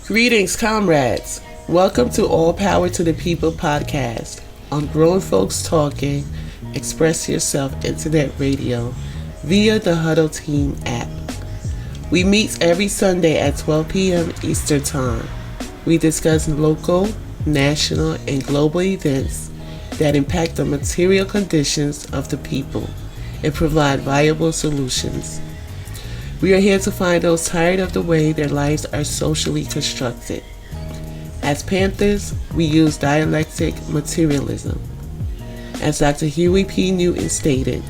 Greetings, comrades. Welcome to All Power to the People podcast on Grown Folks Talking, Express Yourself Internet Radio via the Huddle Team app. We meet every Sunday at 12 p.m. Eastern Time. We discuss local, national, and global events that impact the material conditions of the people and provide viable solutions. We are here to find those tired of the way their lives are socially constructed. As Panthers, we use dialectic materialism. As Dr. Huey P. Newton stated,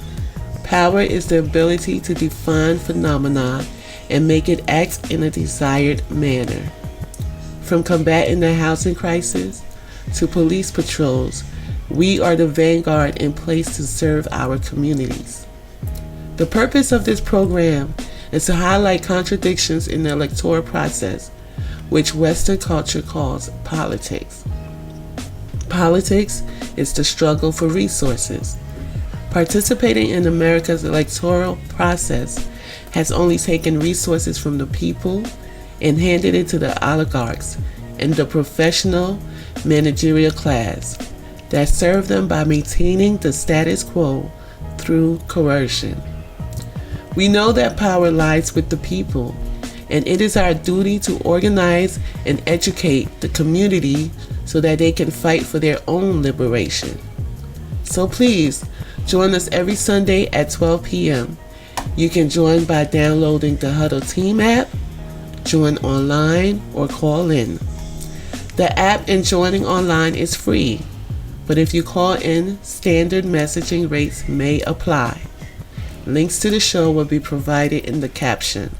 power is the ability to define phenomena and make it act in a desired manner. From combating the housing crisis to police patrols, we are the vanguard in place to serve our communities. The purpose of this program is to highlight contradictions in the electoral process, which Western culture calls politics. Politics is the struggle for resources. Participating in America's electoral process has only taken resources from the people and handed it to the oligarchs and the professional managerial class that serve them by maintaining the status quo through coercion. We know that power lies with the people, and it is our duty to organize and educate the community so that they can fight for their own liberation. So please, join us every Sunday at 12 p.m. You can join by downloading the Huddle Team app, join online, or call in. The app and joining online is free, but if you call in, standard messaging rates may apply. Links to the show will be provided in the caption.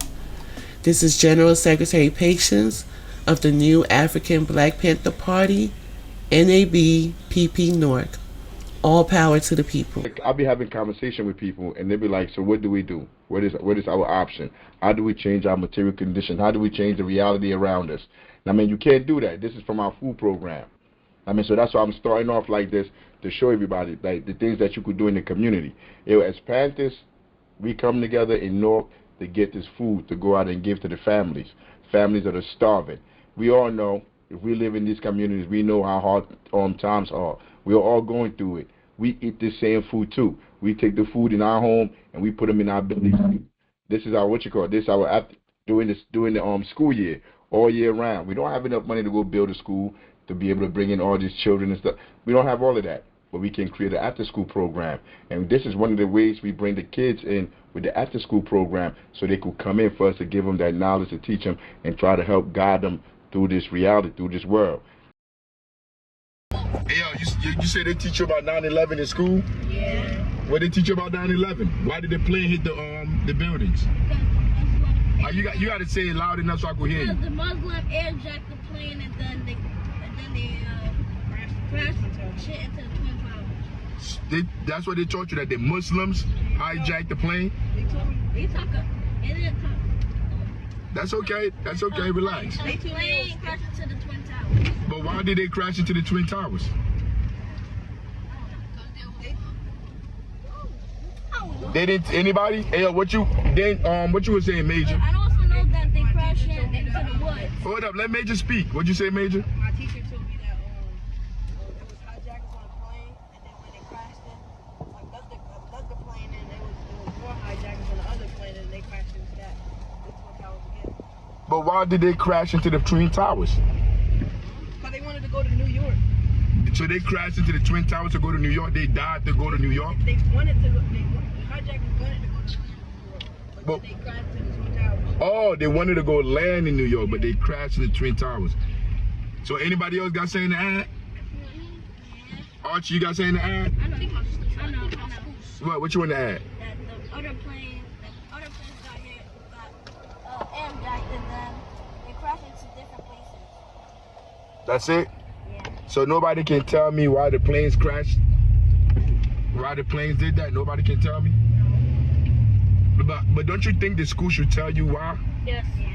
This is General Secretary Patience of the new Afrikan Black Panther Party, NAB-PP North. All power to the people. I'll be having conversation with people, and they'll be like, so what do we do? What is our option? How do we change our material condition? How do we change the reality around us? I mean, you can't do that. This is from our food program. I mean, so that's why I'm starting off like this, to show everybody like the things that you could do in the community. As Panthers, we come together in North to get this food to go out and give to the families that are starving. We all know, if we live in these communities, we know how hard times are. We are all going through it. We eat the same food too. We take the food in our home and we put them in our bellies. This is our during the school year, all year round. We don't have enough money to go build a school to be able to bring in all these children and stuff. We don't have all of that. But we can create an after-school program. And this is one of the ways we bring the kids in with the after-school program so they could come in for us to give them that knowledge, to teach them, and try to help guide them through this reality, through this world. Hey, you say they teach you about 9/11 in school? Yeah. What they teach you about 9/11? Why did the plane hit the buildings? You got to say it loud enough so I can hear you. The Muslim airjacked the plane and then they crashed shit into the Twin Towers. That's what they taught you, that the Muslims hijacked the plane? They told me. They didn't talk. That's okay. That's okay. Relax. The plane crashed into the Twin Towers. But why did they crash into the Twin Towers? They didn't. Anybody? Hey, what you were saying, Major? I also know that they crashed into the woods. Hold up. Let Major speak. What'd you say, Major? My teacher told me that there was hijackers on a plane, and then when they crashed it, left the plane, and there was more hijackers on the other plane, and they crashed into that. That's what Towers again. But why did they crash into the Twin Towers? Because they wanted to go to New York. So they crashed into the Twin Towers to go to New York. They died to go to New York. They wanted to. The hijackers wanted to go to New York, but then they crashed into the Twin Towers. Oh, they wanted to go land in New York, but they crashed in the Twin Towers. So anybody else got saying to add? Archie, you got saying to add? I know. What you want to add? That the other planes got airjacked and then they crashed into different places. That's it? Yeah. So nobody can tell me why the planes crashed? Why the planes did that? Nobody can tell me? But don't you think the school should tell you why? Yes. Yeah.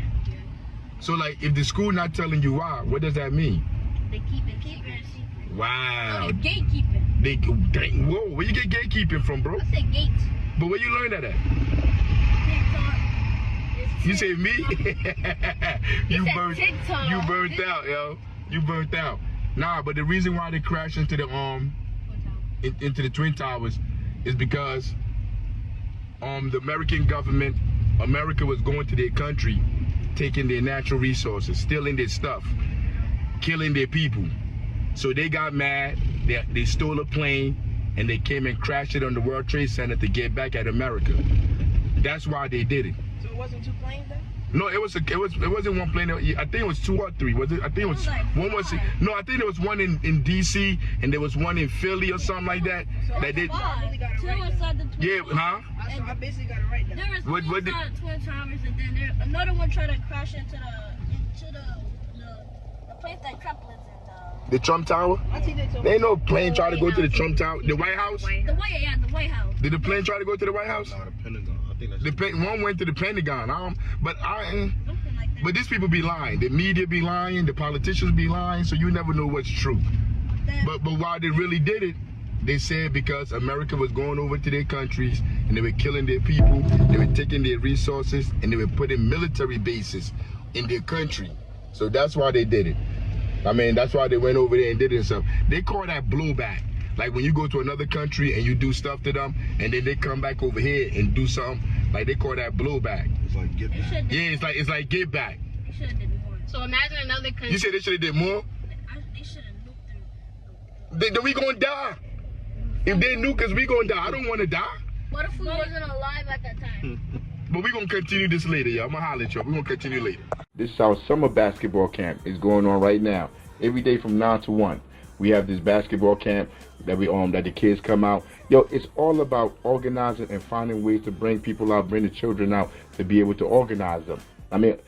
So like, if the school not telling you why, what does that mean? They keep it secret. Wow. They're gatekeeping. Whoa, where you get gatekeeping from, bro? I said gates. But where you learn that at? TikTok. It's You say me? you said burnt. TikTok. You burnt out, yo. You burnt out. Nah, but the reason why they crashed into the into the Twin Towers is because the American government, America was going to their country, taking their natural resources, stealing their stuff, killing their people. So they got mad. They stole a plane and they came and crashed it on the World Trade Center to get back at America. That's why they did it. So it wasn't 2 planes then? No, it wasn't one plane. I think it was 2 or 3. Was it? I think it was like one. Was no? I think there was one in DC and there was one in Philly or something like that. So That did. Two inside the Twin Yeah, huh? I basically got it right then. There was What one did- inside the Twin Towers, and then another one tried to crash into the place that Trump lives in. The Trump Tower. There ain't no plane try to go to the Trump Tower. The White House. The White House. Did the plane try to go to the White House? No, the Pentagon. I think that's The plane, one went to the Pentagon. But Something like that. But these people be lying. The media be lying. The politicians be lying. So you never know what's true. But why they really did it, they said because America was going over to their countries and they were killing their people. They were taking their resources and they were putting military bases in their country. So that's why they did it. I mean, that's why they went over there and did it and stuff. They call that blowback. Like when you go to another country and you do stuff to them and then they come back over here and do something, like they call that blowback. it's like get back. Yeah, it's like get back. They should have did more. So imagine another country. You said they should have did more? They should have nuked them. Then we gonna die. If they nuke us, we gonna die. I don't wanna die. What if we wasn't alive at that time? But we gonna continue this later, y'all. I'm gonna holler at y'all. We gonna continue later. This is our summer basketball camp. It's going on right now. Every day from 9 to 1. We have this basketball camp that that the kids come out. Yo, it's all about organizing and finding ways to bring people out, bring the children out to be able to organize them. I mean,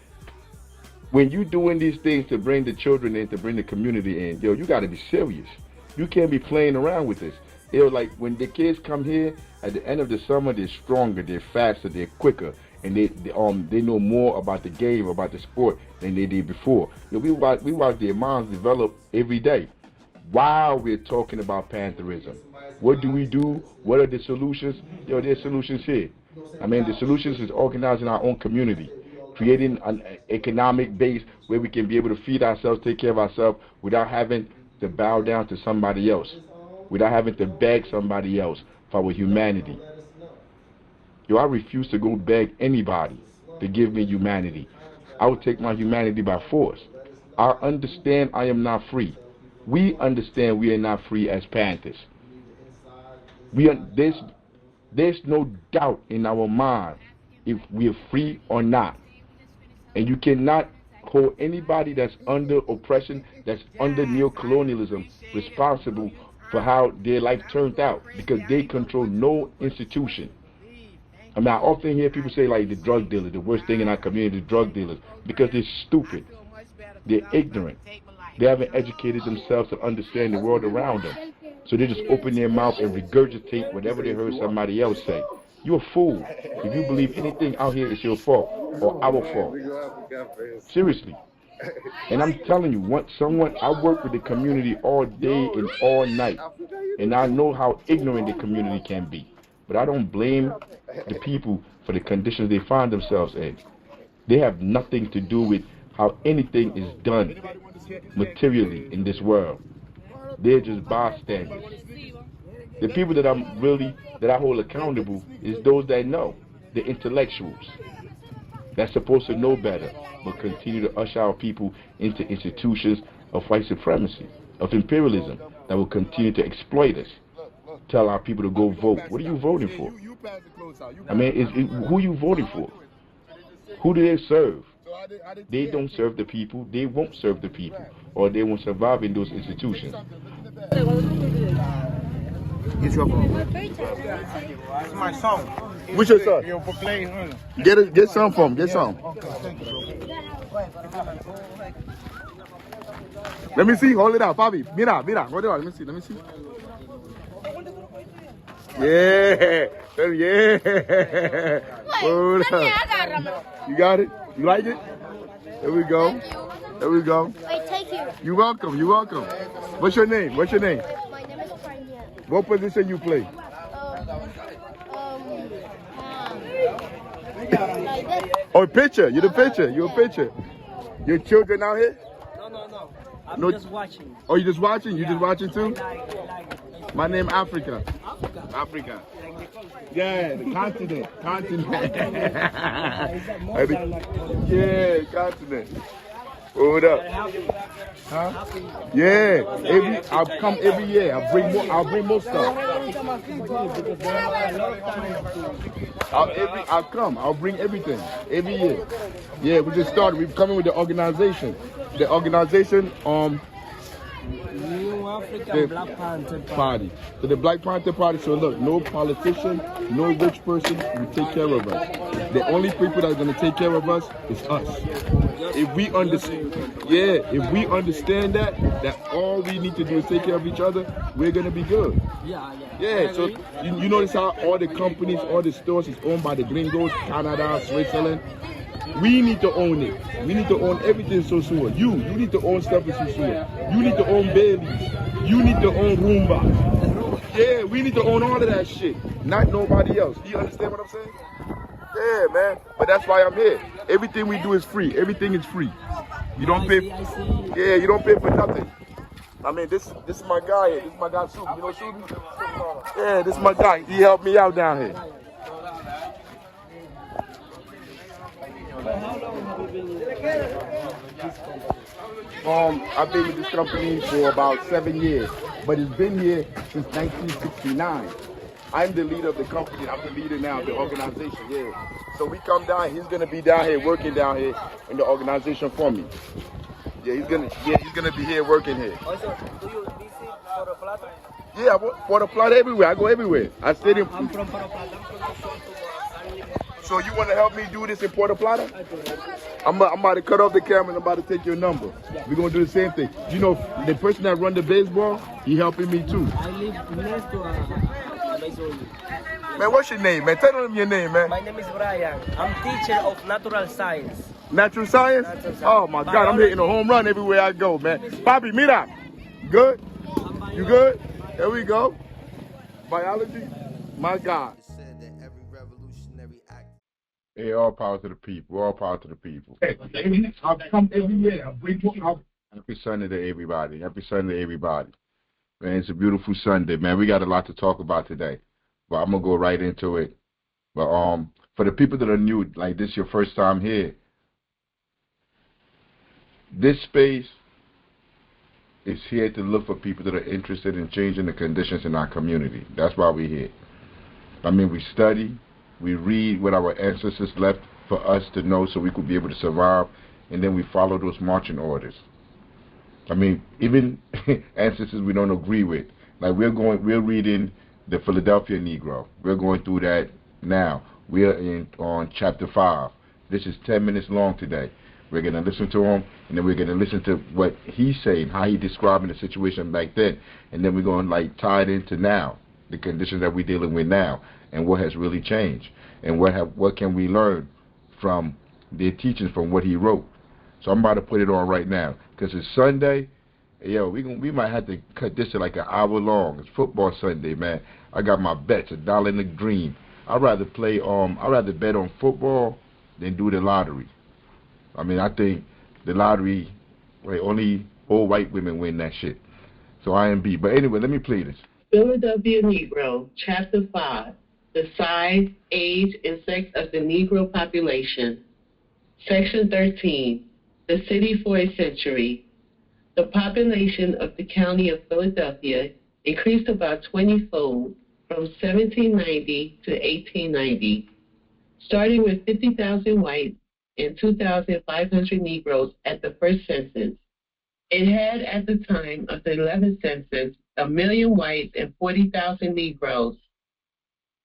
when you doing these things to bring the children in, to bring the community in, yo, you gotta be serious. You can't be playing around with this. Yo, like when the kids come here at the end of the summer, they're stronger, they're faster, they're quicker, and they know more about the game, about the sport than they did before. Yo, we watch their minds develop every day. While we're talking about Pantherism, what do we do? What are the solutions? Yo, there's solutions here. I mean, the solutions is organizing our own community, creating an economic base where we can be able to feed ourselves, take care of ourselves without having to bow down to somebody else, without having to beg somebody else for our humanity. Yo, I refuse to go beg anybody to give me humanity. I will take my humanity by force. I understand I am not free. We understand we are not free as Panthers. There's no doubt in our mind if we are free or not. And you cannot hold anybody that's under oppression, that's under neocolonialism, responsible for how their life turned out, because they control no institution. I mean, I often hear people say, like, the drug dealers, the worst thing in our community is drug dealers, because they're stupid. They're ignorant. They haven't educated themselves to understand the world around them. So they just open their mouth and regurgitate whatever they heard somebody else say. You're a fool. If you believe anything out here is your fault or our fault. Seriously. And I'm telling you, I work with the community all day and all night. And I know how ignorant the community can be. But I don't blame the people for the conditions they find themselves in. They have nothing to do with how anything is done materially in this world. They're just bystanders. The people that I hold accountable is those that know, the intellectuals. That's supposed to know better, but continue to usher our people into institutions of white supremacy, of imperialism, that will continue to exploit us. Tell our people to go vote. What are you voting for? I mean, who are you voting for? Who do they serve? They don't serve the people. They won't serve the people, or they won't survive in those institutions. Get your phone. It's my song. What's your son? Yo, for playing, huh? Get some from. Get some. Let me see. Hold it out, Bobby. Mira. Hold it out. Let me see. Yeah. Hold up. You got it? You like it? There we go. There we go. Wait, take you. You're welcome. What's your name? My name is Pranya. What position you play? Like this. Oh, pitcher. You're the pitcher. You're a pitcher. Your children out here? No. I'm No. just watching. Oh, you just watching? You Yeah. just watching too? I like My name Afrika. Africa. Africa. Like the country. Yeah, the continent. Continent. Like Yeah, continent. Hold up. happy. Huh? Happy. Yeah. I'll come every year. I'll bring more stuff. I'll come. I'll bring everything every year. Yeah, we just started. We're coming with the organization. The organization, New African Black Panther party. So the Black Panther Party. So look, no politician, no rich person will take care of us. The only people that are going to take care of us is us. If we understand that all we need to do is take care of each other, we're going to be good. Yeah, so you notice how all the companies, all the stores is owned by the gringos, Canada, Switzerland. We need to own it. We need to own everything so soon. You need to own stuff so soon. You need to own Bailey's. You need to own Roomba. Yeah, we need to own all of that shit. Not nobody else. Do you understand what I'm saying? Yeah, man. But that's why I'm here. Everything we do is free. Everything is free. You don't pay. Yeah, you don't pay for nothing. I mean, this is my guy here. This is my guy, Subi. You know Subi? Yeah, this is my guy. He helped me out down here. I've been with this company for about 7 years, but it's been here since 1969. I'm the leader of the company. I'm the leader now of the organization. Yeah. So we come down. He's gonna be down here working down here in the organization for me. Yeah, he's gonna be here working here. Also, do you visit Puerto Plata? Yeah, I work for the plot everywhere. I go everywhere. I stayed in. I'm from Puerto Plata. So you want to help me do this in Puerto Plata? I'm about to cut off the camera and I'm about to take your number. We're going to do the same thing. You know, the person that run the baseball, he helping me too. I live next to a baseball. Man, what's your name, man? Tell them your name, man. My name is Brian. I'm teacher of natural science. Natural science? Natural science. Oh my God, I'm hitting a home run everywhere I go, man. Bobby, mira. Good? You good? There we go. Biology? My God. Hey, all power to the people. All power to the people. I'll come every year. Happy Sunday to everybody. Happy Sunday to everybody. Man, it's a beautiful Sunday, man. We got a lot to talk about today, but I'm gonna go right into it. But for the people that are new, like this, your first time here, this space is here to look for people that are interested in changing the conditions in our community. That's why we're here. I mean, we study. We read what our ancestors left for us to know so we could be able to survive, and then we follow those marching orders. I mean, even ancestors we don't agree with. Like we're reading the Philadelphia Negro. We're going through that now. We're on chapter 5. This is 10 minutes long today. We're going to listen to him, and then we're going to listen to what he's saying, how he's describing the situation back then, and then we're going to like tie it into now, the conditions that we're dealing with now, and what has really changed, and what can we learn from their teachings, from what he wrote. So I'm about to put it on right now, because it's Sunday. Yo, we might have to cut this to like an hour long. It's football Sunday, man. I got my bets, $1 in the green. I'd rather bet on football than do the lottery. I mean, I think the lottery, only old white women win that shit. So I am B. But anyway, let me play this. Philadelphia Negro, Chapter 5, the size, age, and sex of the Negro population. Section 13, the city for a century. The population of the county of Philadelphia increased about 20-fold from 1790 to 1890, starting with 50,000 whites and 2,500 Negroes at the first census. It had, at the time of the 11th census, 1 million whites and 40,000 Negroes.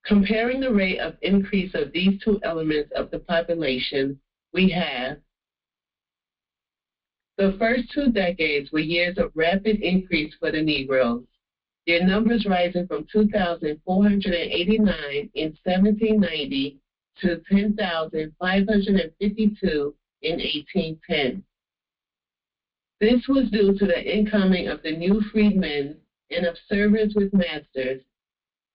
Comparing the rate of increase of these two elements of the population, we have the first 2 decades were years of rapid increase for the Negroes, their numbers rising from 2,489 in 1790 to 10,552 in 1810. This was due to the incoming of the new freedmen and of servants with masters,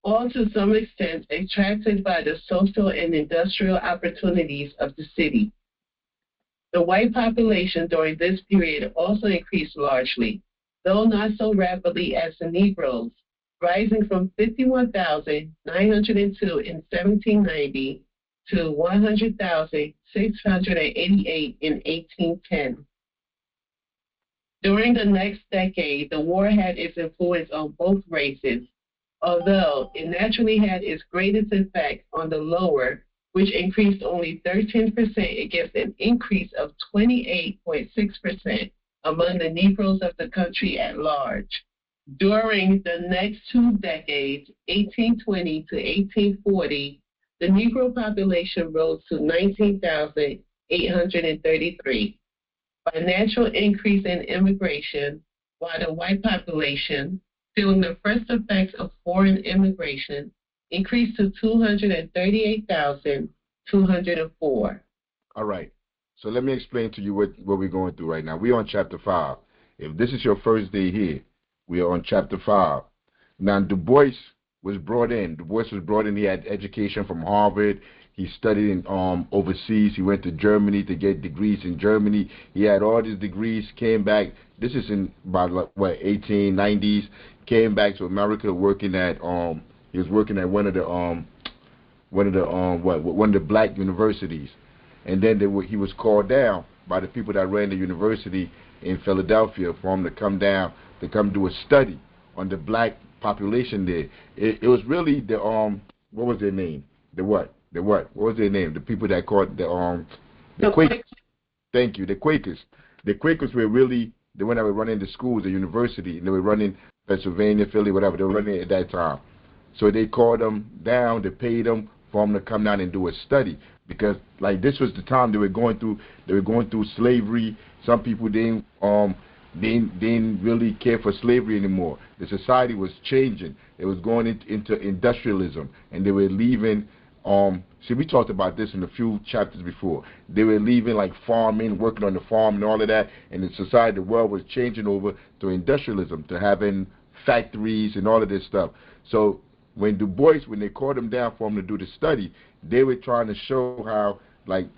all to some extent attracted by the social and industrial opportunities of the city. The white population during this period also increased largely, though not so rapidly as the Negroes, rising from 51,902 in 1790 to 100,688 in 1810. During the next decade, the war had its influence on both races, although it naturally had its greatest effect on the lower, which increased only 13% against an increase of 28.6% among the Negroes of the country at large. During the next 2 decades, 1820 to 1840, the Negro population rose to 19,833. By natural increase in immigration, while the white population, feeling the first effects of foreign immigration, increased to 238,204. All right. So let me explain to you what we're going through right now. We're on chapter 5. If this is your first day here, we are on chapter 5. Now, Du Bois was brought in. Du Bois was brought in. He had education from Harvard. He studied in, overseas. He went to Germany to get degrees in Germany. He had all these degrees, came back. This is in about, 1890s. Came back to America working at, he was working at one of the black universities. And then he was called down by the people that ran the university in Philadelphia for him to come down to come do a study on the black population there. It was really the what was their name? What was their name? The people that called the Quakers. Thank you, the Quakers. The Quakers were really the one that were running the schools, the university, and they were running Pennsylvania, Philly, whatever. They were running at that time. So they called them down, they paid them for them to come down and do a study, because like this was the time they were going through slavery. Some people didn't really care for slavery anymore. The society was changing. It was going into industrialism, and they were leaving. See, we talked about this in a few chapters before. They were leaving like farming, working on the farm and all of that, and the society, the world was changing over to industrialism, to having factories and all of this stuff. So when Du Bois, when they called him down for him to do the study, they were trying to show how like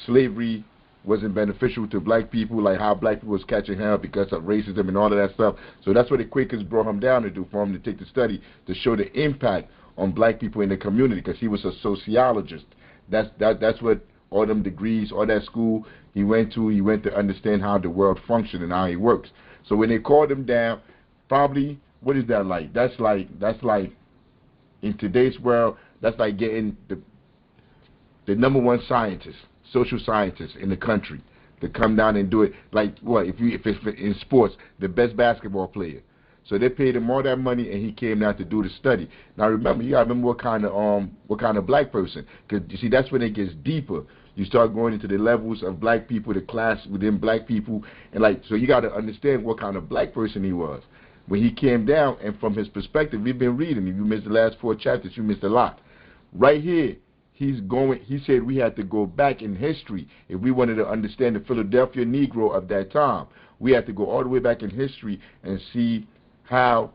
slavery wasn't beneficial to black people, like how black people was catching hell because of racism and all of that stuff. So that's what the Quakers brought him down to do, for him to take the study to show the impact on black people in the community, because he was a sociologist. That's what all them degrees, all that school he went to understand how the world functions and how it works. So when they called him down, probably, what is that like? That's like in today's world, that's like getting the number one scientist, social scientist in the country to come down and do it. Like what? If it's in sports, the best basketball player. So they paid him all that money, and he came down to do the study. Now remember, you gotta remember what kind of black person, because you see that's when it gets deeper. You start going into the levels of black people, the class within black people, and like so you gotta understand what kind of black person he was when he came down. And from his perspective, we've been reading. If you missed the last 4 chapters, you missed a lot. Right here, he said we had to go back in history if we wanted to understand the Philadelphia Negro of that time. We had to go all the way back in history and see how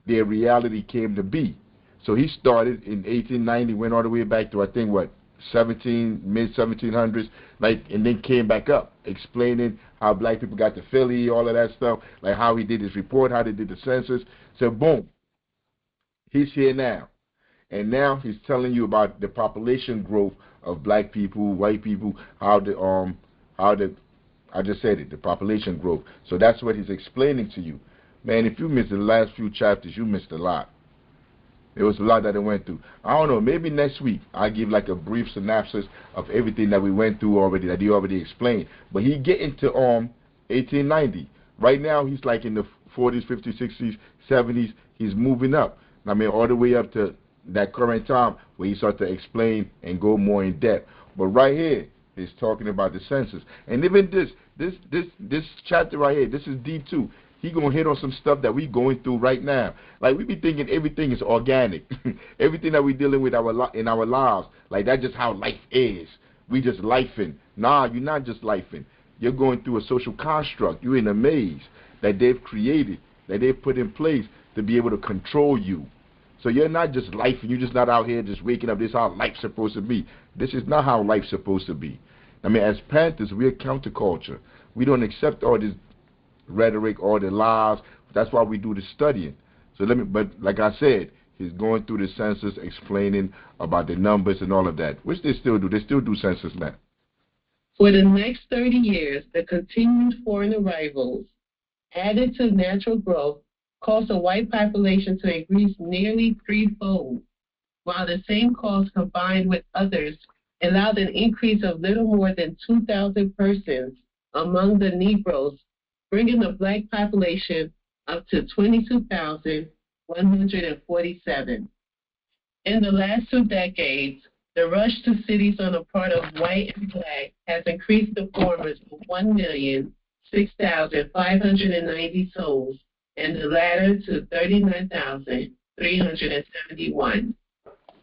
their reality came to be. So he started in 1890, went all the way back to, I think, mid-1700s, and then came back up, explaining how black people got to Philly, all of that stuff, like how he did his report, how they did the census. So boom, he's here now. And now he's telling you about the population growth of black people, white people, I just said it, the population growth. So that's what he's explaining to you. Man, if you missed the last few chapters, you missed a lot. There was a lot that I went through. I don't know, maybe next week I'll give like a brief synopsis of everything that we went through already, that he already explained. But he get into 1890. Right now he's like in the 40s, 50s, 60s, 70s. He's moving up. I mean, all the way up to that current time where he starts to explain and go more in depth. But right here, he's talking about the census. And even this chapter right here, this is deep too. He gonna hit on some stuff that we going through right now. Like we be thinking everything is organic, everything that we dealing with in our lives, like that's just how life is. We just lifing. Nah, you're not just lifing. You're going through a social construct. You're in a maze that they've created, that they've put in place to be able to control you. So you're not just life, and you're just not out here just waking up. This is how life's supposed to be. This is not how life's supposed to be. I mean, as Panthers, we're counterculture. We don't accept all this rhetoric, all the lies. That's why we do the studying. But like I said, he's going through the census, explaining about the numbers and all of that, which they still do. They still do census now. For the next 30 years, the continued foreign arrivals added to natural growth caused the white population to increase nearly threefold, while the same cause combined with others allowed an increase of little more than 2,000 persons among the Negroes, bringing the black population up to 22,147. In the last 2 decades, the rush to cities on the part of white and black has increased the former to 1,006,590 souls, and the latter to 39,371.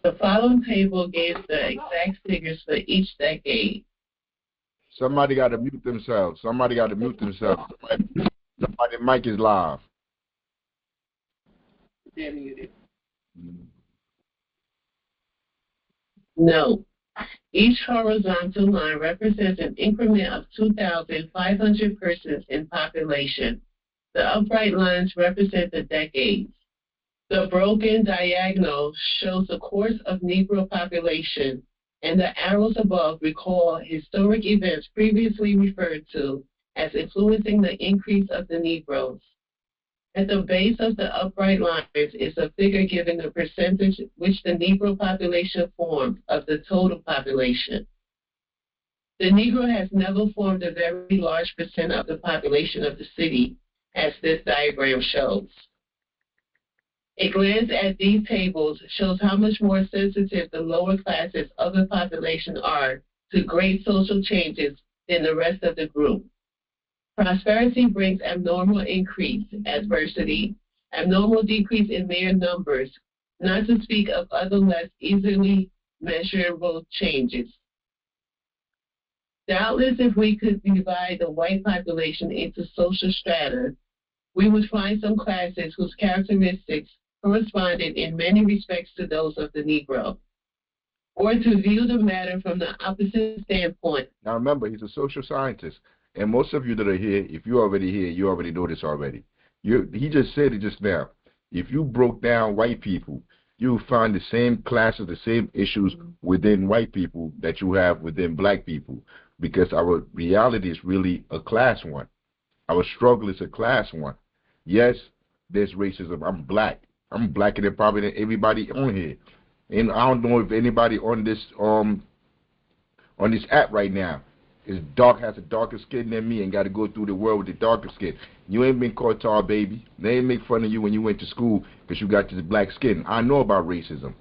The following table gives the exact figures for each decade. Somebody got to mute themselves. Somebody mic is live. They're muted. No. Each horizontal line represents an increment of 2,500 persons in population. The upright lines represent the decades. The broken diagonal shows the course of Negro population, and the arrows above recall historic events previously referred to as influencing the increase of the Negroes. At the base of the upright lines is a figure giving the percentage which the Negro population formed of the total population. The Negro has never formed a very large percent of the population of the city, as this diagram shows. A glance at these tables shows how much more sensitive the lower classes of the population are to great social changes than the rest of the group. Prosperity brings abnormal increase, adversity, abnormal decrease in mere numbers, not to speak of other less easily measurable changes. Doubtless, if we could divide the white population into social strata, we would find some classes whose characteristics corresponded in many respects to those of the Negro. Or to view the matter from the opposite standpoint. Now remember, he's a social scientist. And most of you that are here, if you're already here, you already know this already. He just said it just now. If you broke down white people, you'll find the same classes, the same issues within white people that you have within black people. Because our reality is really a class one. Our struggle is a class one. Yes, there's racism. I'm black. I'm blacker than probably than everybody on here. And I don't know if anybody on this app right now has a darker skin than me and got to go through the world with the darker skin. You ain't been called tall, baby. They ain't make fun of you when you went to school because you got this black skin. I know about racism.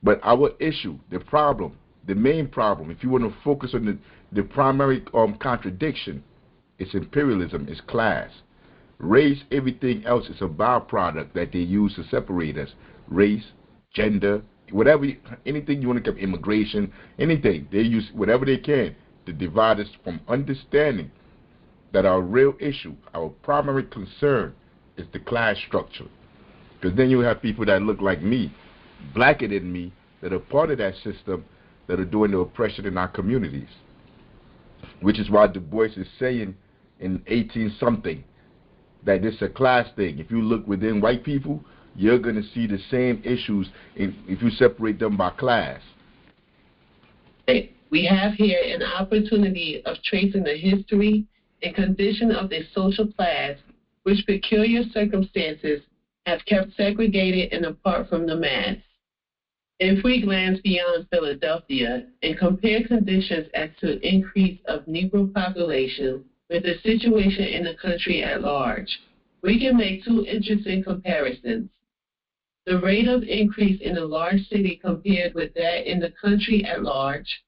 But our issue, the problem, the main problem, if you want to focus on the primary contradiction, it's imperialism, it's class. Race, everything else is a byproduct that they use to separate us. Race, gender, whatever, anything you want to get, immigration, anything. They use whatever they can to divide us from understanding that our real issue, our primary concern is the class structure. Because then you have people that look like me, blacker than me, that are part of that system, that are doing the oppression in our communities. Which is why Du Bois is saying in 18-something that this is a class thing. If you look within white people, you're going to see the same issues if you separate them by class. We have here an opportunity of tracing the history and condition of the social class which peculiar circumstances have kept segregated and apart from the mass. If we glance beyond Philadelphia and compare conditions as to increase of Negro population with the situation in the country at large, we can make two interesting comparisons. The rate of increase in a large city compared with that in the country at large,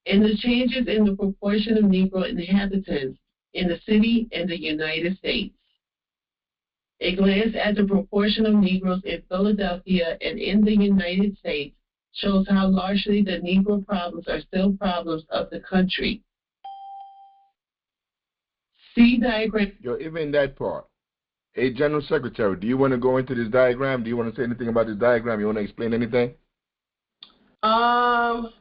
and the changes in the proportion of Negro inhabitants in the city and the United States. A glance at the proportion of Negroes in Philadelphia and in the United States shows how largely the Negro problems are still problems of the country. See diagram. Even that part, Hey, General Secretary, do you want to go into this diagram? Do you want to say anything about this diagram? You want to explain anything? No.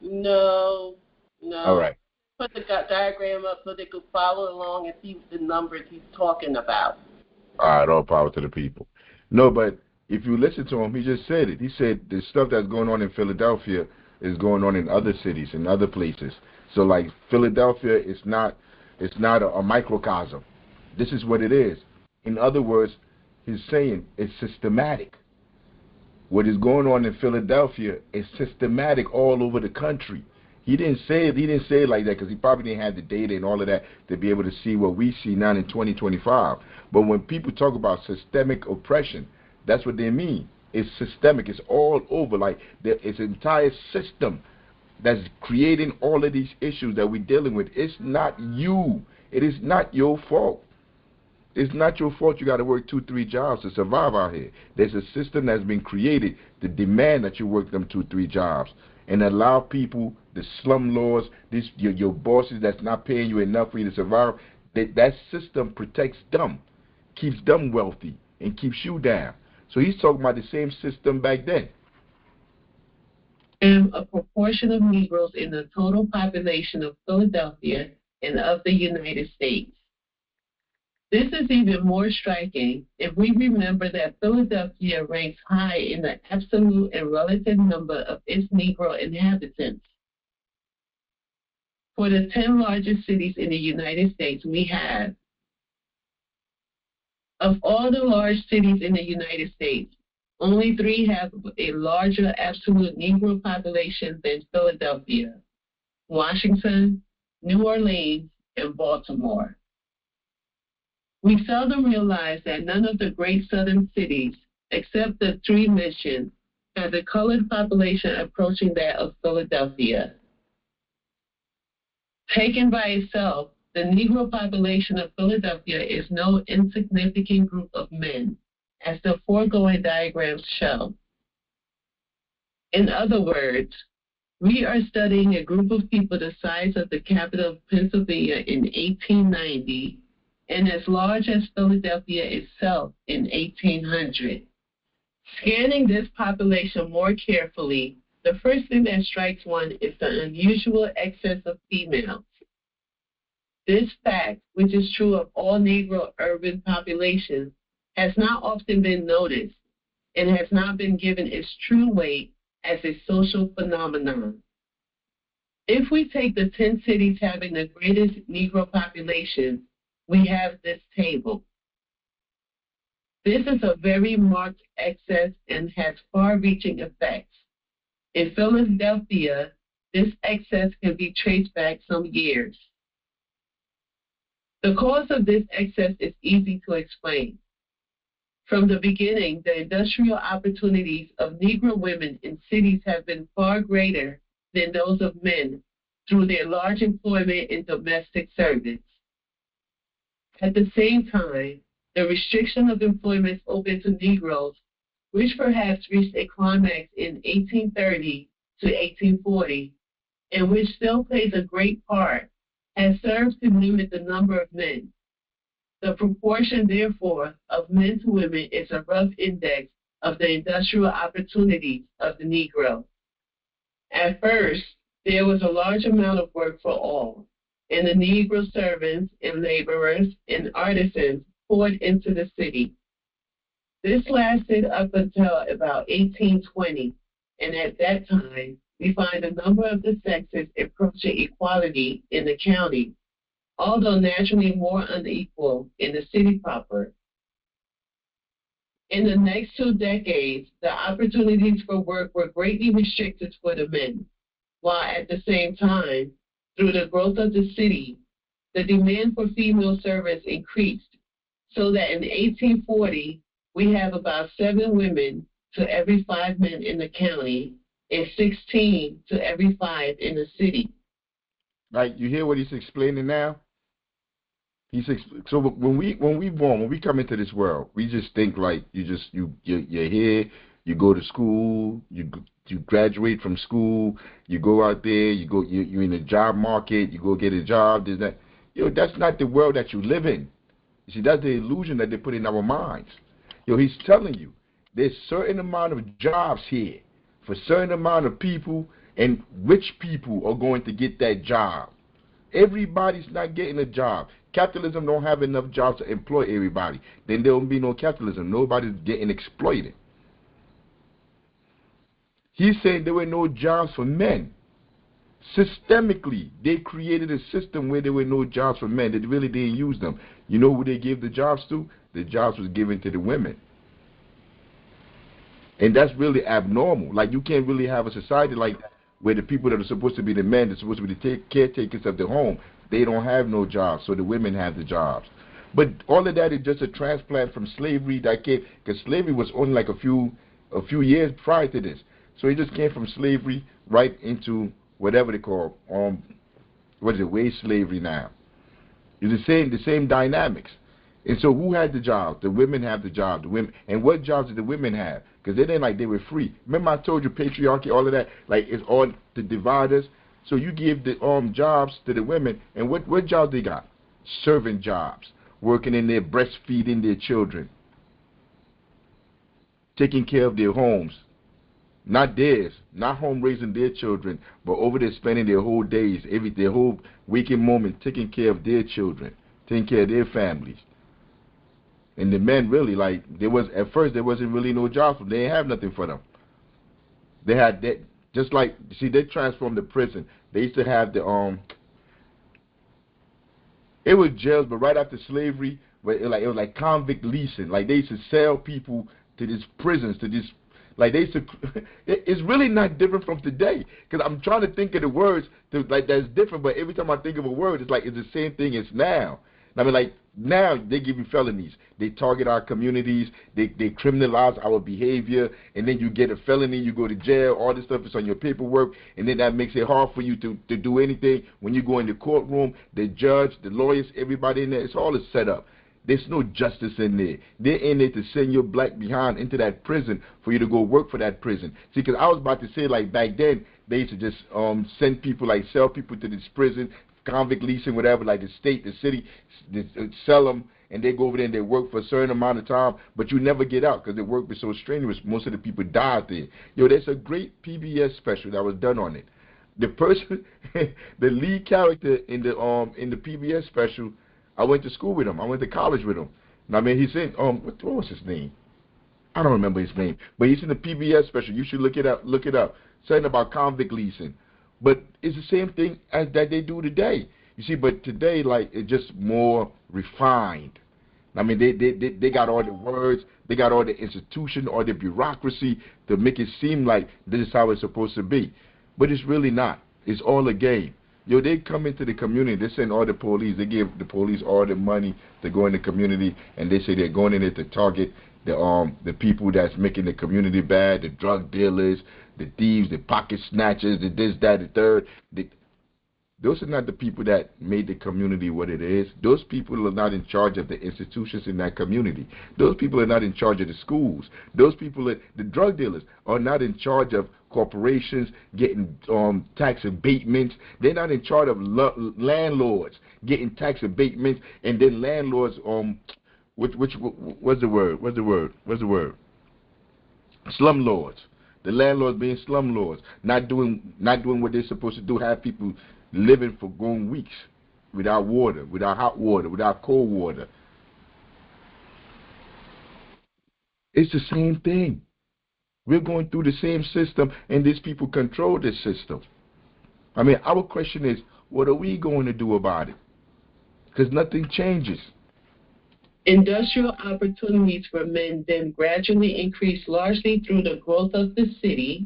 All right. Put the diagram up so they could follow along and see the numbers he's talking about. All right, all power to the people. No, but if you listen to him, he just said it. He said the stuff that's going on in Philadelphia is going on in other cities and other places. So, like, Philadelphia is not a microcosm. This is what it is. In other words, he's saying it's systematic. What is going on in Philadelphia is systematic all over the country. He didn't say it like that because he probably didn't have the data and all of that to be able to see what we see now in 2025. But when people talk about systemic oppression, that's what they mean. It's systemic. It's all over. Like it's an entire system that's creating all of these issues that we're dealing with. It's not you. It is not your fault. It's not your fault you got to work 2-3 jobs to survive out here. There's a system that's been created to demand that you work them 2-3 jobs and allow people, the slum laws, your bosses that's not paying you enough for you to survive. That system protects them, keeps them wealthy, and keeps you down. So he's talking about the same system back then. And a proportion of Negroes in the total population of Philadelphia and of the United States. This is even more striking if we remember that Philadelphia ranks high in the absolute and relative number of its Negro inhabitants. For the 10 largest cities in the United States, we have, of all the large cities in the United States, only 3 have a larger absolute Negro population than Philadelphia: Washington, New Orleans, and Baltimore. We seldom realize that none of the great southern cities, except the 3 mentioned, have a colored population approaching that of Philadelphia. Taken by itself, the Negro population of Philadelphia is no insignificant group of men, as the foregoing diagrams show. In other words, we are studying a group of people the size of the capital of Pennsylvania in 1890 and as large as Philadelphia itself in 1800. Scanning this population more carefully, the first thing that strikes one is the unusual excess of females. This fact, which is true of all Negro urban populations, has not often been noticed and has not been given its true weight as a social phenomenon. If we take the 10 cities having the greatest Negro population, we have this table. This is a very marked excess and has far-reaching effects. In Philadelphia, this excess can be traced back some years. The cause of this excess is easy to explain. From the beginning, the industrial opportunities of Negro women in cities have been far greater than those of men through their large employment in domestic service. At the same time, the restriction of employment open to Negroes, which perhaps reached a climax in 1830 to 1840, and which still plays a great part, has served to limit the number of men. The proportion, therefore, of men to women is a rough index of the industrial opportunities of the Negro. At first, there was a large amount of work for all, and the Negro servants and laborers and artisans poured into the city. This lasted up until about 1820, and at that time, we find a number of the sexes approaching equality in the county, although naturally more unequal in the city proper. In the next 2 decades, the opportunities for work were greatly restricted for the men, while at the same time, through the growth of the city, the demand for female servants increased, so that in 1840, we have about 7 women to every 5 men in the county and 16 to every 5 in the city. Right, you hear what he's explaining now? So when we come into this world, we just think like you're here, you go to school, you graduate from school, you go out there, you're in the job market, you go get a job, that's not the world that you live in. You see, that's the illusion that they put in our minds. He's telling you there's certain amount of jobs here for certain amount of people, and rich people are going to get that job. Everybody's not getting a job. Capitalism don't have enough jobs to employ everybody. Then there won't be no capitalism. Nobody's getting exploited. He's saying there were no jobs for men. Systemically, they created a system where there were no jobs for men. They really didn't use them. You know who they gave the jobs to? The jobs was given to the women. And that's really abnormal. Like, you can't really have a society like that where the people that are supposed to be the men, they're supposed to be the caretakers of the home, they don't have no jobs, so the women have the jobs. But all of that is just a transplant from slavery that came, because slavery was only like a few years prior to this. So it just came from slavery right into whatever they call, wage slavery now. It's the same dynamics. And so who had the job? The women have the job. The women, and what jobs did the women have? Because they didn't like they were free. Remember I told you patriarchy, all of that, like it's all to divide us. So you give the jobs to the women, and what jobs they got? Servant jobs, working in there, breastfeeding their children, taking care of their homes. Not theirs, not home raising their children, but over there spending their whole days, their whole waking moment taking care of their children, taking care of their families. And the men really, like, at first there wasn't really no job for them. They didn't have nothing for them. They had that, just like, see, they transformed the prison. They used to have it was jails, but right after slavery, it was like convict leasing. Like, they used to sell people to these prisons, to these, like, they used to, it's really not different from today. Because I'm trying to think of the words that's different, but every time I think of a word, it's like it's the same thing as now. I mean, like, now they give you felonies. They target our communities. They criminalize our behavior. And then you get a felony. You go to jail. All this stuff is on your paperwork. And then that makes it hard for you to do anything. When you go in the courtroom, the judge, the lawyers, everybody in there, it's all set up. There's no justice in there. They're in there to send your black behind into that prison for you to go work for that prison. See, because I was about to say, like, back then, they used to just send people, like, sell people to this prison, convict leasing, whatever, like the state, the city, sell them, and they go over there and they work for a certain amount of time, but you never get out because the work was so strenuous. Most of the people died there. There's a great PBS special that was done on it. The person, the lead character in the PBS special, I went to school with him. I went to college with him. I mean, he's in, what was his name? I don't remember his name, but he's in the PBS special. You should look it up. Something about convict leasing. But it's the same thing as that they do today. You see, but today, like, it's just more refined. I mean, they got all the words, they got all the institution, all the bureaucracy to make it seem like this is how it's supposed to be. But it's really not. It's all a game. They come into the community, they send all the police, they give the police all the money to go in the community, and they say they're going in there to target the people that's making the community bad, the drug dealers, the thieves, the pocket snatchers, the this, that, the third. Those are not the people that made the community what it is. Those people are not in charge of the institutions in that community. Those people are not in charge of the schools. Those people, the drug dealers, are not in charge of corporations getting tax abatements. They're not in charge of landlords getting tax abatements, and then landlords, what's the word? Slumlords. The landlords being slumlords, not doing what they're supposed to do, have people living for going weeks without water, without hot water, without cold water. It's the same thing. We're going through the same system, and these people control this system. I mean, our question is, what are we going to do about it? Because nothing changes. Industrial opportunities for men then gradually increased largely through the growth of the city,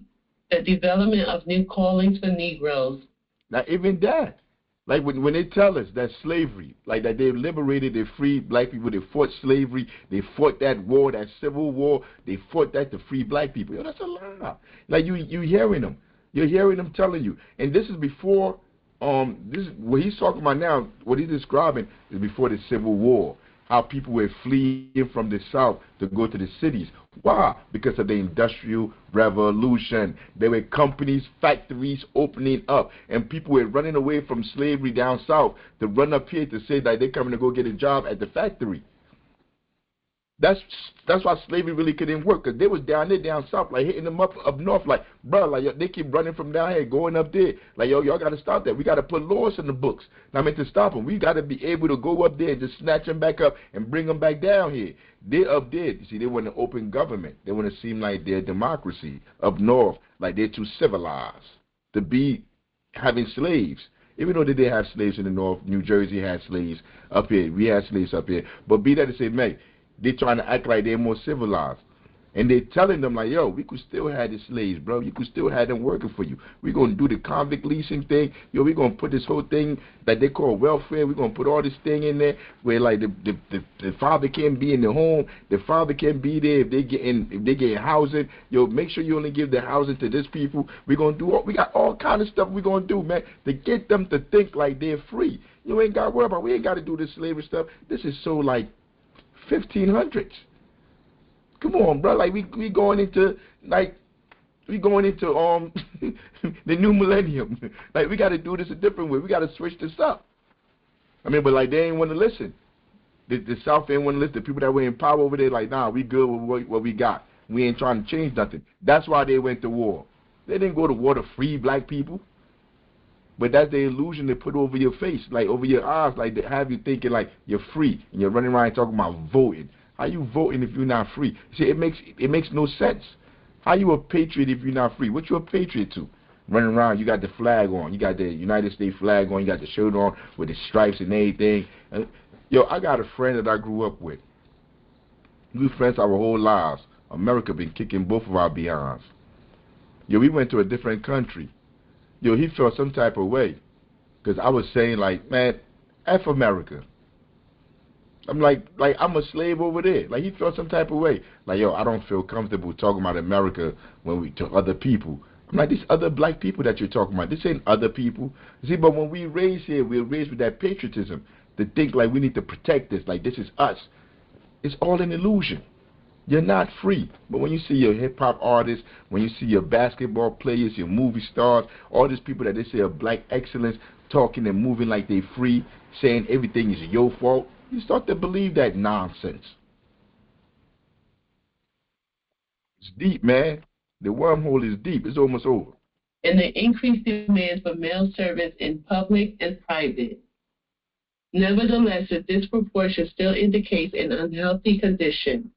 the development of new callings for Negroes. Now, even that, like when they tell us that slavery, like that they liberated, they freed black people, they fought slavery, they fought that war, that civil war, they fought that to free black people. That's a lie. Like you hearing them. You're hearing them telling you. And this is before, this is what he's talking about now, what he's describing is before the Civil War. How people were fleeing from the South to go to the cities. Why? Because of the Industrial Revolution. There were companies, factories opening up, and people were running away from slavery down South to run up here to say that they're coming to go get a job at the factory. That's why slavery really couldn't work, because they was down there, down south, like hitting them up north, like, bro, like, yo, they keep running from down here, going up there. Like, yo, y'all got to stop that. We got to put laws in the books. Now, I mean, to stop them, we got to be able to go up there and just snatch them back up and bring them back down here. They up there, you see, they want an open government. They want to seem like they're a democracy. Up north, like they're too civilized to be having slaves. Even though they did have slaves in the north, New Jersey had slaves up here. We had slaves up here. But be that to say, man, they trying to act like they're more civilized. And they telling them like, yo, we could still have the slaves, bro. You could still have them working for you. We're going to do the convict leasing thing. Yo, we're going to put this whole thing that they call welfare. We're going to put all this thing in there where like the father can't be in the home. The father can't be there if they get housing. Yo, make sure you only give the housing to this people. We're going to do we got all kind of stuff we're going to do, man, to get them to think like they're free. You ain't got to worry about, we ain't got to do this slavery stuff. This is so like 1500s. Come on, bro. Like we going into the new millennium. Like we got to do this a different way. We got to switch this up. I mean, but like they ain't want to listen. The South ain't want to listen. The people that were in power over there, like, nah, we good with what we got. We ain't trying to change nothing. That's why they went to war. They didn't go to war to free black people. But that's the illusion they put over your face, like over your eyes, like they have you thinking like you're free and you're running around talking about voting. How you voting if you're not free? See, it makes no sense. How you a patriot if you're not free? What you a patriot to? Running around, you got the flag on, you got the United States flag on, you got the shirt on with the stripes and everything. Yo, I got a friend that I grew up with. We were friends our whole lives. America been kicking both of our behinds. Yo, we went to a different country. Yo, he felt some type of way because I was saying like, man, F America. I'm like I'm a slave over there. Like he felt some type of way. Like, yo, I don't feel comfortable talking about America when we to other people. I'm like, these other black people that you're talking about, this ain't other people. See, but when we raised here, we're raised with that patriotism to think like we need to protect this, like this is us. It's all an illusion. You're not free. But when you see your hip-hop artists, when you see your basketball players, your movie stars, all these people that they say are black excellence, talking and moving like they free, saying everything is your fault, you start to believe that nonsense. It's deep, man. The wormhole is deep. It's almost over. And the increased demand for male servants in public and private. Nevertheless, a disproportion still indicates an unhealthy condition,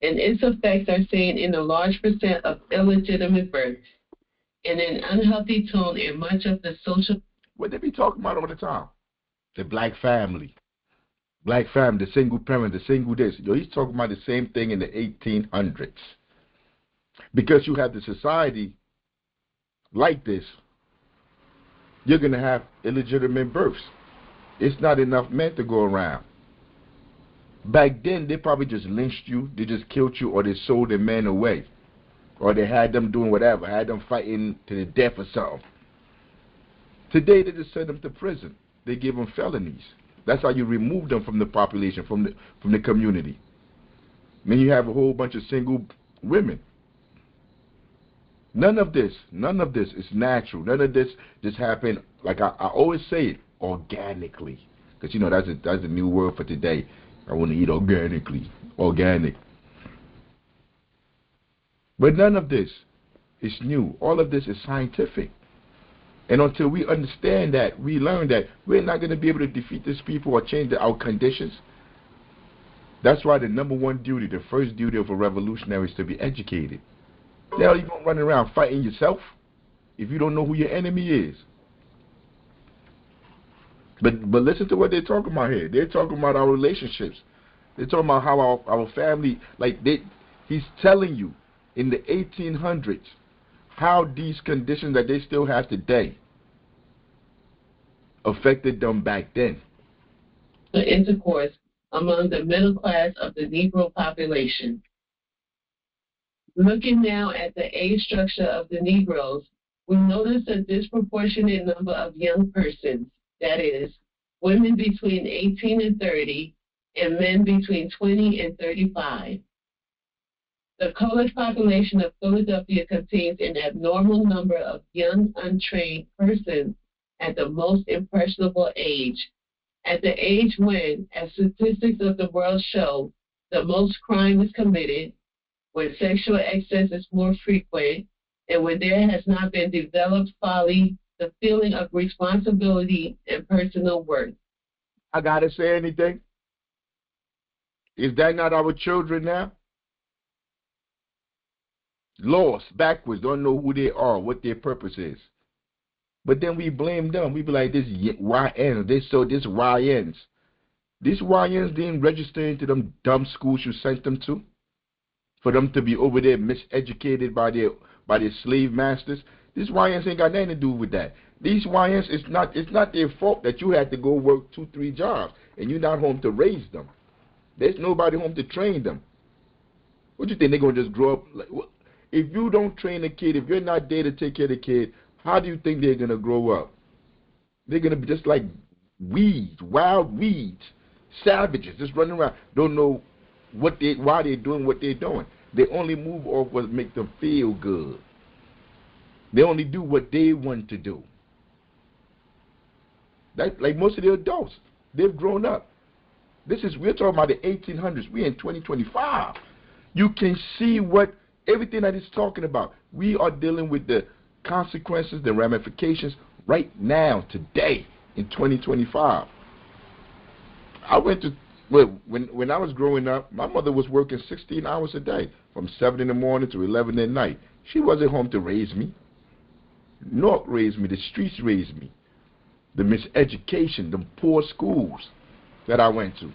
and its effects are seen in a large percent of illegitimate births, and an unhealthy tone in much of the social... What they be talking about all the time? The black family. Black family, the single parent, the single this. Yo, he's talking about the same thing in the 1800s. Because you have the society like this, you're going to have illegitimate births. It's not enough men to go around. Back then, they probably just lynched you, they just killed you, or they sold the men away. Or they had them doing whatever, had them fighting to the death or something. Today, they just send them to prison. They give them felonies. That's how you remove them from the population, from the community. Then you have a whole bunch of single women. None of this is natural. None of this just happened, like I always say it, organically. Because, you know, that's a new word for today. I want to eat organically. Organic. But none of this is new. All of this is scientific. And until we understand that, we learn that we're not going to be able to defeat these people or change our conditions. That's why the number one duty, the first duty of a revolutionary is to be educated. Now you're going to run around fighting yourself if you don't know who your enemy is. But listen to what they're talking about here. They're talking about our relationships. They're talking about how our family, he's telling you in the 1800s how these conditions that they still have today affected them back then. The intercourse among the middle class of the Negro population. Looking now at the age structure of the Negroes, we notice a disproportionate number of young persons, that is, women between 18 and 30, and men between 20 and 35. The colored population of Philadelphia contains an abnormal number of young, untrained persons at the most impressionable age, at the age when, as statistics of the world show, the most crime is committed, when sexual excess is more frequent, and when there has not been developed folly, the feeling of responsibility and personal worth. I gotta say anything? Is that not our children now? Lost, backwards, don't know who they are, what their purpose is. But then we blame them. We be like, this YNs, this YNs. These YNs didn't register into them dumb schools you sent them to for them to be over there miseducated by their slave masters. These YNs ain't got nothing to do with that. These YNs, it's not their fault that you had to go work 2-3 jobs and you're not home to raise them. There's nobody home to train them. What do you think, they're going to just grow up? If you don't train a kid, if you're not there to take care of the kid, how do you think they're going to grow up? They're going to be just like weeds, wild weeds, savages, just running around, don't know why they're doing what they're doing. They only move off what makes them feel good. They only do what they want to do. Like most of the adults, they've grown up. We're talking about the 1800s. We're in 2025. You can see everything that it's talking about. We are dealing with the consequences, the ramifications right now, today, in 2025. When I was growing up, my mother was working 16 hours a day, from 7 in the morning to 11 at night. She wasn't home to raise me. North raised me. The streets raised me. The miseducation, the poor schools that I went to.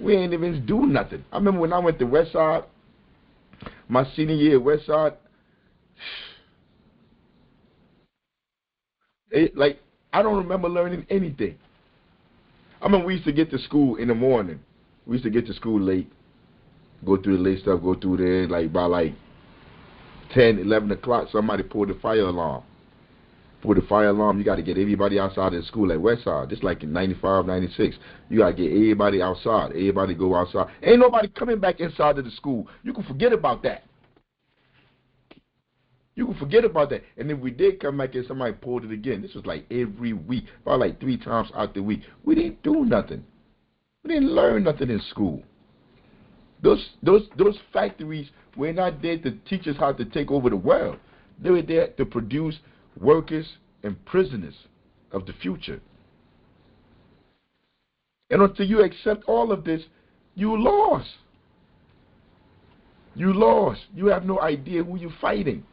We ain't even do nothing. I remember when I went to West Side, my senior year at West Side, I don't remember learning anything. I remember we used to get to school in the morning. We used to get to school late, go through the late stuff, go through there, by 10, 11 o'clock, somebody pulled the fire alarm. For the fire alarm, you got to get everybody outside of the school at West Side. Just like in 95, 96. You got to get everybody outside. Everybody go outside. Ain't nobody coming back inside of the school. You can forget about that. You can forget about that. And if we did come back and somebody pulled it again, this was like every week, probably 3 times out the week. We didn't do nothing. We didn't learn nothing in school. Those factories were not there to teach us how to take over the world. They were there to produce workers and prisoners of the future. And until you accept all of this, you lost. You lost. You have no idea who you're fighting.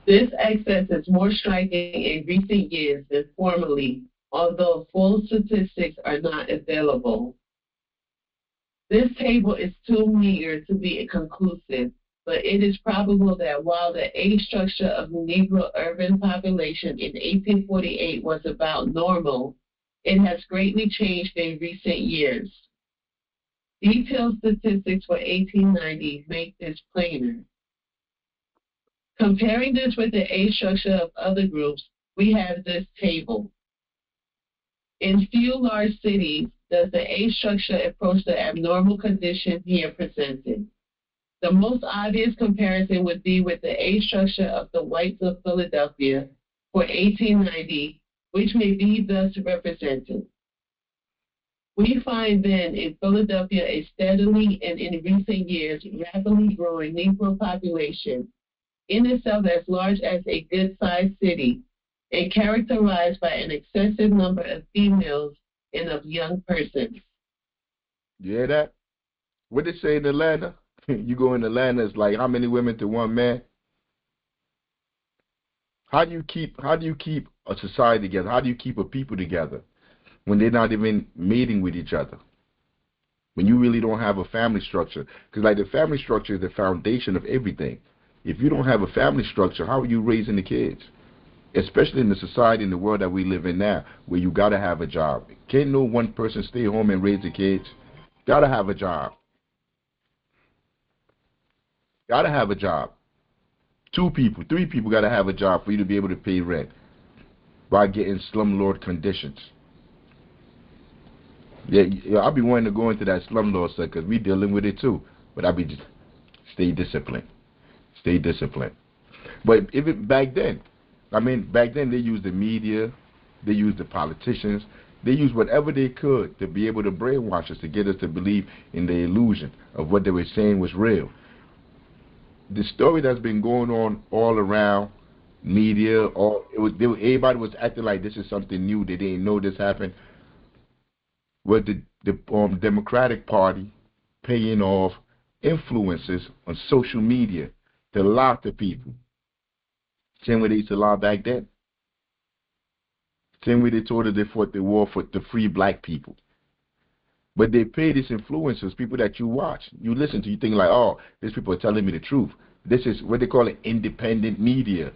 This excess is more striking in recent years than formerly, although full statistics are not available. This table is too meager to be conclusive, but it is probable that while the age structure of the Negro urban population in 1848 was about normal, it has greatly changed in recent years. Detailed statistics for 1890 make this plainer. Comparing this with the age structure of other groups, we have this table. In few large cities, does the age structure approach the abnormal condition here presented. The most obvious comparison would be with the age structure of the whites of Philadelphia for 1890, which may be thus represented. We find then in Philadelphia a steadily and in recent years rapidly growing Negro population, in itself as large as a good-sized city, and characterized by an excessive number of females and of young persons. You hear that? What they say in Atlanta? You go in Atlanta, it's like how many women to one man? How do you keep a society together? How do you keep a people together when they're not even mating with each other? When you really don't have a family structure? Because the family structure is the foundation of everything. If you don't have a family structure, how are you raising the kids? Especially in the society, in the world that we live in now, where you got to have a job. Can't no one person stay home and raise the kids? Got to have a job. Got to have a job. 2 people, 3 people got to have a job for you to be able to pay rent by getting slumlord conditions. Yeah, I'll be wanting to go into that slumlord stuff because we dealing with it too. But I'll be just stay disciplined. Stay disciplined. But back then they used the media, they used the politicians, They used whatever they could to be able to brainwash us, to get us to believe in the illusion of what they were saying was real. The story that's been going on all around media, everybody was acting like this is something new. They didn't know this happened. Was the Democratic Party paying off influencers on social media to lie to people? Same way they used to lie back then. Same way they told us they fought the war for to free black people. But they pay these influencers, people that you watch, you listen to, you think like, oh, these people are telling me the truth. This is what they call it, independent media.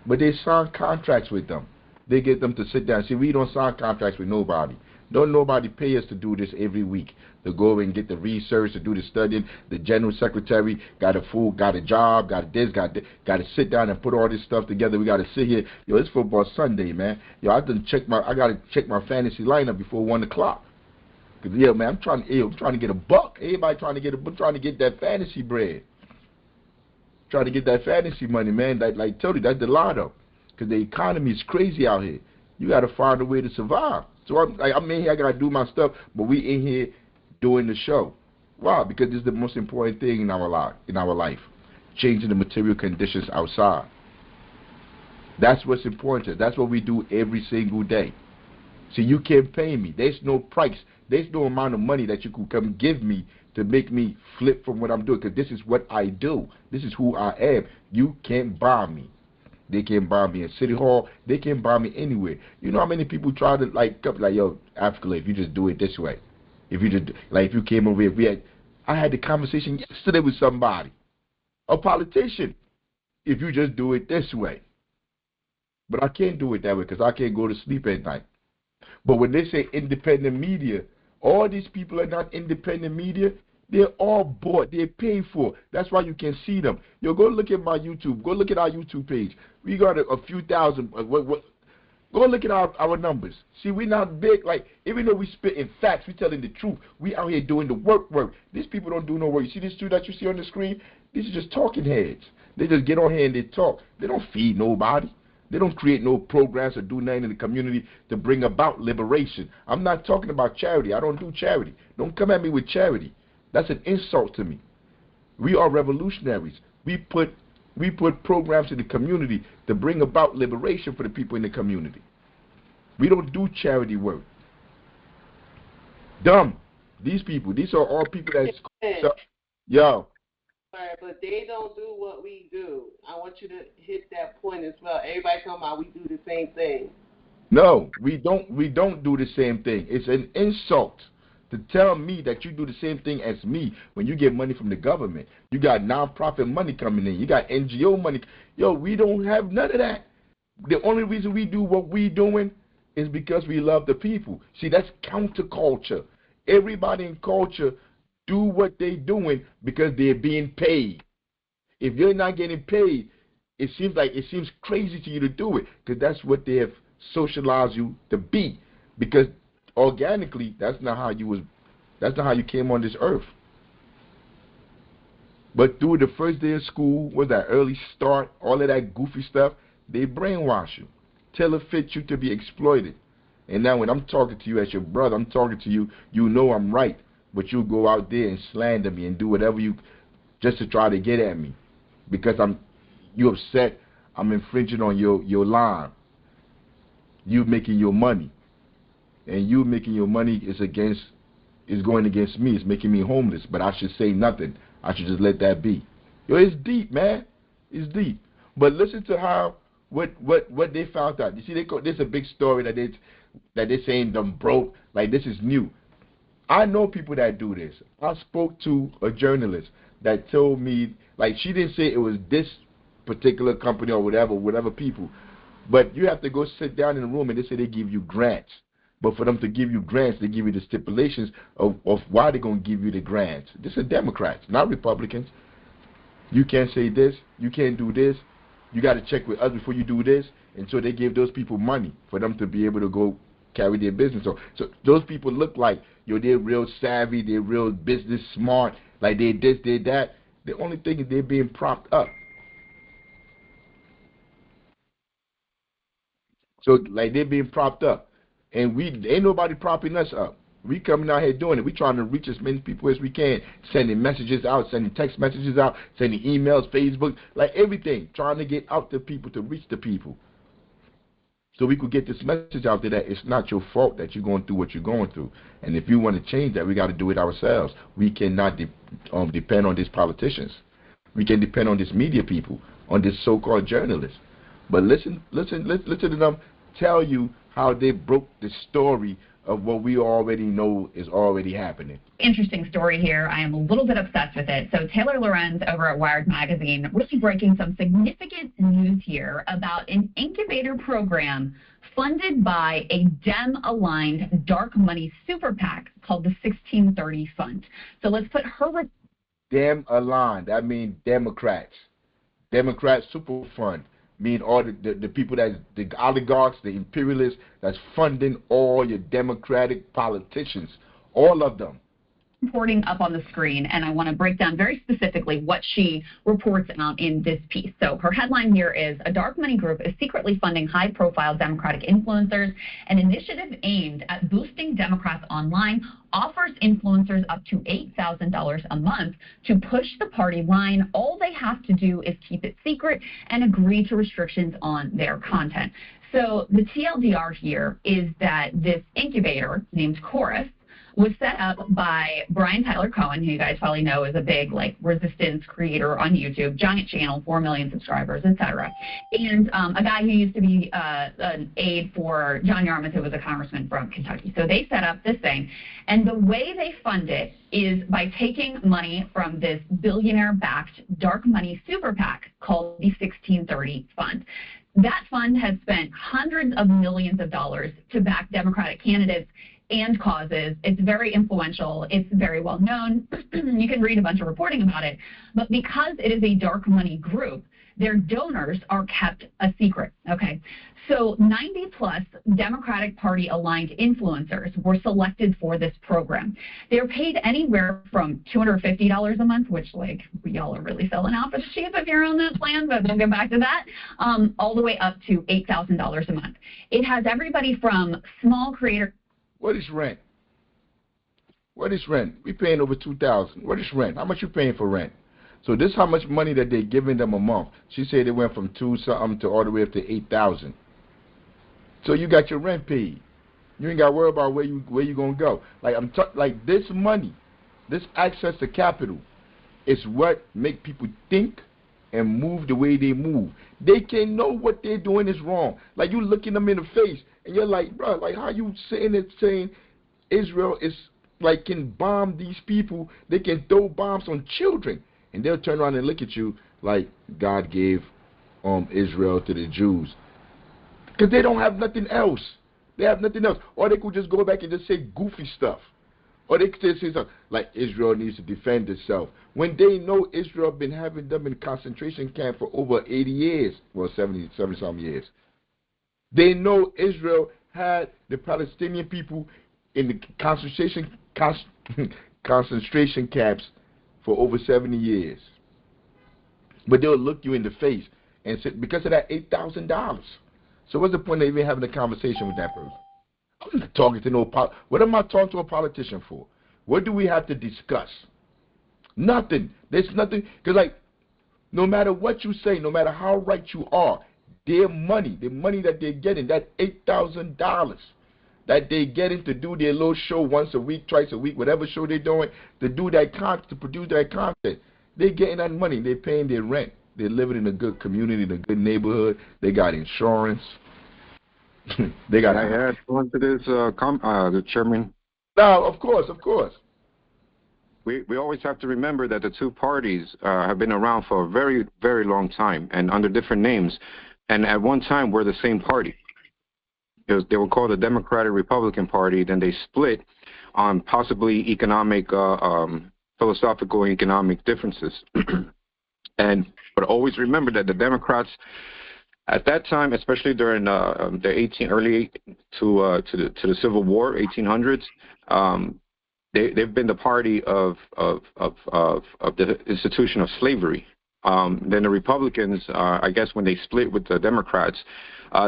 But they sign contracts with them. They get them to sit down. See, we don't sign contracts with nobody. Don't nobody pay us to do this every week, to go and get the research, to do the studying. The general secretary got a job, got to sit down and put all this stuff together. We got to sit here. Yo, it's football Sunday, man. Yo, I got to check my fantasy lineup before 1 o'clock. Cause yeah, man, I'm trying to get a buck. Everybody trying to get that fantasy bread. Trying to get that fantasy money, man. Like tell you, that's the lotto. Cause the economy is crazy out here. You got to find a way to survive. So I'm in here. I got to do my stuff, but we in here doing the show. Why? Because this is the most important thing in our life. Changing the material conditions outside. That's what's important. That's what we do every single day. See, you can't pay me. There's no price. There's no amount of money that you could come give me to make me flip from what I'm doing, because this is what I do. This is who I am. You can't buy me. They can't buy me in City Hall. They can't buy me anywhere. You know how many people try to like yo, Africa, if you just do it this way. If you came over here, I had the conversation yesterday with somebody, a politician. If you just do it this way. But I can't do it that way because I can't go to sleep at night. But when they say independent media, all these people are not independent media. They're all bought. They're paid for. That's why you can see them. Yo, go look at my YouTube. Go look at our YouTube page. We got a few thousand. Go look at our numbers. See, we're not big. Like, even though we spit in facts, we telling the truth. We out here doing the work. These people don't do no work. You see this two that you see on the screen? These are just talking heads. They just get on here and they talk. They don't feed nobody. They don't create no programs or do nothing in the community to bring about liberation. I'm not talking about charity. I don't do charity. Don't come at me with charity. That's an insult to me. We are revolutionaries. We put programs in the community to bring about liberation for the people in the community. We don't do charity work. Dumb. These are all people that's... Yo. Right, but they don't do what we do. I want you to hit that point as well. Everybody talking about we do the same thing. No, we don't do the same thing. It's an insult to tell me that you do the same thing as me when you get money from the government. You got nonprofit money coming in. You got NGO money. Yo, we don't have none of that. The only reason we do what we doing is because we love the people. See, that's counterculture. Everybody in culture do what they doing because they're being paid. If you're not getting paid, it seems crazy to you to do it because that's what they have socialized you to be. Because organically, that's not how you came on this earth. But through the first day of school, with that early start, all of that goofy stuff, they brainwash you, tailor fit you to be exploited. And now when I'm talking to you as your brother, I'm talking to you, you know I'm right. But you go out there and slander me and do whatever you just to try to get at me because you upset. I'm infringing on your line. You making your money, and you making your money is going against me. It's making me homeless. But I should say nothing. I should just let that be. Yo, it's deep, man. It's deep. But listen to how what they found out. You see, there's a big story that they're saying them broke. Like this is new. I know people that do this. I spoke to a journalist that told me, like, she didn't say it was this particular company or whatever people, but you have to go sit down in a room and they say they give you grants. But for them to give you grants, they give you the stipulations of why they're going to give you the grants. This is Democrats, not Republicans. You can't say this. You can't do this. You got to check with us before you do this. And so they give those people money for them to be able to go carry their business. So those people look like, they're real savvy, they're real business smart, like they this, they that. The only thing is they're being propped up. So like they're being propped up. and we ain't nobody propping us up. We coming out here doing it. We trying to reach as many people as we can, sending messages out, sending text messages out, sending emails, Facebook, like everything, trying to get out to people, to reach the people. So we could get this message out there that it's not your fault that you're going through what you're going through. And if you want to change that, we got to do it ourselves. We cannot depend on these politicians. We can depend on these media people, on these so-called journalists. But listen to them tell you how they broke the story of what we already know is already happening. Interesting story here. I am a little bit obsessed with it. So Taylor Lorenz over at Wired Magazine really breaking some significant news here about an incubator program funded by a Dem-aligned dark money super PAC called the 1630 Fund. So let's put her... Dem-aligned, that means Democrats. Democrat super fund. Mean all the people the oligarchs, the imperialists that's funding all your Democratic politicians, all of them. Reporting up on the screen, and I want to break down very specifically what she reports out in this piece. So her headline here is, a dark money group is secretly funding high-profile Democratic influencers. An initiative aimed at boosting Democrats online offers influencers up to $8,000 a month to push the party line. All they have to do is keep it secret and agree to restrictions on their content. So the TLDR here is that this incubator named Chorus was set up by Brian Tyler Cohen, who you guys probably know is a big resistance creator on YouTube, giant channel, 4 million subscribers, etc. And a guy who used to be an aide for John Yarmuth, who was a congressman from Kentucky. So they set up this thing, and the way they fund it is by taking money from this billionaire-backed dark money super PAC called the 1630 Fund. That fund has spent hundreds of millions of dollars to back Democratic candidates and causes. It's very influential. It's very well known. You can read a bunch of reporting about it. But because it is a dark money group, their donors are kept a secret. Okay, so 90-plus Democratic Party aligned influencers were selected for this program. They're paid anywhere from $250 a month, which y'all are really selling out for the cheap if you're on that plan, but we'll get back to that, all the way up to $8,000 a month. It has everybody from small creators. What is rent? What is rent? We paying over $2,000. What is rent? How much you paying for rent? So this is how much money that they're giving them a month. She said it went from $2 something to all the way up to $8,000. So you got your rent paid. You ain't got to worry about where you gonna go. Like this money, this access to capital, is what make people think and move the way they move. They can know what they're doing is wrong. Like you looking them in the face and you're like, bro, like how you sitting there saying Israel is can bomb these people? They can throw bombs on children, and they'll turn around and look at you like God gave Israel to the Jews, because they don't have nothing else. They have nothing else, or they could just go back and just say goofy stuff. Or they could say something like Israel needs to defend itself, when they know Israel been having them in concentration camp for over 80 years, well, 70-some years. They know Israel had the Palestinian people in the concentration camps for over 70 years. But they'll look you in the face and say, because of that $8,000. So what's the point of even having a conversation with that person? I'm not talking to what am I talking to a politician for? What do we have to discuss? Nothing. There's nothing. Because, no matter what you say, no matter how right you are, their money, the money that they're getting, that $8,000 that they're getting to do their little show once a week, twice a week, whatever show they're doing, to do that to produce that content, they're getting that money. They're paying their rent. They're living in a good community, in a good neighborhood. They got insurance. They got. I add on to this, the chairman. No, of course. We always have to remember that the two parties have been around for a very, very long time and under different names, and at one time were the same party. They were called the Democratic Republican Party. Then they split on possibly economic, philosophical economic differences. But always remember that the Democrats, at that time, especially during the early to the Civil War, 1800s, they've been the party of the institution of slavery. Then the Republicans, I guess when they split with the Democrats,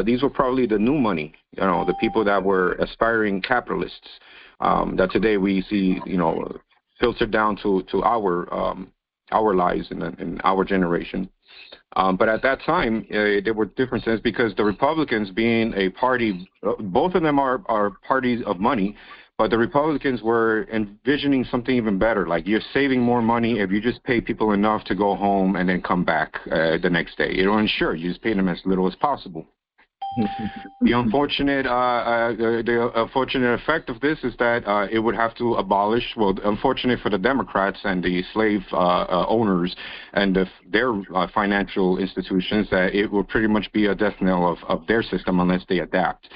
these were probably the new money, the people that were aspiring capitalists that today we see, filtered down to our lives in our generation. But at that time, there were differences because the Republicans being a party, both of them are parties of money, but the Republicans were envisioning something even better, like you're saving more money if you just pay people enough to go home and then come back the next day. And sure, you just pay them as little as possible. The unfortunate effect of this is that it would have to abolish, unfortunate for the Democrats and the slave owners and their financial institutions, that it will pretty much be a death knell of their system unless they adapt.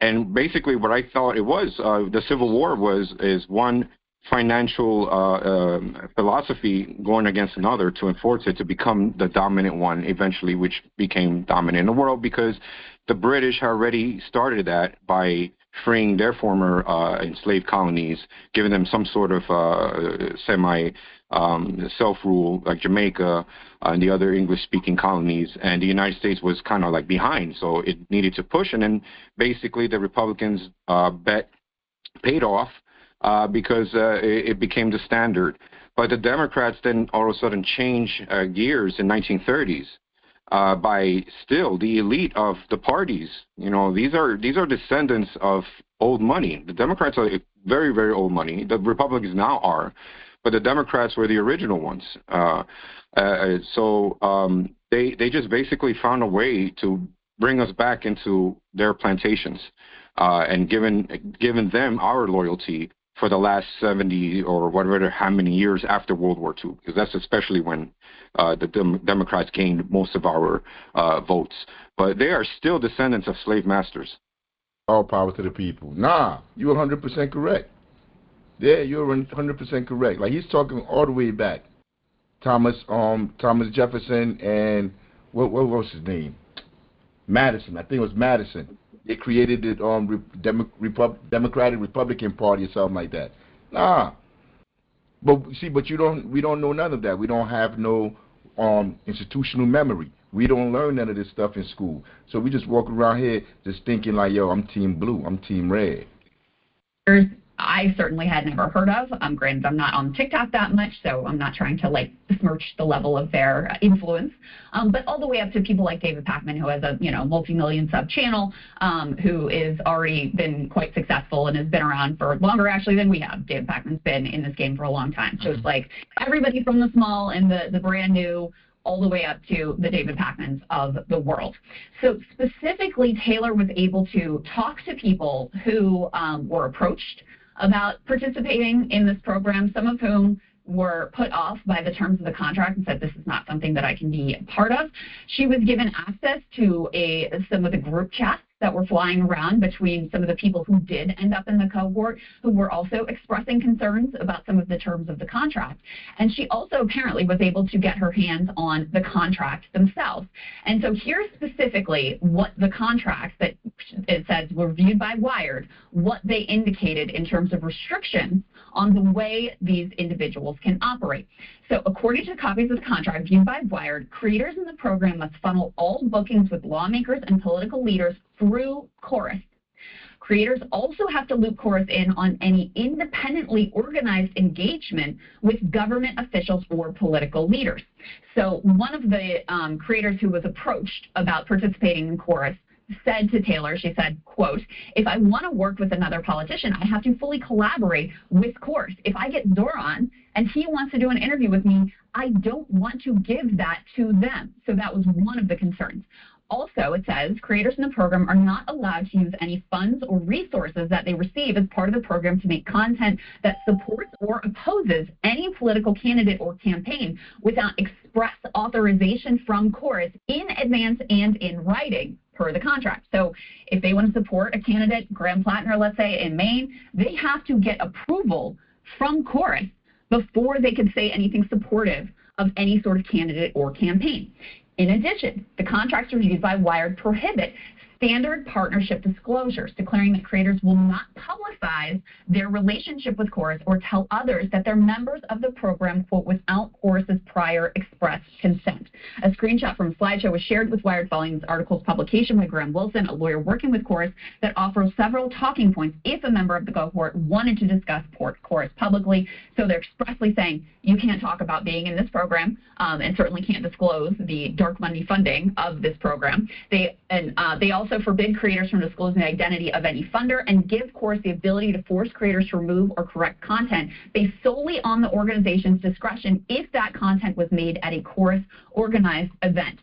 And basically what I thought it was, the Civil War is one financial philosophy going against another to enforce it to become the dominant one eventually, which became dominant in the world because the British had already started that by freeing their former enslaved colonies, giving them some sort of self-rule, like Jamaica and the other English-speaking colonies, and the United States was kind of like behind, so it needed to push, and then basically the Republicans' bet paid off because it became the standard. But the Democrats then all of a sudden changed gears in 1930s. By still the elite of the parties, these are descendants of old money. The Democrats are very, very old money. The Republicans now are, but the Democrats were the original ones. So they just basically found a way to bring us back into their plantations and given them our loyalty for the last 70 or whatever, how many years after World War II, because that's especially when the Democrats gained most of our votes. But they are still descendants of slave masters. All power to the people. Nah, you're 100% correct. Yeah, you're 100% correct. Like, he's talking all the way back. Thomas Jefferson and what was his name? Madison. I think it was Madison. They created the Democratic Republican Party or something like that. Nah. But we don't know none of that. We don't have no institutional memory. We don't learn none of this stuff in school. So we just walk around here just thinking like, yo, I'm team blue, I'm team red. I certainly had never heard of. Granted, I'm not on TikTok that much, so I'm not trying to besmirch the level of their influence. But all the way up to people like David Pakman, who has a multi-million sub channel, who is already been quite successful and has been around for longer actually than we have. David Pakman's been in this game for a long time. So it's like everybody from the small and the brand new, all the way up to the David Pakmans of the world. So specifically, Taylor was able to talk to people who were approached about participating in this program, some of whom were put off by the terms of the contract and said, this is not something that I can be a part of. She was given access to some of the group chats that were flying around between some of the people who did end up in the cohort, who were also expressing concerns about some of the terms of the contract. And she also apparently was able to get her hands on the contract themselves. And so here's specifically what the contracts that it says were viewed by Wired, what they indicated in terms of restrictions on the way these individuals can operate. So according to copies of the contract viewed by Wired, creators in the program must funnel all bookings with lawmakers and political leaders through Chorus. Creators also have to loop Chorus in on any independently organized engagement with government officials or political leaders. So one of the creators who was approached about participating in Chorus said to Taylor, she said, quote, if I want to work with another politician, I have to fully collaborate with Chorus. If I get Zoran and he wants to do an interview with me, I don't want to give that to them. So that was one of the concerns. Also, it says creators in the program are not allowed to use any funds or resources that they receive as part of the program to make content that supports or opposes any political candidate or campaign without express authorization from Chorus in advance and in writing per the contract. So if they want to support a candidate, Graham Plattner, let's say, in Maine, they have to get approval from Chorus before they can say anything supportive of any sort of candidate or campaign. In addition, the contracts reviewed by Wired prohibit standard partnership disclosures, declaring that creators will not publicize their relationship with Chorus or tell others that they're members of the program, quote, without Chorus's prior express consent. A screenshot from a slideshow was shared with Wired following this article's publication by Graham Wilson, a lawyer working with Chorus, that offers several talking points if a member of the cohort wanted to discuss Chorus publicly. So they're expressly saying you can't talk about being in this program and certainly can't disclose the dark money funding of this program. They also forbid creators from disclosing the identity of any funder and give Chorus the ability to force creators to remove or correct content based solely on the organization's discretion if that content was made at a Chorus organized event.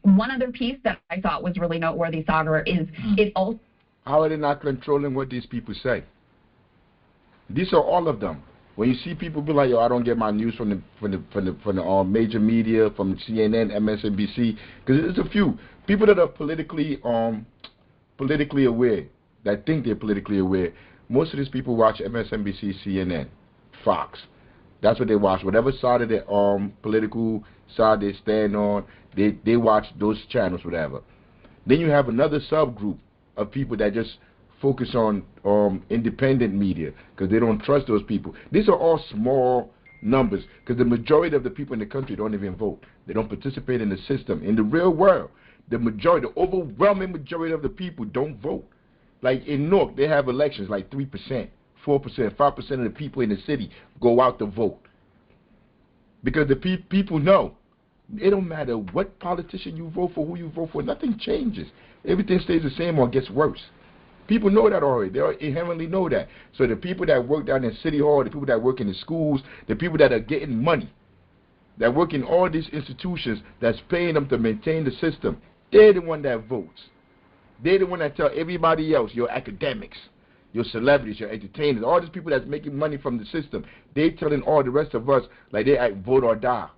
One other piece that I thought was really noteworthy, Sagar, is it also... How are they not controlling what these people say? These are all of them. When you see people be like, yo, I don't get my news from the major media, from CNN, MSNBC, because there's a few people that are politically aware, that think they're politically aware. Most of these people watch MSNBC, CNN, Fox. That's what they watch. Whatever side of the political side they stand on, they watch those channels, whatever. Then you have another subgroup of people that just focus on independent media because they don't trust those people. These are all small numbers because the majority of the people in the country don't even vote. They don't participate in the system. In the real world, the overwhelming majority of the people don't vote. Like in Newark, they have elections like 3%, 4%, 5% of the people in the city go out to vote. Because the people know. It don't matter what politician you vote for, who you vote for, nothing changes. Everything stays the same or gets worse. People know that already. They inherently know that. So the people that work down in City Hall, the people that work in the schools, the people that are getting money, that work in all these institutions that's paying them to maintain the system, they're the one that votes. They're the one that tell everybody else, your academics, your celebrities, your entertainers, all these people that's making money from the system, they telling all the rest of us like they act vote or die.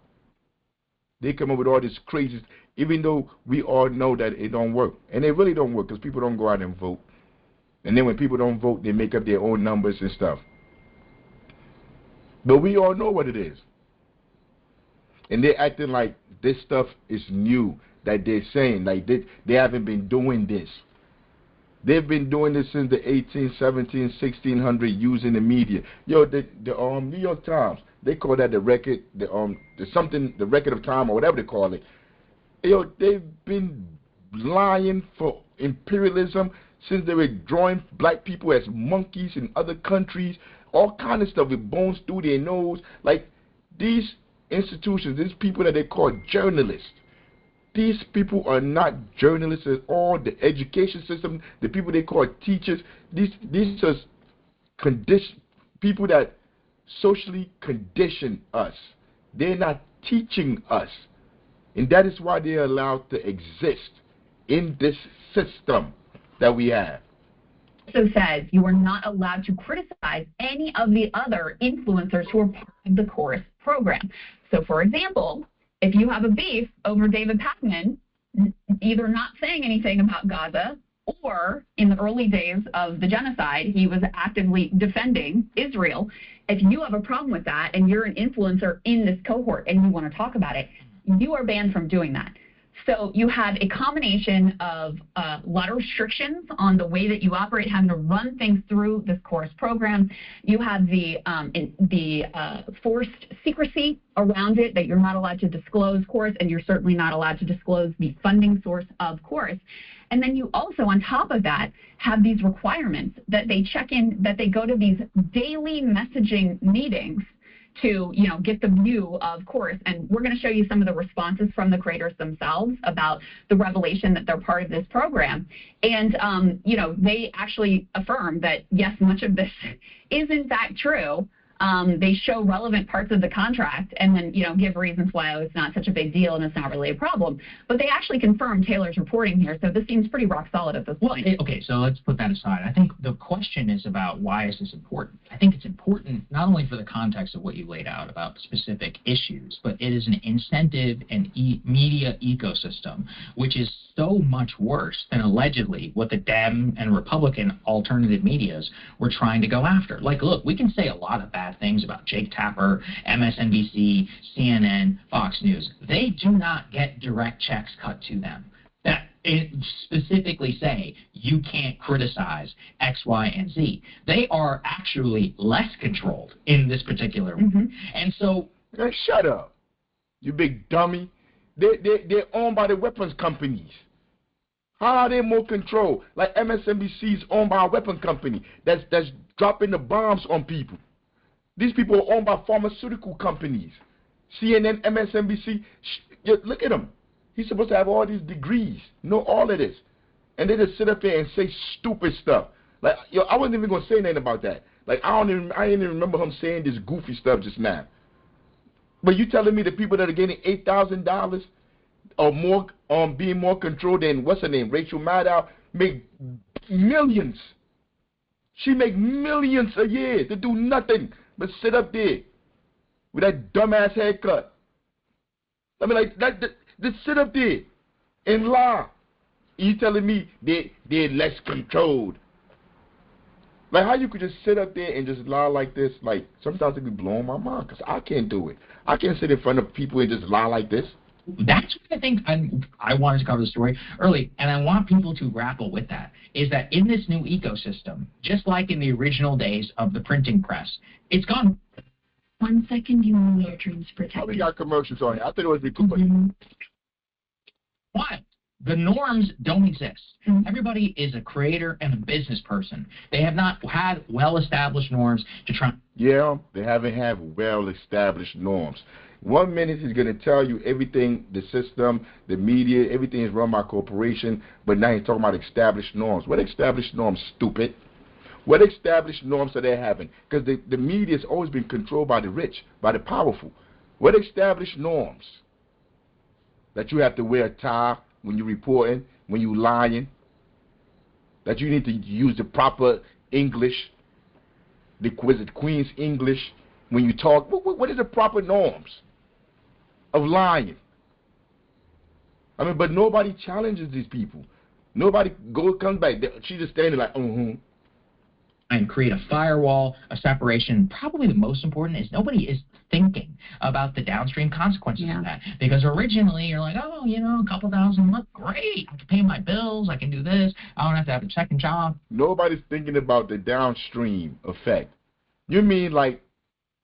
They come up with all this crazy, even though we all know that it don't work. And it really don't work because people don't go out and vote. And then when people don't vote, they make up their own numbers and stuff. But we all know what it is. And they're acting like this stuff is new, that they're saying. Like they haven't been doing this. They've been doing this since the 17, 1600 using the media. Yo, the New York Times, they call that the record, the record of time or whatever they call it. Yo, they've been lying for imperialism since they were drawing black people as monkeys in other countries, all kind of stuff with bones through their nose. Like these institutions, these people that they call journalists, these people are not journalists at all. The education system, the people they call teachers, these are people that socially condition us. They're not teaching us. And that is why they're allowed to exist in this system that we have. Also says you are not allowed to criticize any of the other influencers who are part of the Chorus program. So, for example, if you have a beef over David Pakman either not saying anything about Gaza or in the early days of the genocide, he was actively defending Israel. If you have a problem with that and you're an influencer in this cohort and you want to talk about it, you are banned from doing that. So you have a combination of a lot of restrictions on the way that you operate, having to run things through this Chorus program. You have the forced secrecy around it, that you're not allowed to disclose Chorus, and you're certainly not allowed to disclose the funding source of Chorus. And then you also, on top of that, have these requirements that they check in, that they go to these daily messaging meetings to, get the view of Chorus. And we're going to show you some of the responses from the creators themselves about the revelation that they're part of this program. And, they actually affirm that, yes, much of this is in fact true. They show relevant parts of the contract and then, give reasons why it's not such a big deal and it's not really a problem. But they actually confirm Taylor's reporting here, so this seems pretty rock solid at this point. Okay, so let's put that aside. I think the question is about why is this important? I think it's important not only for the context of what you laid out about specific issues, but it is an incentive and media ecosystem, which is so much worse than allegedly what the Dem and Republican alternative medias were trying to go after. Like, look, we can say a lot of bad things about Jake Tapper, MSNBC, CNN, Fox News. They do not get direct checks cut to them. That specifically say you can't criticize X, Y, and Z. They are actually less controlled in this particular one. And so... Man, shut up, you big dummy. They're owned by the weapons companies. How are they more control? Like MSNBC is owned by a weapon company that's dropping the bombs on people. These people are owned by pharmaceutical companies. CNN, MSNBC, look at him. He's supposed to have all these degrees, know all of this. And they just sit up there and say stupid stuff. Like, yo, I wasn't even going to say anything about that. Like, I didn't even remember him saying this goofy stuff just now. But you telling me the people that are getting $8,000 or more being more controlled than, what's her name, Rachel Maddow, make millions. She make millions a year to do nothing but sit up there with that dumbass haircut. I mean, like, just sit up there and lie. You telling me they're less controlled. Like, how you could just sit up there and just lie like this? Like, sometimes it be blowing my mind because I can't do it. I can't sit in front of people and just lie like this. That's what I think I wanted to cover the story early, and I want people to grapple with that, is that in this new ecosystem, just like in the original days of the printing press, it's gone. 1 second, you know your dreams protected. Oh, we got commercials on here. I thought it was recorded. What? The norms don't exist. Everybody is a creator and a business person. They have not had well-established norms to try. Yeah, they haven't had well-established norms. 1 minute he's going to tell you everything, the system, the media, everything is run by corporation, but now he's talking about established norms. What established norms, stupid? What established norms are they having? Because the media has always been controlled by the rich, by the powerful. What established norms? That you have to wear a tie when you're reporting, when you're lying, that you need to use the proper English, the Queen's English when you talk. What is the proper norms of lying? I mean, but nobody challenges these people. Nobody comes back. She's just standing like, and create a firewall, a separation. Probably the most important is nobody is thinking about the downstream consequences of that. Because originally you're like, oh, you know, a couple thousand, look great. I can pay my bills. I can do this. I don't have to have a second job. Nobody's thinking about the downstream effect. You mean like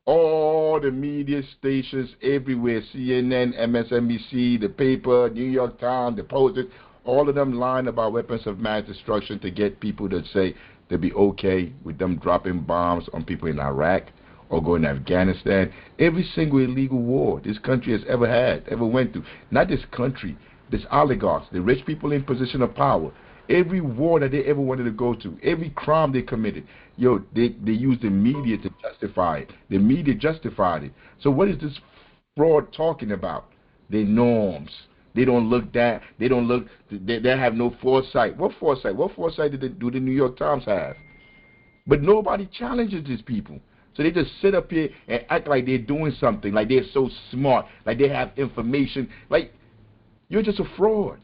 all the media stations everywhere, CNN, MSNBC, the paper, New York Times, the Post, all of them lying about weapons of mass destruction to get people to say they'll be okay with them dropping bombs on people in Iraq or going to Afghanistan. Every single illegal war this country has ever had, ever went through. Not this country, this oligarchs, the rich people in position of power. Every war that they ever wanted to go to, every crime they committed, they used the media to justify it. The media justified it. So what is this fraud talking about? Their norms. They don't look that. They don't look. They have no foresight. What foresight? What foresight do the New York Times have? But nobody challenges these people. So they just sit up here and act like they're doing something, like they're so smart, like they have information. Like, you're just a fraud.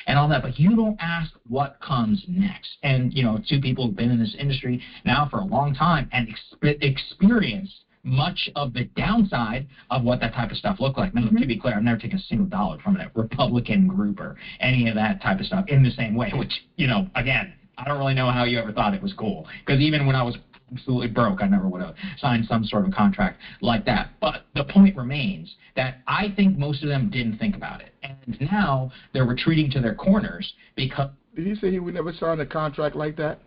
And all that, but you don't ask what comes next. And, you know, two people who've been in this industry now for a long time and experience much of the downside of what that type of stuff looked like. Now, to be clear, I've never taken a single dollar from a Republican group or any of that type of stuff in the same way, which, you know, again, I don't really know how you ever thought it was cool. Because even when I was absolutely broke, I never would have signed some sort of contract like that. But the point remains that I think most of them didn't think about it. And now they're retreating to their corners because... Did he say he would never sign a contract like that?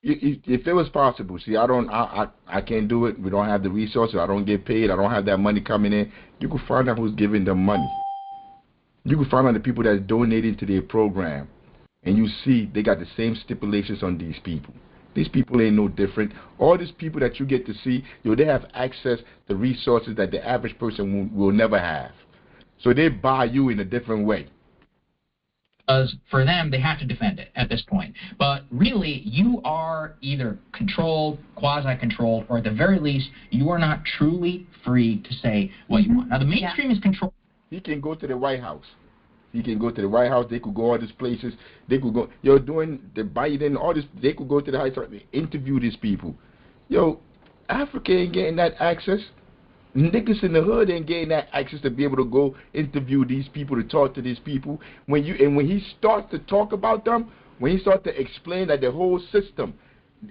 If it was possible, see, I can't do it. We don't have the resources. I don't get paid. I don't have that money coming in. You can find out who's giving them money. You can find out the people that's donating to their program. And you see they got the same stipulations on these people. These people ain't no different. All these people that you get to see, they have access to resources that the average person will never have. So they buy you in a different way. Because for them, they have to defend it at this point. But really, you are either controlled, quasi-controlled, or at the very least, you are not truly free to say what you want. Now, the mainstream is controlled. He can go to the White House. He can go to the White House. They could go all these places. They could go, doing the Biden, all this. They could go to the White House, interview these people. Africa ain't getting that access. Niggas in the hood ain't getting that access to be able to go interview these people, to talk to these people. When he starts to talk about them, when he starts to explain that the whole system,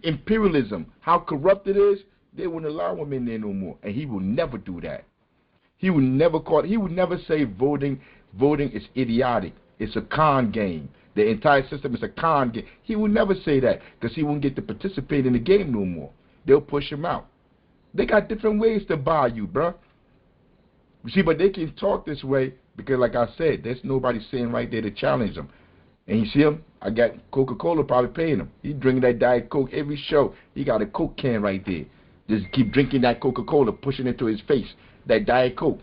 imperialism, how corrupt it is, they wouldn't allow him in there no more. And he will never do that. He would never say voting is idiotic. It's a con game. The entire system is a con game. He would never say that because he won't get to participate in the game no more. They'll push him out. They got different ways to buy you, bruh. You see, but they can talk this way because, like I said, there's nobody sitting right there to challenge them. And you see him? I got Coca-Cola probably paying him. He drinking that Diet Coke every show. He got a Coke can right there. Just keep drinking that Coca-Cola, pushing it to his face. That Diet Coke.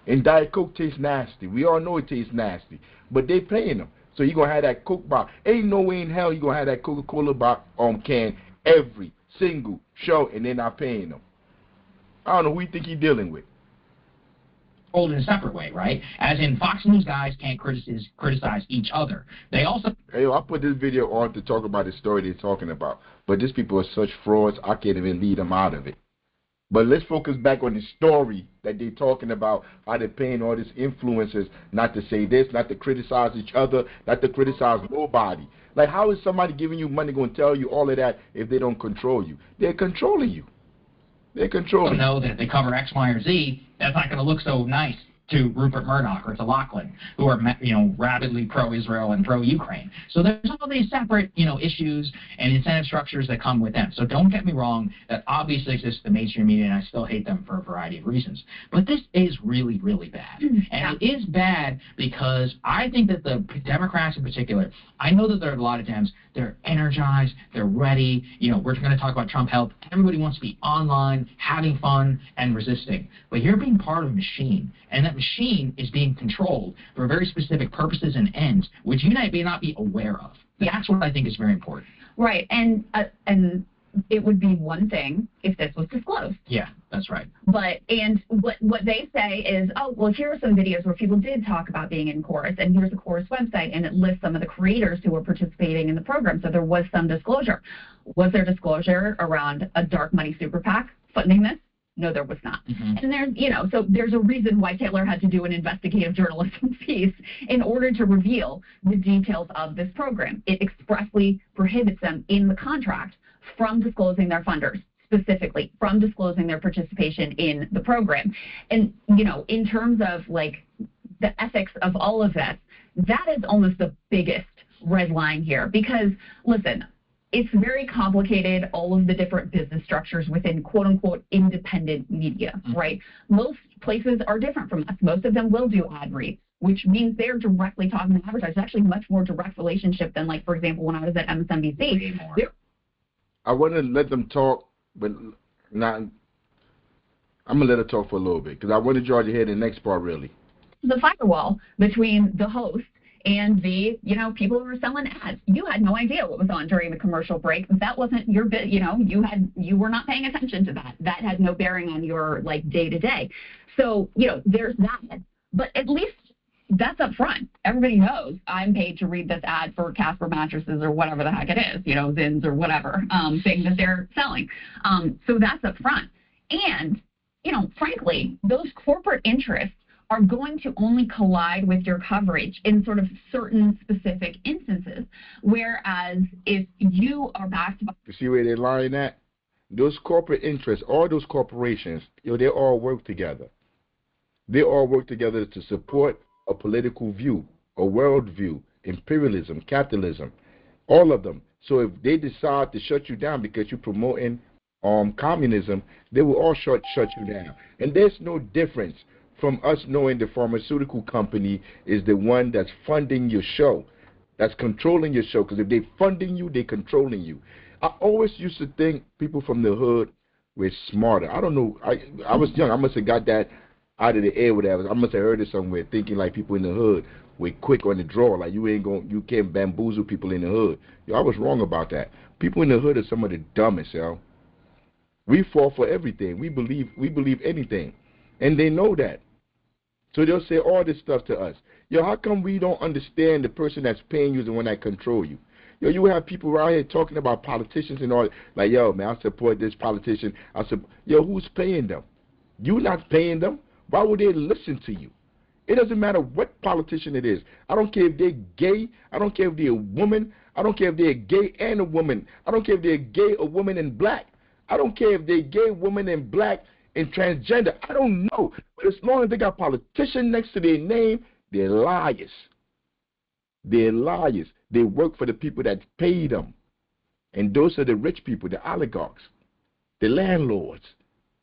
And Diet Coke tastes nasty. We all know it tastes nasty. But they paying him. So he going to have that Coke box. Ain't no way in hell you going to have that Coca-Cola box can every single show and they're not paying them. I don't know who you think he's dealing with. Hold in a separate way, right? As in, Fox News guys can't criticize each other. They also... Hey, I put this video on to talk about the story they're talking about. But these people are such frauds, I can't even lead them out of it. But let's focus back on the story that they're talking about, how they're paying all these influencers not to say this, not to criticize each other, not to criticize nobody. Like, how is somebody giving you money going to tell you all of that if they don't control you? They're controlling you. They're controlling you. Know that if they cover X, Y, or Z, that's not going to look so nice to Rupert Murdoch or to Lachlan, who are, rabidly pro-Israel and pro-Ukraine. So there's all these separate, issues and incentive structures that come with them. So don't get me wrong, that obviously exists in the mainstream media, and I still hate them for a variety of reasons. But this is really, really bad. And it is bad because I think that the Democrats in particular, I know that there are a lot of Dems, they're energized, they're ready. We're going to talk about Trump health. Everybody wants to be online, having fun, and resisting. But you're being part of a machine, and that machine is being controlled for very specific purposes and ends, which you may not be aware of. That's what I think is very important. Right, and it would be one thing if this was disclosed. Yeah, that's right. But what they say is, oh, well, here are some videos where people did talk about being in chorus, and here's the chorus website, and it lists some of the creators who were participating in the program. So there was some disclosure. Was there disclosure around a dark money super PAC funding this? No, there was not. And there's, so there's a reason why Taylor had to do an investigative journalism piece in order to reveal the details of this program. It expressly prohibits them in the contract from disclosing their funders, specifically from disclosing their participation in the program. And, in terms of like the ethics of all of this, that is almost the biggest red line here because, listen, it's very complicated, all of the different business structures within quote-unquote independent media, right? Most places are different from us. Most of them will do ad reads, which means they're directly talking to advertisers. Actually, much more direct relationship than, like, for example, when I was at MSNBC. I want to let them talk, but not. I'm going to let her talk for a little bit because I want to draw your head in the next part, really. The firewall between the host and the, people who were selling ads. You had no idea what was on during the commercial break. That wasn't your bit, you were not paying attention to that. That had no bearing on your, day to day. So, there's that. But at least that's up front. Everybody knows I'm paid to read this ad for Casper mattresses or whatever the heck it is, Zins or whatever thing that they're selling. So that's up front. And, frankly, those corporate interests are going to only collide with your coverage in sort of certain specific instances. Whereas if you are backed by... You see where they're lying at? Those corporate interests, all those corporations, they all work together. They all work together to support a political view, a world view, imperialism, capitalism, all of them. So if they decide to shut you down because you're promoting communism, they will all shut you down. And there's no difference from us knowing the pharmaceutical company is the one that's funding your show, that's controlling your show. Because if they're funding you, they're controlling you. I always used to think people from the hood were smarter. I don't know. I was young. I must have got that out of the air, whatever. I must have heard it somewhere, thinking like people in the hood were quick on the draw. Like you can't bamboozle people in the hood. I was wrong about that. People in the hood are some of the dumbest, yo. We fall for everything. We believe anything, and they know that. So they'll say all this stuff to us. How come we don't understand the person that's paying you is the one that control you? You have people around here talking about politicians and all, like, man, I support this politician. Who's paying them? You're not paying them. Why would they listen to you? It doesn't matter what politician it is. I don't care if they're gay. I don't care if they're a woman. I don't care if they're gay and a woman. I don't care if they're gay, a woman, and black. I don't care if they're gay, woman, and black, and transgender. I don't know. But as long as they got politician next to their name, they're liars. They're liars. They work for the people that pay them. And those are the rich people, the oligarchs, the landlords,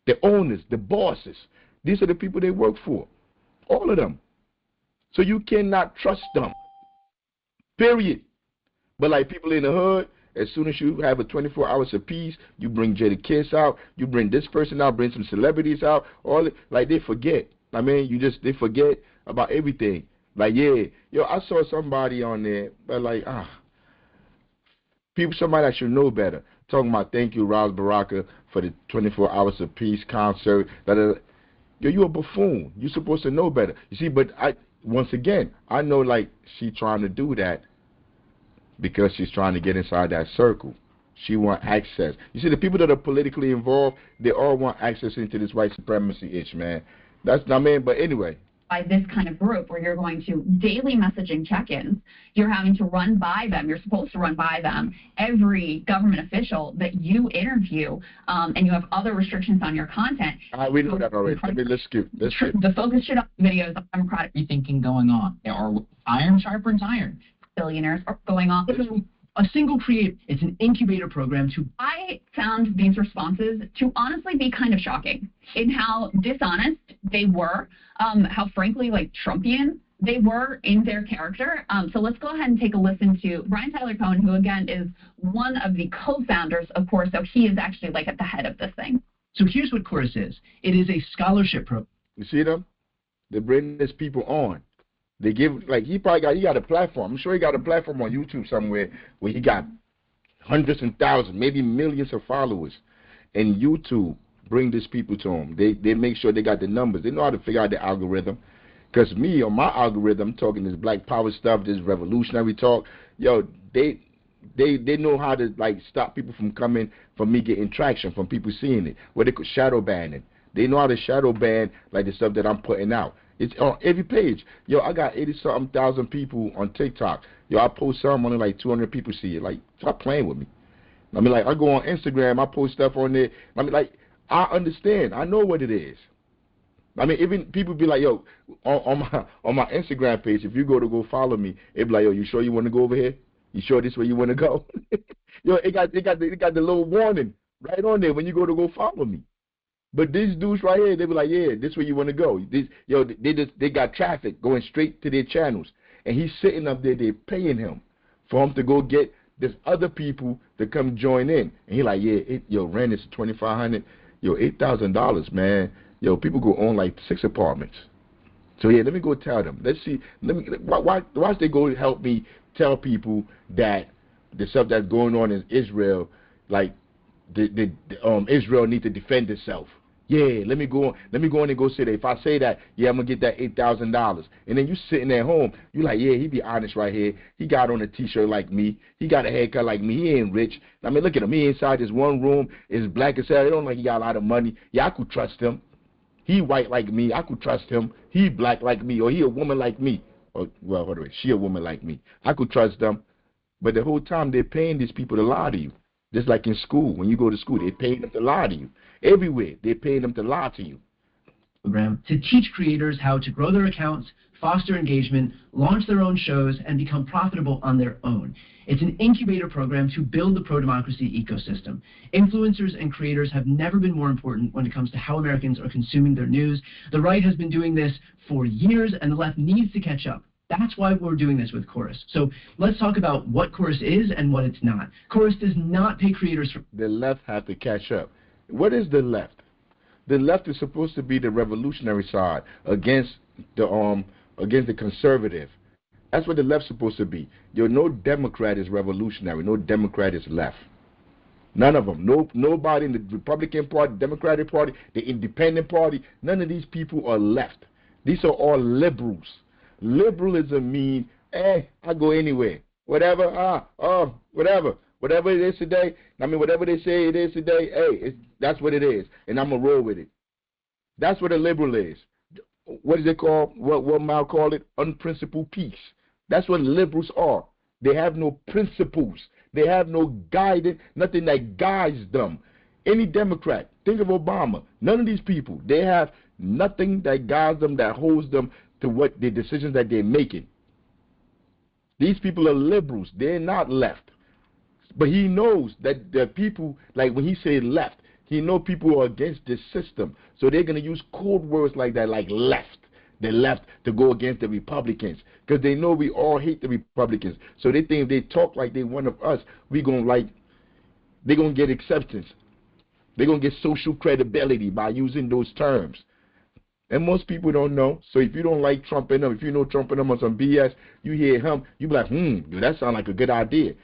the owners, the bosses. These are the people they work for. All of them. So you cannot trust them. Period. But like people in the hood, as soon as you have a 24 hours of peace, you bring Jada Kiss out, you bring this person out, bring some celebrities out, all like they forget. I mean, they forget about everything. Like, yeah, yo, I saw somebody on there, but like, somebody that should know better, talking about thank you, Ras Baraka, for the 24 hours of peace concert. Yo, you a buffoon. You're supposed to know better. You see, but once again, I know like she trying to do that because she's trying to get inside that circle. She want access. You see, the people that are politically involved, they all want access into this white supremacy itch, man. That's not man, but anyway. By this kind of group where you're going to daily messaging check-ins, you're having to run by them, you're supposed to run by them, every government official that you interview, and you have other restrictions on your content. We know that already. Let's skip. The focus should be videos of democratic rethinking going on. There are iron sharpens iron. Billionaires are going off. A single creator. It's an incubator program to... I found these responses to honestly be kind of shocking in how dishonest they were, how frankly like Trumpian they were in their character. So let's go ahead and take a listen to Brian Tyler Cohen, who again is one of the co-founders of Chorus. So he is actually like at the head of this thing. So here's what Chorus is. It is a scholarship program. You see them? They bring these people on. They give, like, he got a platform. I'm sure he got a platform on YouTube somewhere where he got hundreds and thousands, maybe millions of followers. And YouTube bring these people to him. They make sure they got the numbers. They know how to figure out the algorithm. Because me, on my algorithm, talking this black power stuff, this revolutionary talk, yo, they know how to, like, stop people from coming, from me getting traction, from people seeing it. What they call shadow banning. They know how to shadow ban, like, the stuff that I'm putting out. It's on every page. Yo, I got 80-something thousand people on TikTok. Yo, I post something, only like 200 people see it. Like, stop playing with me. I mean, like, I go on Instagram, I post stuff on there. I mean, like, I understand. I know what it is. I mean, even people be like, yo, on my Instagram page, if you go follow me, it be like, yo, you sure you want to go over here? You sure this way you want to go? Yo, it got the little warning right on there when you go follow me. But these dudes right here, they be like, yeah, this way you want to go. They got traffic going straight to their channels. And he's sitting up there, they're paying him for him to go get this other people to come join in. And he like, yeah, rent is $2,500. Yo, $8,000, man. Yo, people go own like 6 apartments. So yeah, let me go tell them. Let's see. Why they go help me tell people that the stuff that's going on in Israel, like Israel need to defend itself. Yeah, let me go on and go say that. If I say that, yeah, I'm gonna get that $8,000. And then you sitting at home, you like, yeah, he be honest right here. He got on a t-shirt like me. He got a haircut like me. He ain't rich. I mean, look at him. He inside this one room. Is black as hell. It don't like he got a lot of money. Yeah, I could trust him. He white like me. I could trust him. He black like me, or he a woman like me. Or well, hold on, she a woman like me. I could trust them. But the whole time they're paying these people to lie to you. Just like in school, when you go to school, they're paying them to lie to you. Everywhere, they're paying them to lie to you. Program to teach creators how to grow their accounts, foster engagement, launch their own shows, and become profitable on their own. It's an incubator program to build the pro-democracy ecosystem. Influencers and creators have never been more important when it comes to how Americans are consuming their news. The right has been doing this for years, and the left needs to catch up. That's why we're doing this with Chorus. So let's talk about what Chorus is and what it's not. Chorus does not pay creators for... The left have to catch up. What is the left? The left is supposed to be the revolutionary side against the conservative. That's what the left's supposed to be. No Democrat is revolutionary. No Democrat is left. None of them. Nobody in the Republican Party, Democratic Party, the Independent Party, none of these people are left. These are all liberals. Liberalism means, I go anywhere. Whatever, whatever. Whatever it is today, I mean, whatever they say it is today, that's what it is. And I'm going to roll with it. That's what a liberal is. What is it called? What Mao called it? Unprincipled peace. That's what liberals are. They have no principles. They have no guidance, nothing that guides them. Any Democrat, think of Obama. None of these people, they have nothing that guides them, that holds them to what the decisions that they're making. These people are liberals. They're not left. But he knows that the people, like when he said left, he knows people are against this system. So they're going to use code words like that, like left. The left to go against the Republicans. Because they know we all hate the Republicans. So they think if they talk like they one of us, they're going to get acceptance. They're going to get social credibility by using those terms. And most people don't know. So if you don't like Trump and them, if you know Trump and them on some BS, you hear him, you be like, that sounds like a good idea.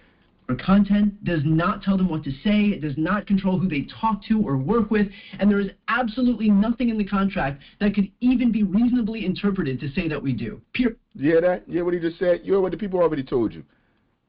Our content does not tell them what to say, it does not control who they talk to or work with, and there is absolutely nothing in the contract that could even be reasonably interpreted to say that we do. You hear that? You hear what he just said? You hear what the people already told you.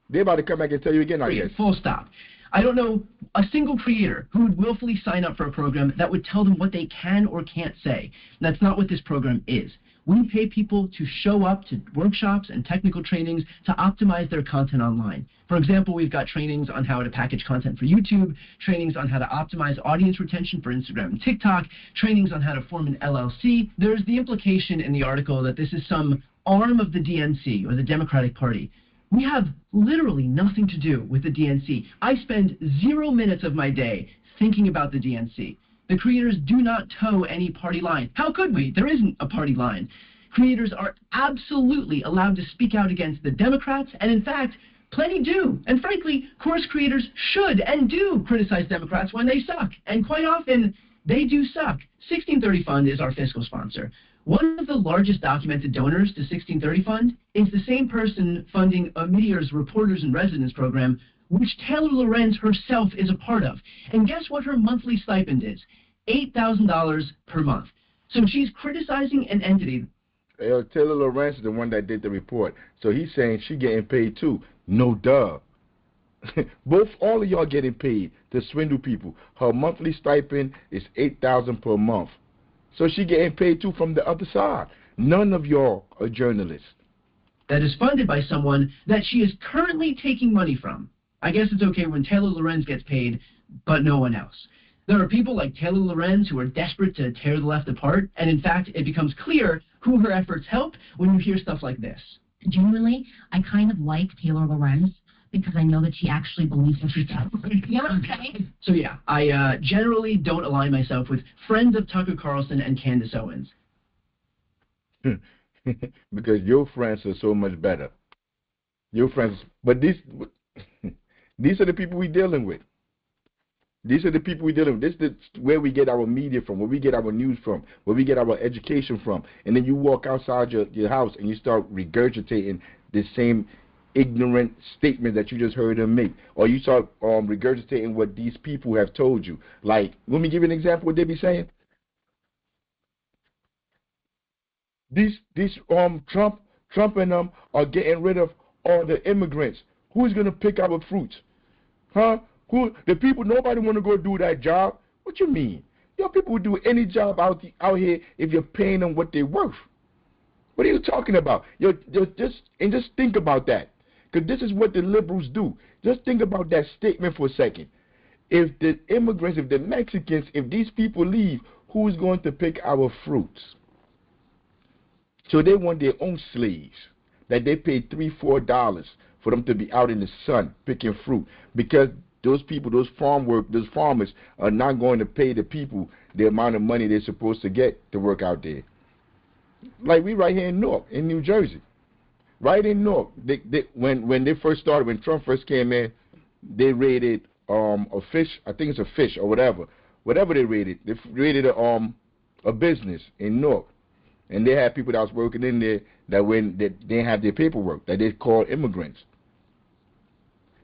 They're about to come back and tell you again, I guess. Full stop. I don't know a single creator who would willfully sign up for a program that would tell them what they can or can't say. That's not what this program is. We pay people to show up to workshops and technical trainings to optimize their content online. For example, we've got trainings on how to package content for YouTube, trainings on how to optimize audience retention for Instagram and TikTok, trainings on how to form an LLC. There's the implication in the article that this is some arm of the DNC, or the Democratic Party. We have literally nothing to do with the DNC. I spend 0 minutes of my day thinking about the DNC. The creators do not toe any party line. How could we? There isn't a party line. Creators are absolutely allowed to speak out against the Democrats, and in fact, plenty do. And frankly, course creators should and do criticize Democrats when they suck. And quite often, they do suck. 1630 Fund is our fiscal sponsor. One of the largest documented donors to 1630 Fund is the same person funding Meteor's Reporters in Residence program, which Taylor Lorenz herself is a part of. And guess what her monthly stipend is? $8,000 per month. So she's criticizing an entity. Taylor Lorenz is the one that did the report. So he's saying she getting paid too. No duh. All of y'all getting paid to swindle people. Her monthly stipend is $8,000 per month. So she getting paid too from the other side. None of y'all are journalists. That is funded by someone that she is currently taking money from. I guess it's okay when Taylor Lorenz gets paid, but no one else. There are people like Taylor Lorenz who are desperate to tear the left apart, and in fact, it becomes clear who her efforts help when you hear stuff like this. Genuinely, I kind of like Taylor Lorenz because I know that she actually believes what she says. You know what I'm saying? So yeah, I generally don't align myself with friends of Tucker Carlson and Candace Owens. Because your friends are so much better. Your friends, but these are the people we're dealing with. These are the people we're dealing with. This is where we get our media from, where we get our news from, where we get our education from. And then you walk outside your house and you start regurgitating the same ignorant statement that you just heard them make. Or you start regurgitating what these people have told you. Like, let me give you an example of what they be saying. These Trump and them are getting rid of all the immigrants. Who's gonna pick our fruits? Huh? Who the people? Nobody want to go do that job. What you mean? Your people would do any job out here if you're paying them what they're worth. What are you talking about? Just think about that, because this is what the liberals do. Just think about that statement for a second. If the immigrants, if the Mexicans, if these people leave, who's going to pick our fruits? So they want their own slaves that they pay $3-4 for them to be out in the sun picking fruit, because those people, those farmers are not going to pay the people the amount of money they're supposed to get to work out there. Like we right here in Newark, in New Jersey, right in Newark. When they first started, when Trump first came in, they raided a fish. I think it's a fish or whatever they raided. They raided a business in Newark, and they had people that was working in there that didn't have their paperwork, that they called immigrants.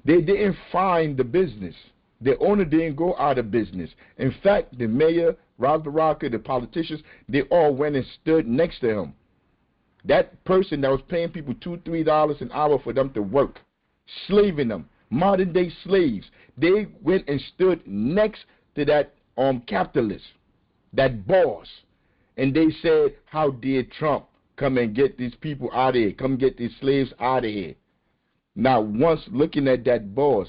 They didn't find the business. The owner didn't go out of business. In fact, the mayor, Ras Baraka, the politicians, they all went and stood next to him. That person that was paying people $2-3 an hour for them to work, slaving them, modern day slaves, they went and stood next to that capitalist, that boss, And they said, how dare Trump come and get these people out of here, come get these slaves out of here. Now, once looking at that boss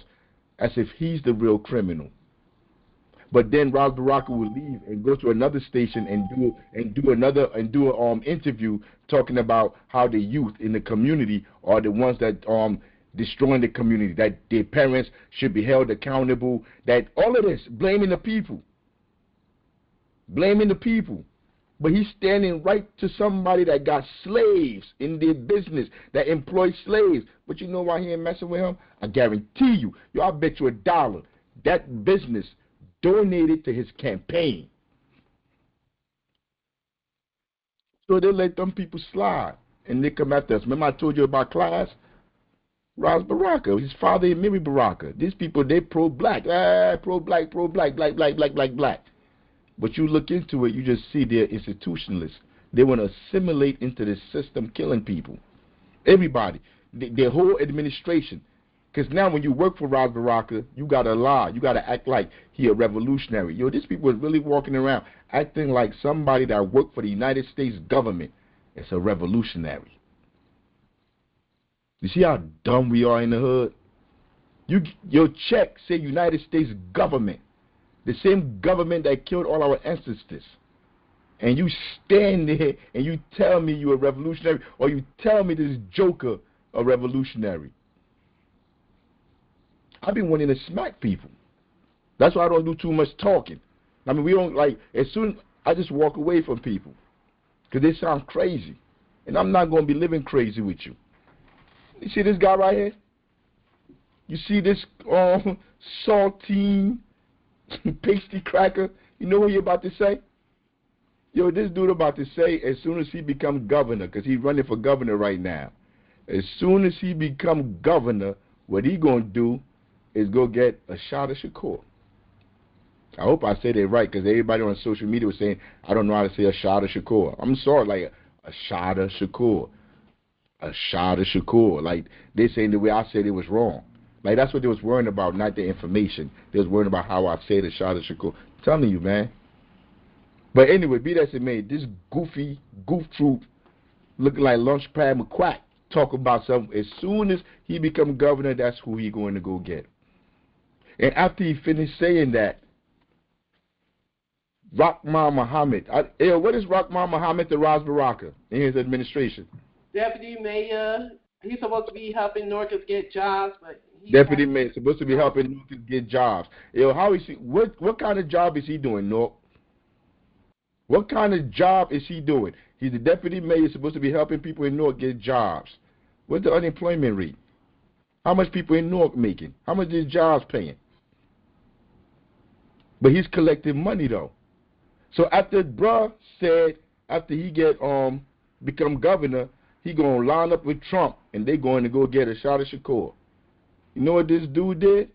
as if he's the real criminal. But then Ras Baraka will leave and go to another station and do an interview talking about how the youth in the community are the ones that destroying the community, that their parents should be held accountable, that all of this, blaming the people. Blaming the people. But he's standing right to somebody that got slaves in their business, that employ slaves. But you know why he ain't messing with him? I guarantee you, I bet you $1, that business donated to his campaign. So they let them people slide, and they come after us. Remember I told you about class? Ras Baraka, his father and Mary Baraka. These people, they pro-black, pro-black, black. But you look into it, you just see they're institutionalists. They want to assimilate into the system, killing people. Everybody, their whole administration. Because now when you work for Ras Baraka, you got to lie. You got to act like he a revolutionary. Yo, these people is really walking around acting like somebody that worked for the United States government is a revolutionary. You see how dumb we are in the hood? Your check say United States government. The same government that killed all our ancestors. And you stand there and you tell me you're a revolutionary, or you tell me this joker a revolutionary. I've been wanting to smack people. That's why I don't do too much talking. I mean, we don't like, as soon I just walk away from people because they sound crazy. And I'm not going to be living crazy with you. You see this guy right here? You see this saltine pasty cracker? You know what you're about to say? Yo, this dude about to say as soon as he become governor, because he's running for governor right now, as soon as he become governor, what he going to do is go get a shot of Shakur. I hope I said it right, because everybody on social media was saying, I don't know how to say a shot of Shakur. I'm sorry, like a shot of Shakur. A shot of Shakur. Like, they saying the way I said it was wrong. Like, that's what they was worrying about, not the information. They was worrying about how I said a shot of Shakur. I'm telling you, man. But anyway, be that it may, this goof troop looking like Launchpad McQuack talking about something. As soon as he become governor, that's who he going to go get. And after he finished saying that, Rahman Muhammad, what is Rahman Muhammad to Ras Baraka in his administration? Deputy mayor. He's supposed to be helping Norcas get jobs, but Deputy mayor supposed to be helping Norcas get jobs. How is he? What kind of job is he doing, Norc? What kind of job is he doing? He's the deputy mayor, supposed to be helping people in Newark get jobs. What's the unemployment rate? How much people in Newark making? How much is jobs paying? But he's collecting money though. So after bruh said after he get become governor, he gonna line up with Trump and they going to go get a shot of Shakur. You know what this dude did?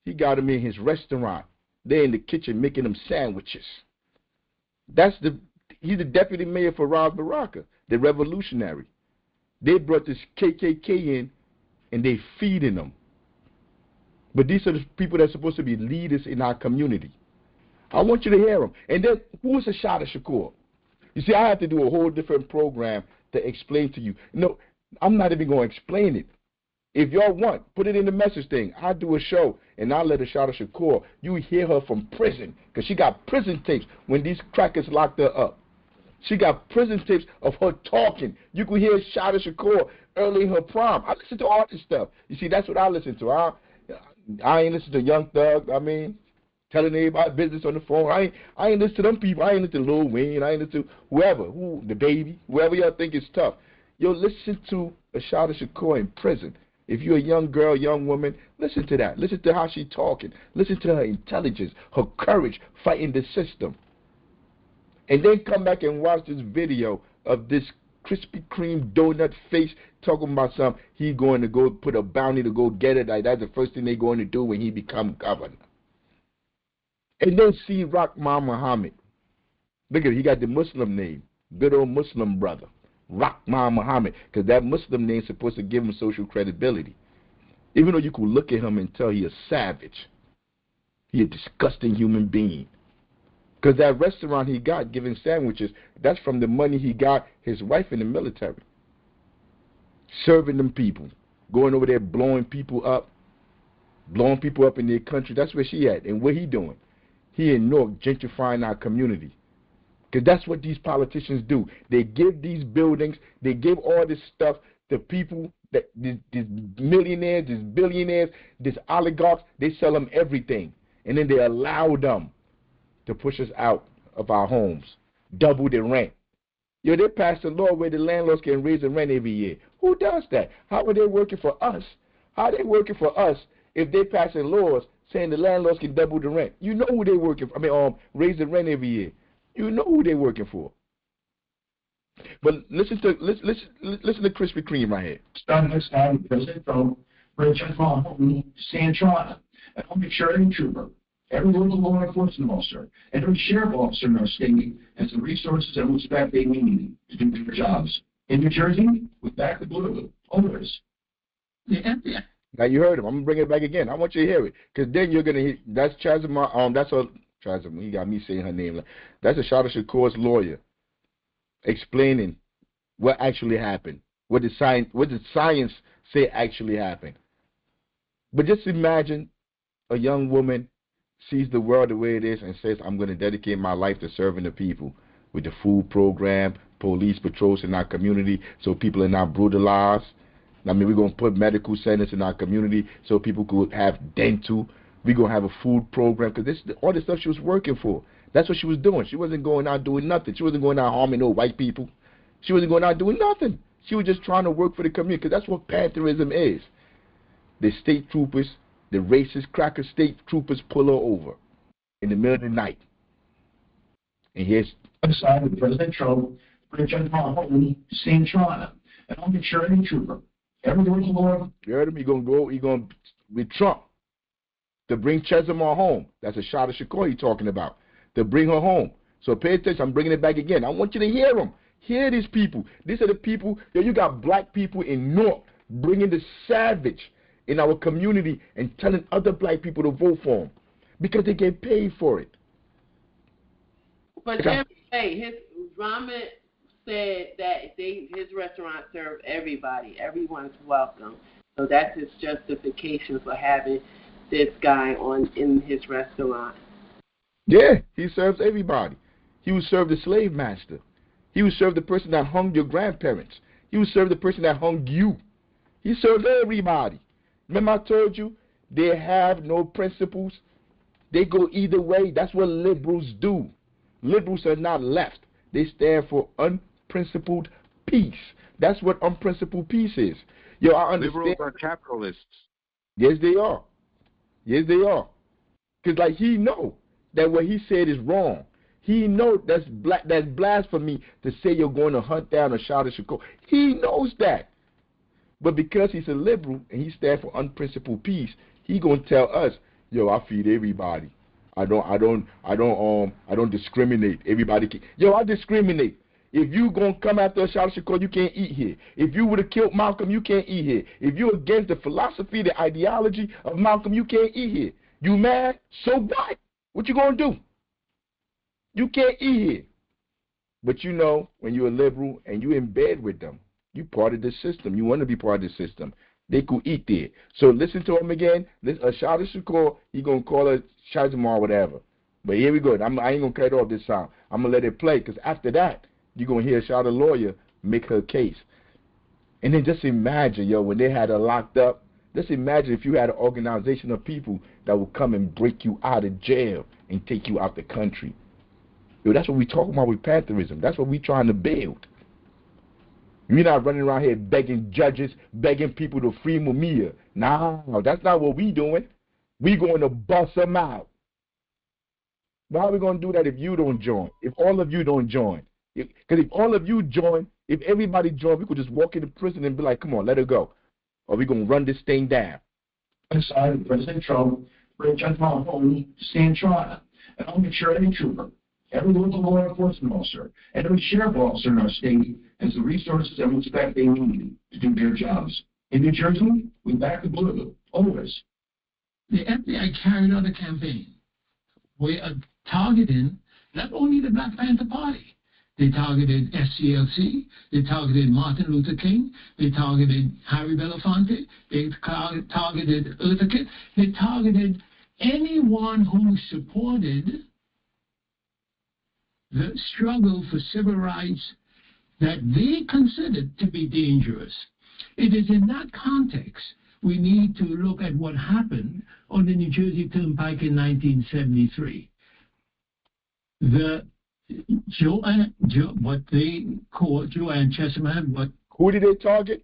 He got him in his restaurant. They're in the kitchen making them sandwiches. He's the deputy mayor for Ras Baraka, the revolutionary. They brought this KKK in and they feeding them. But these are the people that are supposed to be leaders in our community. I want you to hear them. And then, who is a shot of Shakur? You see, I have to do a whole different program to explain to you. No, I'm not even going to explain it. If y'all want, put it in the message thing. I'll do a show, and I'll let a shot of Shakur. You hear her from prison, because she got prison tapes when these crackers locked her up. She got prison tapes of her talking. You could hear a shot of Shakur early in her prime. I listen to all this stuff. You see, that's what I listen to. I ain't listen to Young Thug, telling everybody business on the phone. I ain't listen to them people. I ain't listen to Lil Wayne. I ain't listen to the baby, whoever y'all think is tough. Yo, listen to a shot of Shakur in prison. If you're a young girl, young woman, listen to that. Listen to how she's talking. Listen to her intelligence, her courage, fighting the system. And then come back and watch this video of this Krispy Kreme donut face talking about something. He's going to go put a bounty to go get it. Like that's the first thing they're going to do when he become governor. And then see Rahman Muhammad. Look at it. He got the Muslim name. Good old Muslim brother. Rahman Muhammad, because that Muslim name is supposed to give him social credibility. Even though you could look at him and tell he a savage. He a disgusting human being. Because that restaurant he got giving sandwiches, that's from the money he got his wife in the military. Serving them people. Going over there blowing people up in their country. That's where she at. And what he doing? He in North gentrifying our community. Because that's what these politicians do. They give these buildings, they give all this stuff to people, that these millionaires, these billionaires, these oligarchs, they sell them everything. And then they allow them to push us out of our homes. Double the rent. Yo, they passed a law where the landlords can raise the rent every year. Who does that? How are they working for us? How are they working for us if they passing laws saying the landlords can double the rent? You know who they working for. Raise the rent every year. You know who they working for. But listen to Krispy Kreme right here. Starting next time, President Trump, Richard Mahoney, Santrana, and I'll make sure every trooper, every local law enforcement officer, and every sheriff officer in our state has the resources and respect they need to do their jobs. In New Jersey, we back the blue. Always. The FBI. Now you heard him. I'm gonna bring it back again. I want you to hear it, because then you're gonna hear. That's Chazima. That's a Chazima. He got me saying her name. That's a Shada Shakur's lawyer explaining what actually happened, what the science say actually happened. But just imagine a young woman sees the world the way it is and says, I'm going to dedicate my life to serving the people with the food program, police patrols in our community so people are not brutalized. We're going to put medical centers in our community so people could have dental. We're going to have a food program, because all the stuff she was working for. That's what she was doing. She wasn't going out doing nothing. She wasn't going out harming no white people. She wasn't going out doing nothing. She was just trying to work for the community, because that's what Pantherism is. The state troopers, the racist cracker state troopers pull her over in the middle of the night. And here's Aside with President Trump, Richard Mahoney, Santrana, and I'll make sure every trooper, every local law. You heard him? He's going to with Trump to bring Chezima home. That's a shot of Shakur he's talking about. To bring her home. So pay attention. I'm bringing it back again. I want you to hear them. Hear these people. These are the people. You got black people in North bringing the savage in our community and telling other black people to vote for them because they get paid for it. But his Ramen said that his restaurant served everybody. Everyone's welcome. So that's his justification for having this guy in his restaurant. Yeah, he serves everybody. He would serve the slave master. He would serve the person that hung your grandparents. He would serve the person that hung you. He serves everybody. Remember I told you, they have no principles. They go either way. That's what liberals do. Liberals are not left. They stand for unprincipled peace. That's what unprincipled peace is. Yo, I understand. Liberals are capitalists. Yes, they are. Yes, they are. Because he know that what he said is wrong. He knows that's blasphemy to say you're going to hunt down a Shada Shakur. He knows that. But because he's a liberal and he stands for unprincipled peace, he gonna tell us, yo, I feed everybody. I don't discriminate. Everybody can. Yo, I discriminate. If you gonna come after a Shada Shakur, you can't eat here. If you would have killed Malcolm, you can't eat here. If you're against the philosophy, the ideology of Malcolm, you can't eat here. You mad? So what? What you gonna do? You can't eat here. But you know, when you're a liberal and you're in bed with them, you part of the system. You want to be part of the system. They could eat there. So listen to him again. Shada Shakur, he going to call her Shazima or whatever. But here we go. I ain't going to cut off this sound. I'm going to let it play, because after that, you're going to hear Shada lawyer make her case. And then just imagine, yo, when they had her locked up, just imagine if you had an organization of people that would come and break you out of jail and take you out the country. Yo, that's what we talking about with Pantherism. That's what we trying to build. We're not running around here begging judges, begging people to free Mumia. No, that's not what we doing. We going to bust them out. But how are we going to do that if you don't join? If all of you don't join? Because if all of you join, if everybody join, we could just walk into prison and be like, come on, let her go. Or we going to run this thing down. Aside with President Trump, Richard Mahoney, Santrana, and I'll make sure every trooper, every local law enforcement officer, and every sheriff officer in our state has the resources and respect they need to do their jobs. In New Jersey, we back the blue. Always. The FBI carried out a campaign. We are targeting not only the Black Panther Party. They targeted SCLC. They targeted Martin Luther King. They targeted Harry Belafonte. They targeted Eartha Kitt. They targeted anyone who supported the struggle for civil rights that they considered to be dangerous. It is in that context we need to look at what happened on the New Jersey Turnpike in 1973. What they call Joanne Chesimard, who did they target?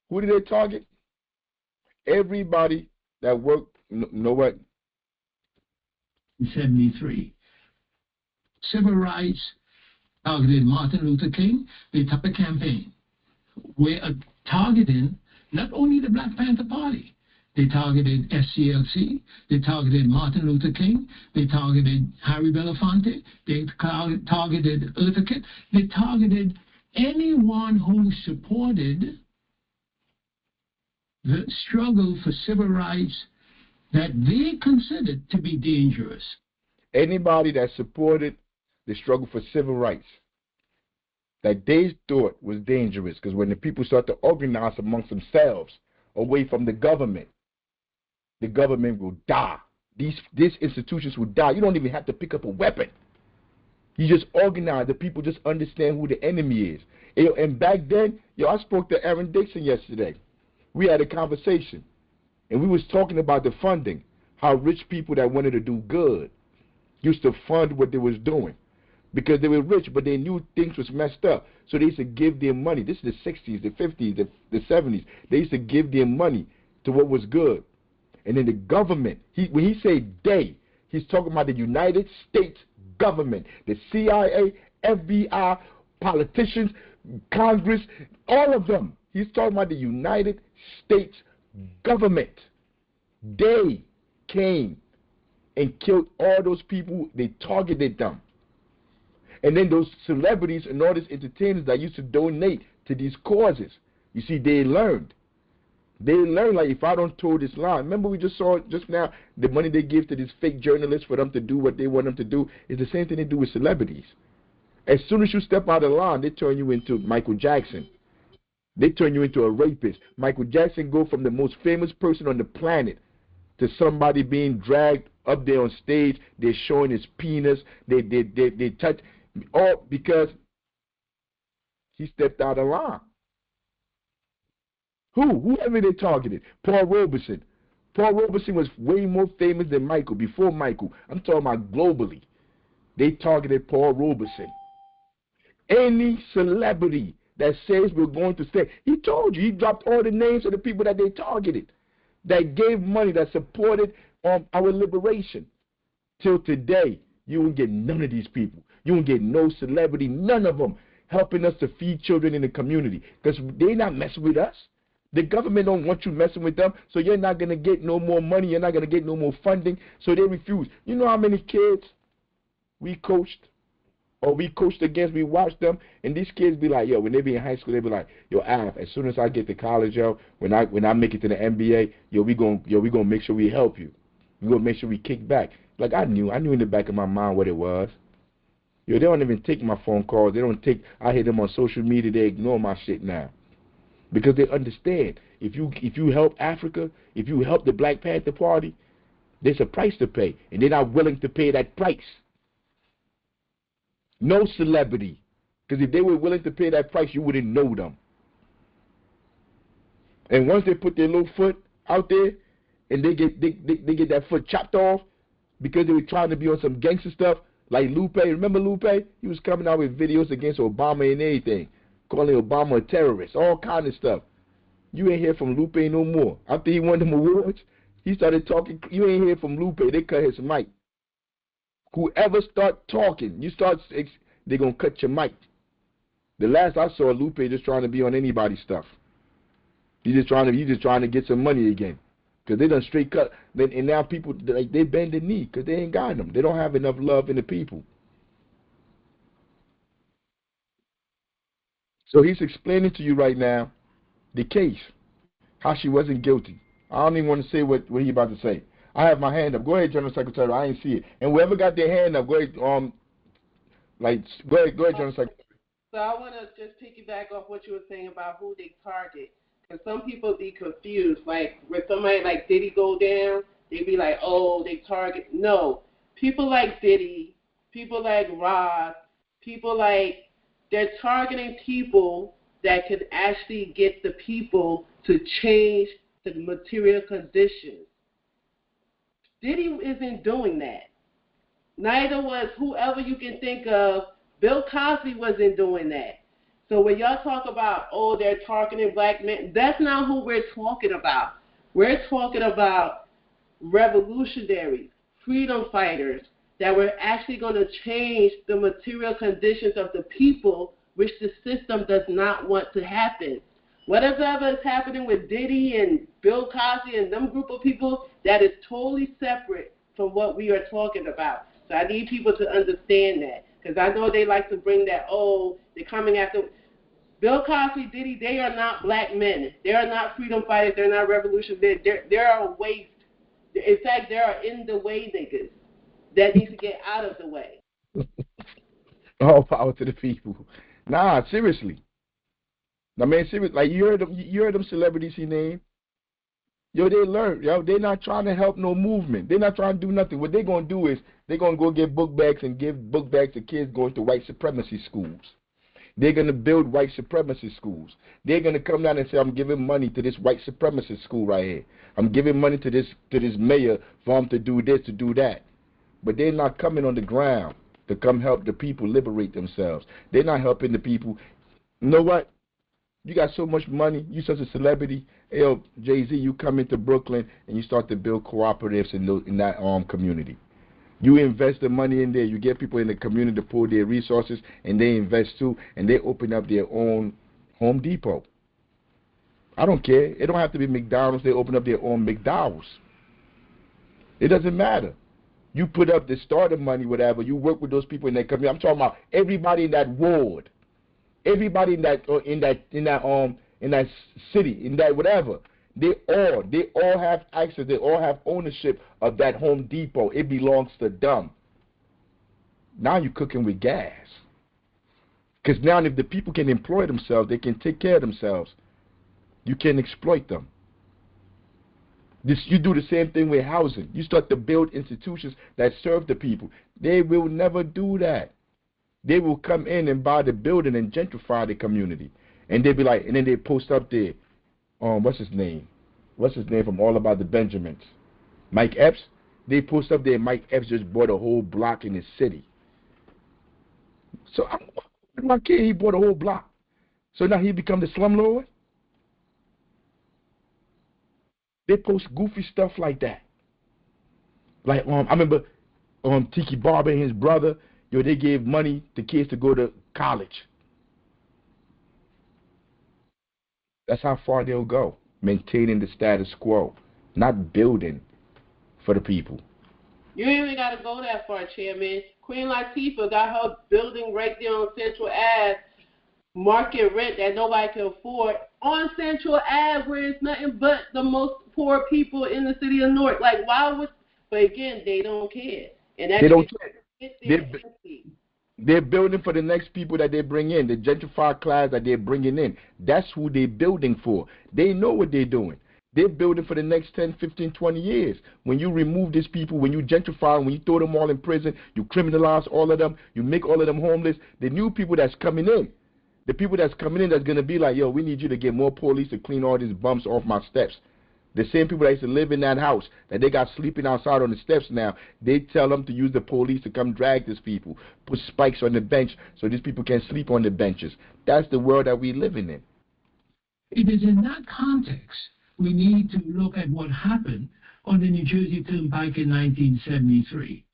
Who did they target? Everybody that worked, know what? In 73. Civil rights targeted Martin Luther King. They targeted the campaign. We're targeting not only the Black Panther Party. They targeted SCLC. They targeted Martin Luther King. They targeted Harry Belafonte. They targeted Eartha Kitt. They targeted anyone who supported the struggle for civil rights that they considered to be dangerous. Anybody that supported the struggle for civil rights that they thought was dangerous, because when the people start to organize amongst themselves away from the government will die. These institutions will die. You don't even have to pick up a weapon. You just organize. The people just understand who the enemy is. And back then, I spoke to Aaron Dixon yesterday. We had a conversation, and we was talking about the funding, how rich people that wanted to do good used to fund what they was doing because they were rich, but they knew things was messed up. So they used to give them money. This is the 60s, the 50s, the 70s. They used to give them money to what was good. And then the government, when he said they, he's talking about the United States government, the CIA, FBI, politicians, Congress, all of them. He's talking about the United States government. They came and killed all those people. They targeted them. And then those celebrities and all these entertainers that used to donate to these causes, you see, they learned. They learned, like, if I don't toe this line. Remember we just saw just now the money they give to these fake journalists for them to do what they want them to do is the same thing they do with celebrities. As soon as you step out of line, they turn you into Michael Jackson. They turn you into a rapist. Michael Jackson go from the most famous person on the planet to somebody being dragged up there on stage. They're showing his penis. They touch, all because he stepped out of line. Whoever they targeted. Paul Robeson. Paul Robeson was way more famous than Michael, before Michael. I'm talking about globally. They targeted Paul Robeson. Any celebrity that says we're going to stay, he told you, he dropped all the names of the people that they targeted, that gave money, that supported our liberation. Till today, you won't get none of these people. You won't get no celebrity, none of them, helping us to feed children in the community, because they're not messing with us. The government don't want you messing with them, so you're not going to get no more money. You're not going to get no more funding, so they refuse. You know how many kids we coached or we coached against, we watched them, and these kids be like, yo, when they be in high school, they be like, yo, Av, as soon as I get to college, yo, when I make it to the NBA, we gonna make sure we help you. We gonna make sure we kick back. Like I knew in the back of my mind what it was. Yo, they don't even take my phone calls. They don't take. I hit them on social media. They ignore my shit now. Because they understand, if you help Africa, if you help the Black Panther Party, there's a price to pay, and they're not willing to pay that price. No celebrity, because if they were willing to pay that price, you wouldn't know them. And once they put their little foot out there, and they get that foot chopped off, because they were trying to be on some gangster stuff, like Lupe. Remember Lupe? He was coming out with videos against Obama and everything, calling Obama a terrorist, all kind of stuff. You ain't hear from Lupe no more. After he won them awards, he started talking. You ain't hear from Lupe. They cut his mic. Whoever start talking, they're going to cut your mic. The last I saw, Lupe just trying to be on anybody's stuff. He's just trying to get some money again. Because they done straight cut. And now people, they bend the knee because they ain't got them. They don't have enough love in the people. So he's explaining to you right now the case, how she wasn't guilty. I don't even want to say what he about to say. I have my hand up. Go ahead, General Secretary. I ain't see it. And whoever got their hand up, go ahead. Go ahead, General Secretary. So I want to just piggyback off what you were saying about who they target. Because some people be confused. Like, when somebody like Diddy go down, they be like, oh, they target. No. People like Diddy, people like Ross, people like, they're targeting people that can actually get the people to change the material conditions. Diddy isn't doing that. Neither was whoever you can think of. Bill Cosby wasn't doing that. So when y'all talk about, oh, they're targeting black men, that's not who we're talking about. We're talking about revolutionaries, freedom fighters, that were actually going to change the material conditions of the people, which the system does not want to happen. Whatever is happening with Diddy and Bill Cosby and them group of people, that is totally separate from what we are talking about. So I need people to understand that, because I know they like to bring that, oh, they're coming after. Bill Cosby, Diddy, they are not black men. They are not freedom fighters. They're not revolutionaries. They're a waste. In fact, they are in the way niggas that need to get out of the way. All power to the people. Nah, seriously. I mean, seriously, like you heard them celebrities he named. Yo, they learned. Yo, they're not trying to help no movement. They're not trying to do nothing. What they're gonna do is they're gonna go get book bags and give book bags to kids going to white supremacy schools. They're gonna build white supremacy schools. They're gonna come down and say, I'm giving money to this white supremacist school right here. I'm giving money to this mayor for him to do this, to do that. But they're not coming on the ground to come help the people liberate themselves. They're not helping the people. You know what? You got so much money. You such a celebrity. Hey, yo, Jay-Z, you come into Brooklyn and you start to build cooperatives in that community. You invest the money in there. You get people in the community to pull their resources, and they invest too, and they open up their own Home Depot. I don't care. It don't have to be McDonald's. They open up their own McDowell's. It doesn't matter. You put up the starter money, whatever. You work with those people in that community. I'm talking about everybody in that ward, everybody in that city, in that whatever. They all have access. They all have ownership of that Home Depot. It belongs to them. Now you're cooking with gas. Because now if the people can employ themselves, they can take care of themselves. You can exploit them. You do the same thing with housing. You start to build institutions that serve the people. They will never do that. They will come in and buy the building and gentrify the community. And they be like, and then they post up there, what's his name? What's his name from All About the Benjamins? Mike Epps. They post up there, Mike Epps just bought a whole block in his city. So my kid, he bought a whole block. So now he become the slumlord? They post goofy stuff like that. Like I remember Tiki Barber and his brother, they gave money to kids to go to college. That's how far they'll go, maintaining the status quo, not building for the people. You ain't even got to go that far, Chairman. Queen Latifah got her building right there on Central Ave, market rent that nobody can afford, on Central Ave, where it's nothing but the most poor people in the city of Newark. Like, why would? But again, they don't care. And they don't care. They're building for the next people that they bring in, the gentrified class that they're bringing in. That's who they're building for. They know what they're doing. They're building for the next 10, 15, 20 years. When you remove these people, when you gentrify them, when you throw them all in prison, you criminalize all of them, you make all of them homeless, the new people that's coming in, the people that's coming in that's going to be like, yo, we need you to get more police to clean all these bumps off my steps. The same people that used to live in that house, that they got sleeping outside on the steps now, they tell them to use the police to come drag these people, put spikes on the bench so these people can sleep on the benches. That's the world that we're living in. It is in that context we need to look at what happened on the New Jersey Turnpike in 1973.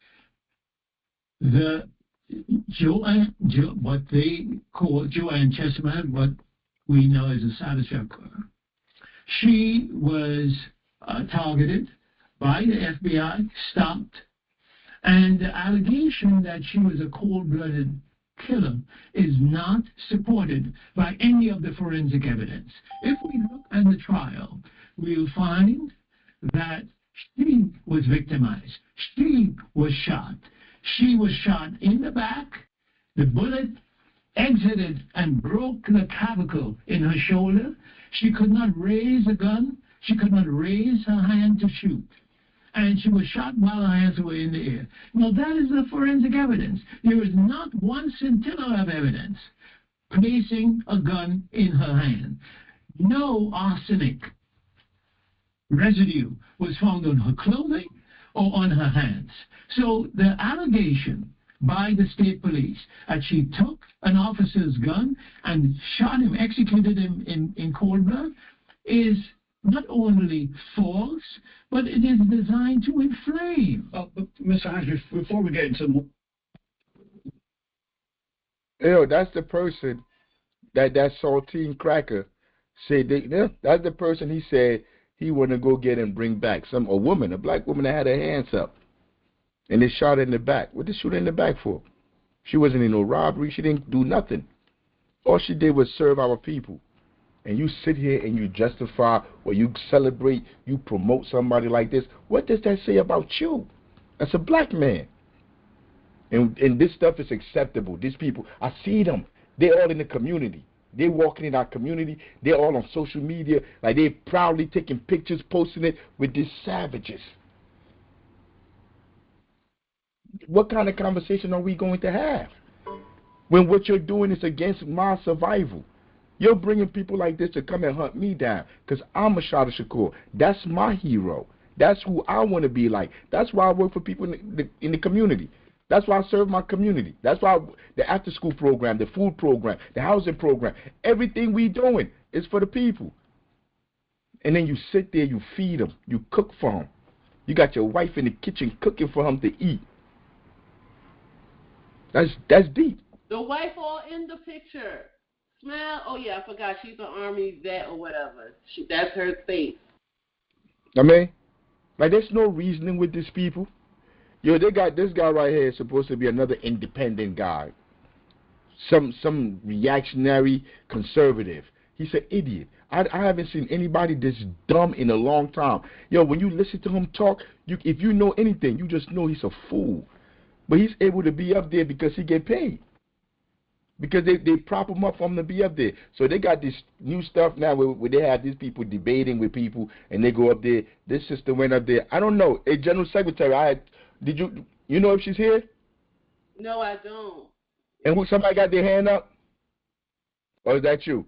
What they call Joanne Chesimard, what we know as a satisfier. She was targeted by the FBI, stopped, and the allegation that she was a cold-blooded killer is not supported by any of the forensic evidence. If we look at the trial, we'll find that She was victimized. She was shot. She was shot in the back. The bullet exited and broke the clavicle in her shoulder. She could not raise a gun. She could not raise her hand to shoot. And she was shot while her hands were in the air. Now, that is the forensic evidence. There is not one scintilla of evidence placing a gun in her hand. No arsenic residue was found on her clothing or on her hands. So the allegation by the state police that she took an officer's gun and shot him, executed him in cold blood, is not only false, but it is designed to inflame. But Mr. Hines, before we get into more... That's the person that saltine cracker said. That's the person he said he want to go get and bring back. A woman, a black woman that had her hands up, and they shot her in the back. What did they shoot her in the back for? She wasn't in no robbery. She didn't do nothing. All she did was serve our people. And you sit here and you justify or you celebrate, you promote somebody like this. What does that say about you? That's a black man. And this stuff is acceptable. These people, I see them. They're all in the community. They're walking in our community. They're all on social media. Like they're proudly taking pictures, posting it with these savages. What kind of conversation are we going to have when what you're doing is against my survival? You're bringing people like this to come and hunt me down because I'm a Shada Shakur. That's my hero. That's who I want to be like. That's why I work for people in the community. That's why I serve my community. That's why the after-school program, the food program, the housing program, everything we doing is for the people. And then you sit there, you feed them, you cook for them. You got your wife in the kitchen cooking for them to eat. That's deep. The wife all in the picture. Smell? Oh, yeah, I forgot. She's an Army vet or whatever. That's her face. I mean, like, there's no reasoning with these people. They got this guy right here is supposed to be another independent guy. Some reactionary conservative. He's an idiot. I haven't seen anybody this dumb in a long time. When you listen to him talk, if you know anything, you just know he's a fool. But he's able to be up there because he get paid. Because they prop him up for him to be up there. So they got this new stuff now where they have these people debating with people and they go up there. This sister went up there. I don't know. A general secretary, you know if she's here? No, I don't. And somebody got their hand up? Or is that you?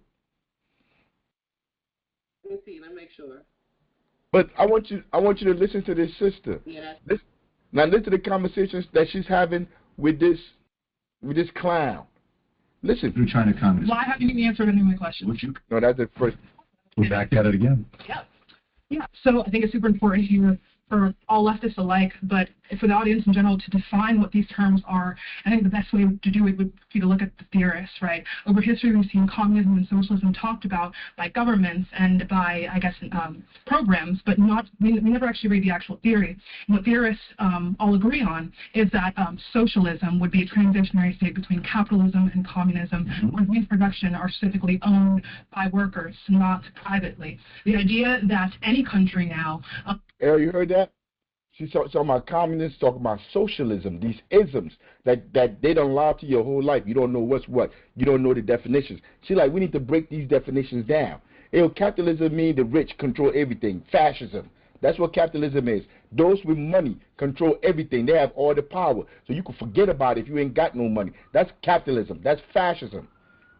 Let me see. Let me make sure. But I want you to listen to this sister. Yeah. Now listen to the conversations that she's having with this clown. Listen. Through China Communist. Why haven't you answered any of my questions? No, that's the first. We're back at it again. Yeah. So I think it's super important here for all leftists alike, but for the audience in general to define what these terms are. I think the best way to do it would be to look at the theorists, right? Over history, we've seen communism and socialism talked about by governments and by, I guess, programs, but we never actually read the actual theory. And what theorists all agree on is that socialism would be a transitionary state between capitalism and communism, where means of production are specifically owned by workers, not privately. The idea that any country now... you heard that? She's talking about communists, talking about socialism, these isms that they don't lie to your whole life. You don't know what's what. You don't know the definitions. She's like, we need to break these definitions down. Capitalism means the rich control everything. Fascism. That's what capitalism is. Those with money control everything. They have all the power. So you can forget about it if you ain't got no money. That's capitalism. That's fascism.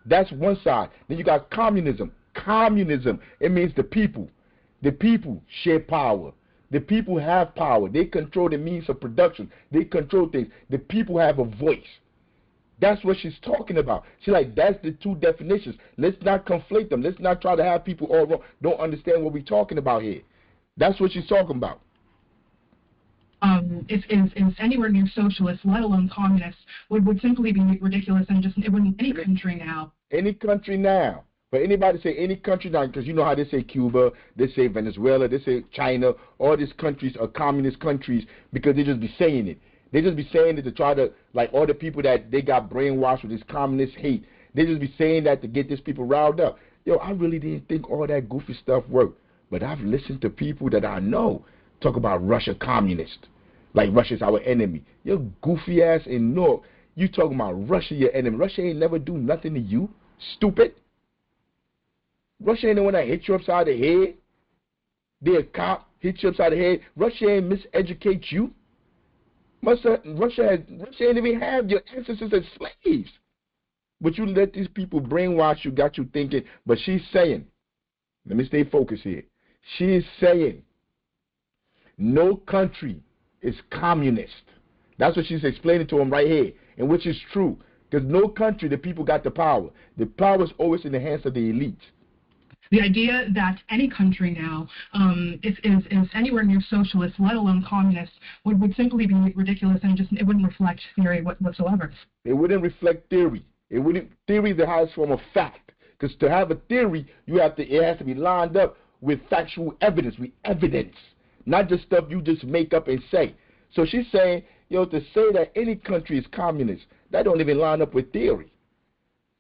That's one side. Then you got communism. Communism, it means the people. The people share power. The people have power. They control the means of production. They control things. The people have a voice. That's what she's talking about. She's like, that's the two definitions. Let's not conflate them. Let's not try to have people all wrong. Don't understand what we're talking about here. That's what she's talking about. If anywhere near socialist, let alone communist, would simply be ridiculous, and it wouldn't any country now. Any country now. But anybody say any country now, because you know how they say Cuba, they say Venezuela, they say China, all these countries are communist countries because they just be saying it. They just be saying it to try to, like all the people that they got brainwashed with this communist hate, they just be saying that to get these people riled up. I really didn't think all that goofy stuff worked. But I've listened to people that I know Talk about Russia communist, like Russia's our enemy. You're goofy ass in North. You talking about Russia your enemy. Russia ain't never do nothing to you, stupid. Russia ain't the one that hit you upside the head. They a cop, hit you upside the head. Russia ain't miseducate you. Russia ain't even have your ancestors as slaves. But you let these people brainwash you, got you thinking. But she's saying, let me stay focused here. She is saying, no country is communist. That's what she's explaining to him right here, and which is true. Because no country, the people got the power. The power is always in the hands of the elite. The idea that any country now is anywhere near socialist, let alone communist, would simply be ridiculous, and it wouldn't reflect theory whatsoever. It wouldn't reflect theory. Theory is the highest form of fact. Because to have a theory, it has to be lined up with factual evidence, not just stuff you just make up and say. So she's saying, to say that any country is communist, that don't even line up with theory.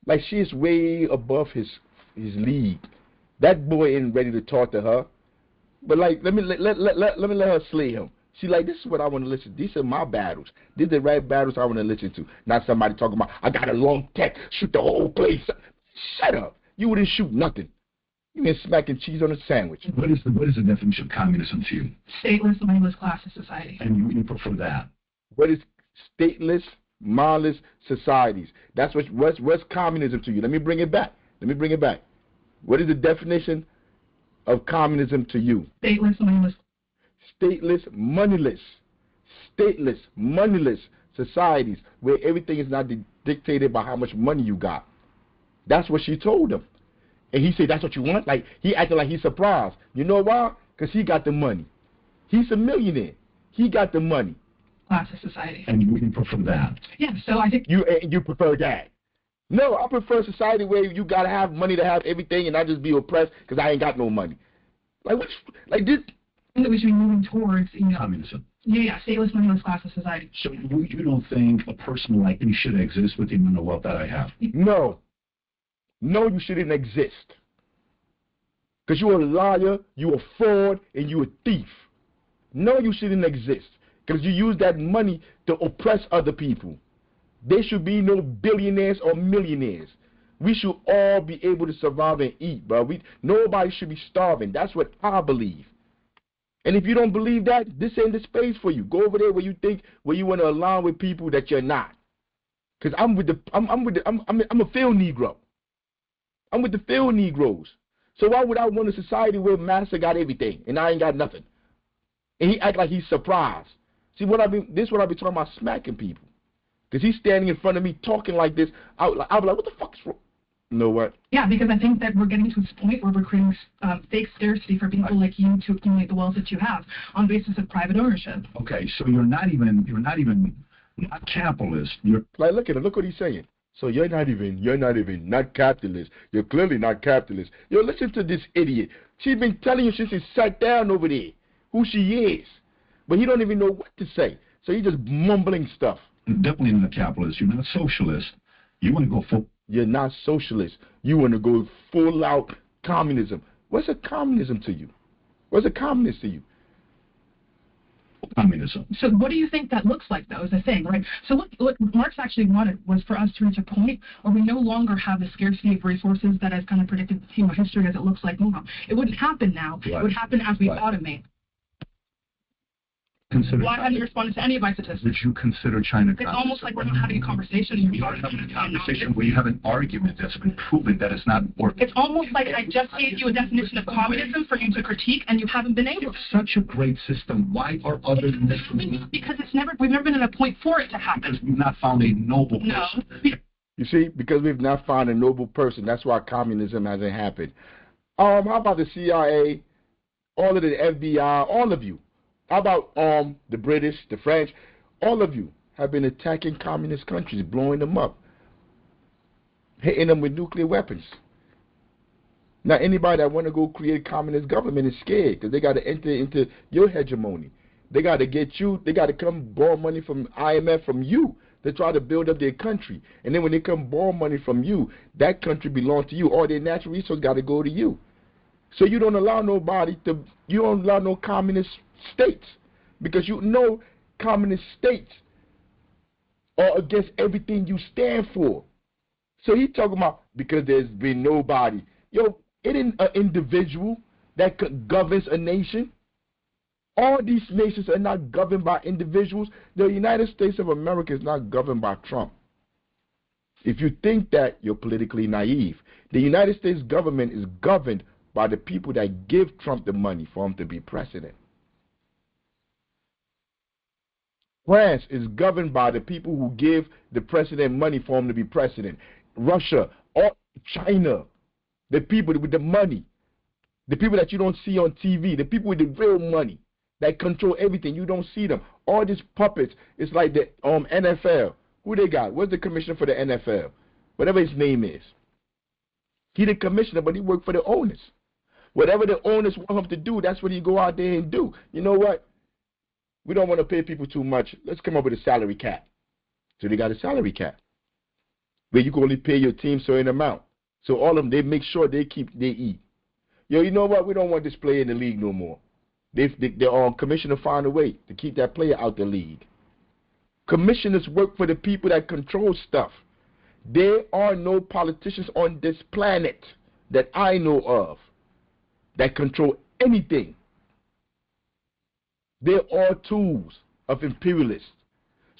Like, she is way above his league. That boy ain't ready to talk to her. But like, let me let her slay him. She like, this is what I want to listen to. These are my battles. These are the right battles I want to listen to. Not somebody talking about, I got a long tech, shoot the whole place. Shut up. You wouldn't shoot nothing. You been smacking cheese on a sandwich. What is the definition of communism to you? Stateless, mindless, classless society. And you prefer that? What is stateless, mindless societies? That's what's communism to you? Let me bring it back. What is the definition of communism to you? Stateless, moneyless. Stateless, moneyless societies where everything is not dictated by how much money you got. That's what she told him. And he said, that's what you want? Like, he acted like he's surprised. You know why? Because he got the money. He's a millionaire. He got the money. Classless society. And you prefer that? Yeah, so I think... You prefer that? No, I prefer a society where you got to have money to have everything and not just be oppressed because I ain't got no money. Like this... that we should be moving towards, communism. Yeah, stateless, moneyless, classless society. So you don't think a person like me should exist with the amount of wealth that I have? No, you shouldn't exist. Because you're a liar, you're a fraud, and you're a thief. No, you shouldn't exist. Because you use that money to oppress other people. There should be no billionaires or millionaires. We should all be able to survive and eat, bro. Nobody should be starving. That's what I believe. And if you don't believe that, this ain't the space for you. Go over there where you want to align with people that you're not. Because I'm a field Negro. I'm with the field Negroes. So why would I want a society where Master got everything and I ain't got nothing? And he act like he's surprised. See this is what I be talking about, smacking people. Because he's standing in front of me talking like this. I'll be like, what the fuck is wrong? You know what? Yeah, because I think that we're getting to this point where we're creating fake scarcity for people like you to accumulate the wealth that you have on the basis of private ownership. Okay, so you're not capitalist. You're like, look what he's saying. So you're not not capitalist. You're clearly not capitalist. Yo, listen to this idiot. She's been telling you since she sat down over there who she is. But he don't even know what to say. So he's just mumbling stuff. Definitely not capitalist. You're not socialist. You want to go full. You're not socialist. You want to go full out communism. What's a communism to you? What's a communist to you? Communism. So what do you think that looks like, though, is the thing, right? So what Marx actually wanted was for us to reach a point where we no longer have the scarcity of resources that has kind of predicted history as it looks like now. It wouldn't happen now. Right. It would happen as we automate. Why haven't you responded to any of my statistics? Would you consider China It's almost like we're not having a conversation. You're not having a conversation where you have an argument that's been proven that it's not working. It's almost like I just gave you a definition of communism for you to critique, and you haven't been able to. It's such a great system. Why are others listening? Because we've never been at a point for it to happen. Because we've not found a noble person. No. You see, because we've not found a noble person, that's why communism hasn't happened. How about the CIA, all of the FBI, all of you? How about the British, the French? All of you have been attacking communist countries, blowing them up, hitting them with nuclear weapons. Now, anybody that want to go create a communist government is scared because they got to enter into your hegemony. They got to get you. They got to come borrow money from IMF from you to try to build up their country. And then when they come borrow money from you, that country belongs to you. All their natural resources got to go to you. So you don't allow no communist states, because you know communist states are against everything you stand for. So he talking about because there's been nobody. Yo, it ain't an individual that governs a nation. All these nations are not governed by individuals. The United States of America is not governed by Trump. If you think that, you're politically naive. The United States government is governed by the people that give Trump the money for him to be president. France is governed by the people who give the president money for him to be president. Russia, or China, the people with the money, the people that you don't see on TV, the people with the real money that control everything. You don't see them. All these puppets, it's like the NFL. Who they got? What's the commissioner for the NFL? Whatever his name is. He the commissioner, but he worked for the owners. Whatever the owners want him to do, that's what he go out there and do. You know what? We don't want to pay people too much. Let's come up with a salary cap. So they got a salary cap where you can only pay your team certain amount. So all of them, they make sure they eat. Yo, you know what? We don't want this player in the league no more. The commissioner found a way to keep that player out the league. Commissioners work for the people that control stuff. There are no politicians on this planet that I know of that control anything. They're all tools of imperialists.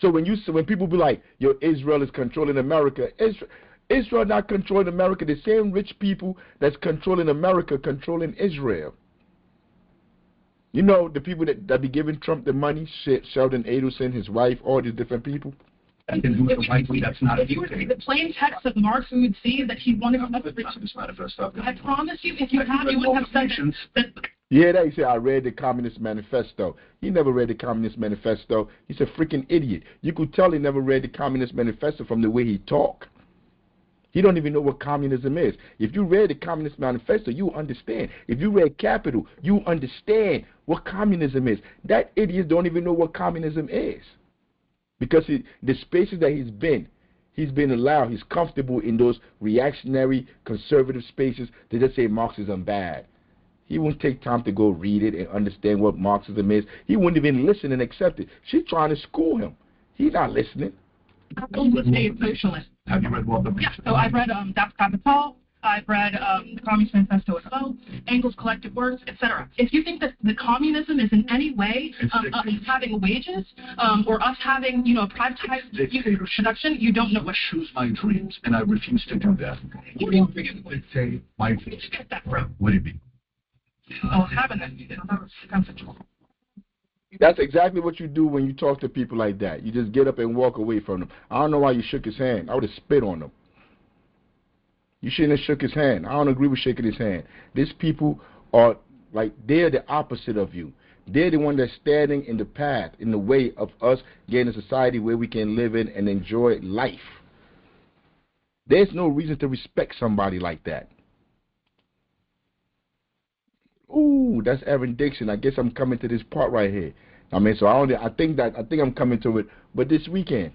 So when people be like, yo, Israel is controlling America, Israel not controlling America. The same rich people that's controlling America controlling Israel. You know, the people that be giving Trump the money, Sheldon Adelson, his wife, all these different people. And then who's the likely that's not if you were to read the plain text of Marx, we would see that he wanted to manifesto. I promise you, if you have, you wouldn't have said that. Yeah, that he said, I read the Communist Manifesto. He never read the Communist Manifesto. He's a freaking idiot. You could tell he never read the Communist Manifesto from the way he talk. He don't even know what communism is. If you read the Communist Manifesto, you understand. If you read Capital, you understand what communism is. That idiot don't even know what communism is. Because the spaces that he's been allowed, he's comfortable in those reactionary, conservative spaces to just say Marxism bad. He wouldn't take time to go read it and understand what Marxism is. He wouldn't even listen and accept it. She's trying to school him. He's not listening. A socialist. Have you read Walter? Yeah, so I've read Das Kapital, I've read the Communist Manifesto as well, Engels' collected works, etc. If you think that the communism is in any way having wages or us having, privatized production, you don't know what. Choose my dreams, and I refuse to do that. What do you think? My Where'd you get that from? What do you mean? Oh, having that, you don't have a conceptual. That's exactly what you do when you talk to people like that. You just get up and walk away from them. I don't know why you shook his hand. I would have spit on him. You shouldn't have shook his hand. I don't agree with shaking his hand. These people are like, they're the opposite of you. They're the one that's standing in the path, in the way of us getting a society where we can live in and enjoy life. There's no reason to respect somebody like that. Ooh, that's Aaron Dixon. I guess I'm coming to this part right here. I mean, so I think I'm coming to it. But this weekend,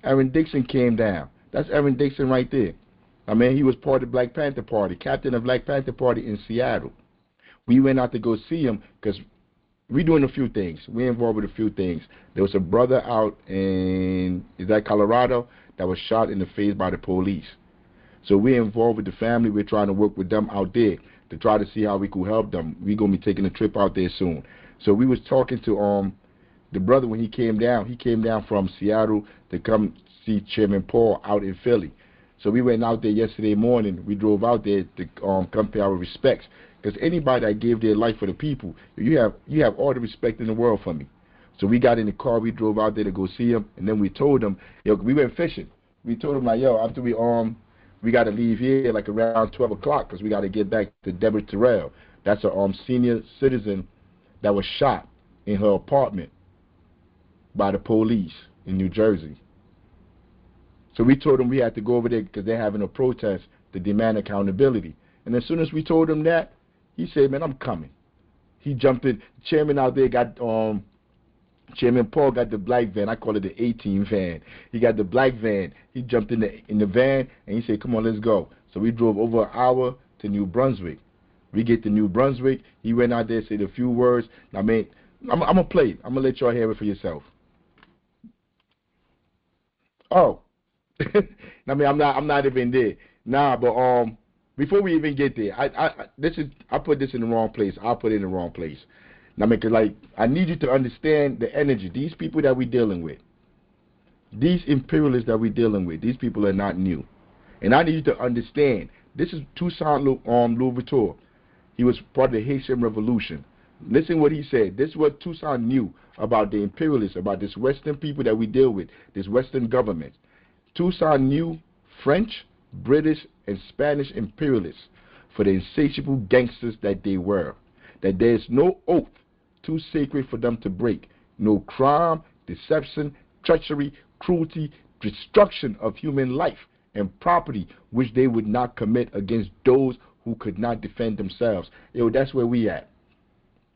Aaron Dixon came down. That's Aaron Dixon right there. I mean, he was part of the Black Panther Party, captain of Black Panther Party in Seattle. We went out to go see him because we're doing a few things. We're involved with a few things. There was a brother out in, Colorado, that was shot in the face by the police. So we're involved with the family. We're trying to work with them out there to try to see how we could help them. We're going to be taking a trip out there soon. So we was talking to the brother when he came down. He came down from Seattle to come see Chairman Paul out in Philly. So we went out there yesterday morning. We drove out there to come pay our respects. Because anybody that gave their life for the people, you have all the respect in the world for me. So we got in the car. We drove out there to go see him. And then we told him, we went fishing. We told him, like, after we got to leave here like around 12 o'clock because we got to get back to Deborah Terrell. That's a senior citizen that was shot in her apartment by the police in New Jersey. So we told him we had to go over there because they're having a protest to demand accountability. And as soon as we told him that, he said, man, I'm coming. He jumped in. Chairman out there got, Chairman Paul got the black van. I call it the 18 van. He got the black van. He jumped in the van, and he said, come on, let's go. So we drove over an hour to New Brunswick. We get to New Brunswick. He went out there, said a few words. I mean, I'm gonna play it. I'm gonna let y'all hear it for yourself. Oh, I mean, I'm not even there. Nah, but before we even get there, I put this in the wrong place. I'll put it in the wrong place. Now, because I need you to understand the energy. These people that we're dealing with, these imperialists that we're dealing with, these people are not new, and I need you to understand. This is Toussaint Louverture. He was part of the Haitian Revolution. Listen what he said. This is what Toussaint knew about the imperialists, about this Western people that we deal with, this Western government. Toussaint knew French, British, and Spanish imperialists for the insatiable gangsters that they were. That there is no oath too sacred for them to break. No crime, deception, treachery, cruelty, destruction of human life and property which they would not commit against those who could not defend themselves. Yo, that's where we at.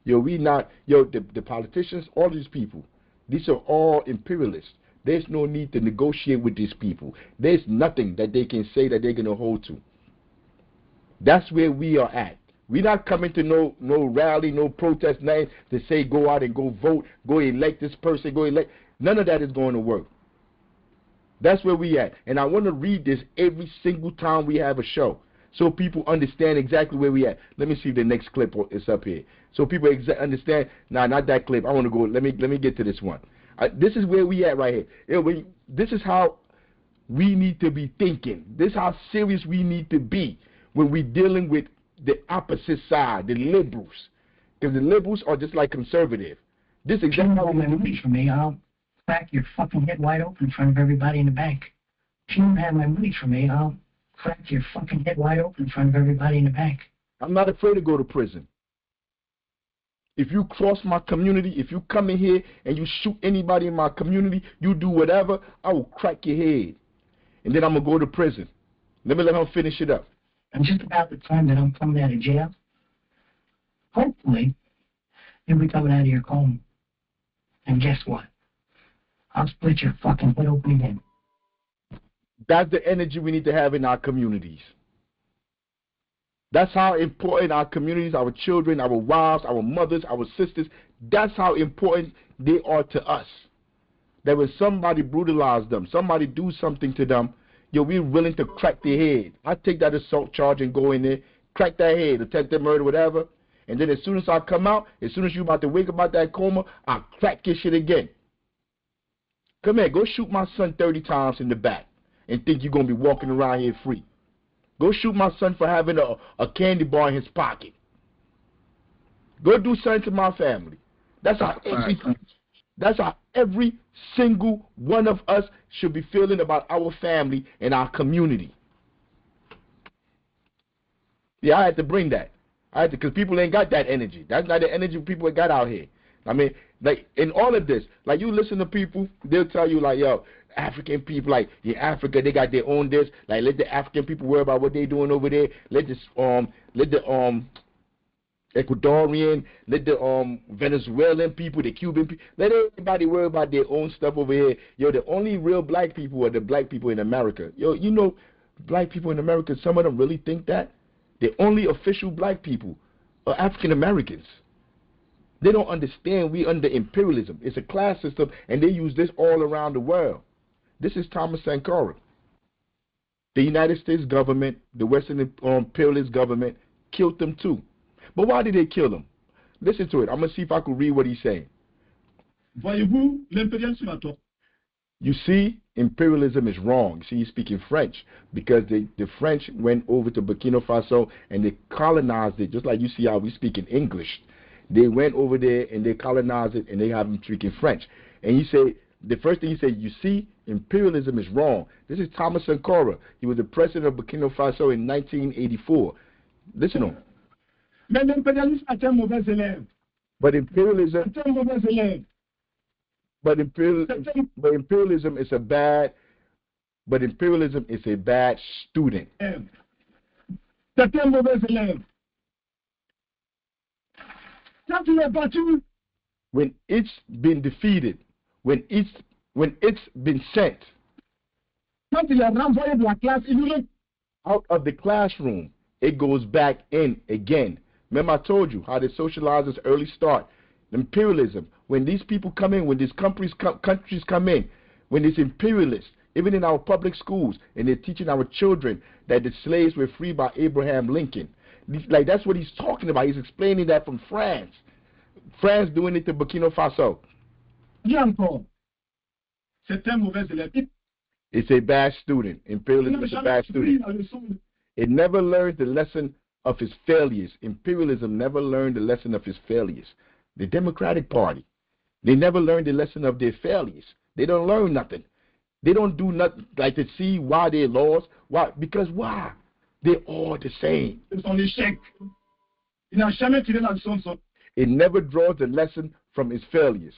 Yo, the politicians, all these people, these are all imperialists. There's no need to negotiate with these people. There's nothing that they can say that they're going to hold to. That's where we are at. We're not coming to no rally, no protest, nothing to say go out and go vote, go elect this person, go elect. None of that is going to work. That's where we at. And I want to read this every single time we have a show so people understand exactly where we at. Let me see if the next clip is up here. So people understand. Nah, not that clip. I want to go. Let me get to this one. This is where we at right here. This is how we need to be thinking. This is how serious we need to be when we're dealing with the opposite side, the liberals. Because the liberals are just like conservative. This is exactly how we need to be. For me, I'll crack your fucking head wide open in front of everybody in the bank. If you don't have my money for me, I'll crack your fucking head wide open in front of everybody in the bank. I'm not afraid to go to prison. If you cross my community, if you come in here and you shoot anybody in my community, you do whatever, I will crack your head. And then I'm going to go to prison. Let him finish it up. And just about the time that I'm coming out of jail, hopefully, you'll be coming out of your coma. And guess what? I'll split your fucking head open again. That's the energy we need to have in our communities. That's how important our communities, our children, our wives, our mothers, our sisters, that's how important they are to us. That when somebody brutalizes them, somebody do something to them, we're willing to crack their head. I take that assault charge and go in there, crack that head, attempted murder, whatever. And then as soon as I come out, as soon as you're about to wake up out that coma, I'll crack your shit again. Come here, go shoot my son 30 times in the back and think you're going to be walking around here free. Go shoot my son for having a candy bar in his pocket. Go do something to my family. That's how every single one of us should be feeling about our family and our community. Yeah, I had to bring that. Because people ain't got that energy. That's not the energy people got out here. I mean, like, in all of this, like, you listen to people, they'll tell you, like, yo, African people, like, in Africa, they got their own this. Like, let the African people worry about what they doing over there. Let the Ecuadorian, let the Venezuelan people, the Cuban people, let everybody worry about their own stuff over here. Yo, the only real black people are the black people in America. Yo, you know, black people in America, some of them really think that. The only official black people are African Americans. They don't understand we under imperialism. It's a class system, and they use this all around the world. This is Thomas Sankara. The United States government, the Western imperialist government, killed them too. But why did they kill them? Listen to it. I'm going to see if I can read what he's saying. Voyez-vous, l'impérialisme à tort. You see, imperialism is wrong. See, he's speaking French because the French went over to Burkina Faso and they colonized it, just like you see how we speak in English. They went over there and they colonized it and they have them speaking French. And he said, the first thing he said, you see, imperialism is wrong. This is Thomas Sankara. He was the president of Burkina Faso in 1984. Listen to him. Mais l'impérialisme est un mauvais élève. But imperialism, C'est un mauvais élève. but imperialism is a bad student. C'est un mauvais élève. Quand il est battu, when it's been defeated, when it's been sent quand il est renvoyé de la classe, il nous out of the classroom, it goes back in again. Remember I told you how the socializers early start. Imperialism. When these people come in, when these countries come in, when it's imperialists, even in our public schools, and they're teaching our children that the slaves were freed by Abraham Lincoln. Like, that's what he's talking about. He's explaining that from France. France doing it to Burkina Faso. It's a bad student. Imperialism is a bad student. It never learned the lesson of his failures. Imperialism never learned the lesson of his failures. The Democratic Party, they never learned the lesson of their failures. They don't learn nothing. They don't do nothing like to see why they lost. Why? Because why? They're all the same. It never draws the lesson from its failures.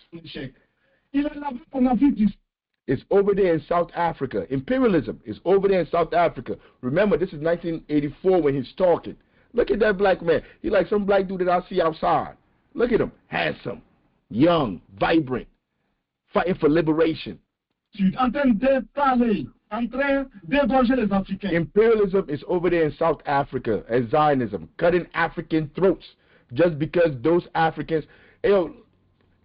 It's over there in South Africa. Imperialism is over there in South Africa. Remember, this is 1984 when he's talking. Look at that black man. He like some black dude that I see outside. Look at him. Handsome, young, vibrant, fighting for liberation. Imperialism is over there in South Africa as Zionism, cutting African throats just because those Africans, yo,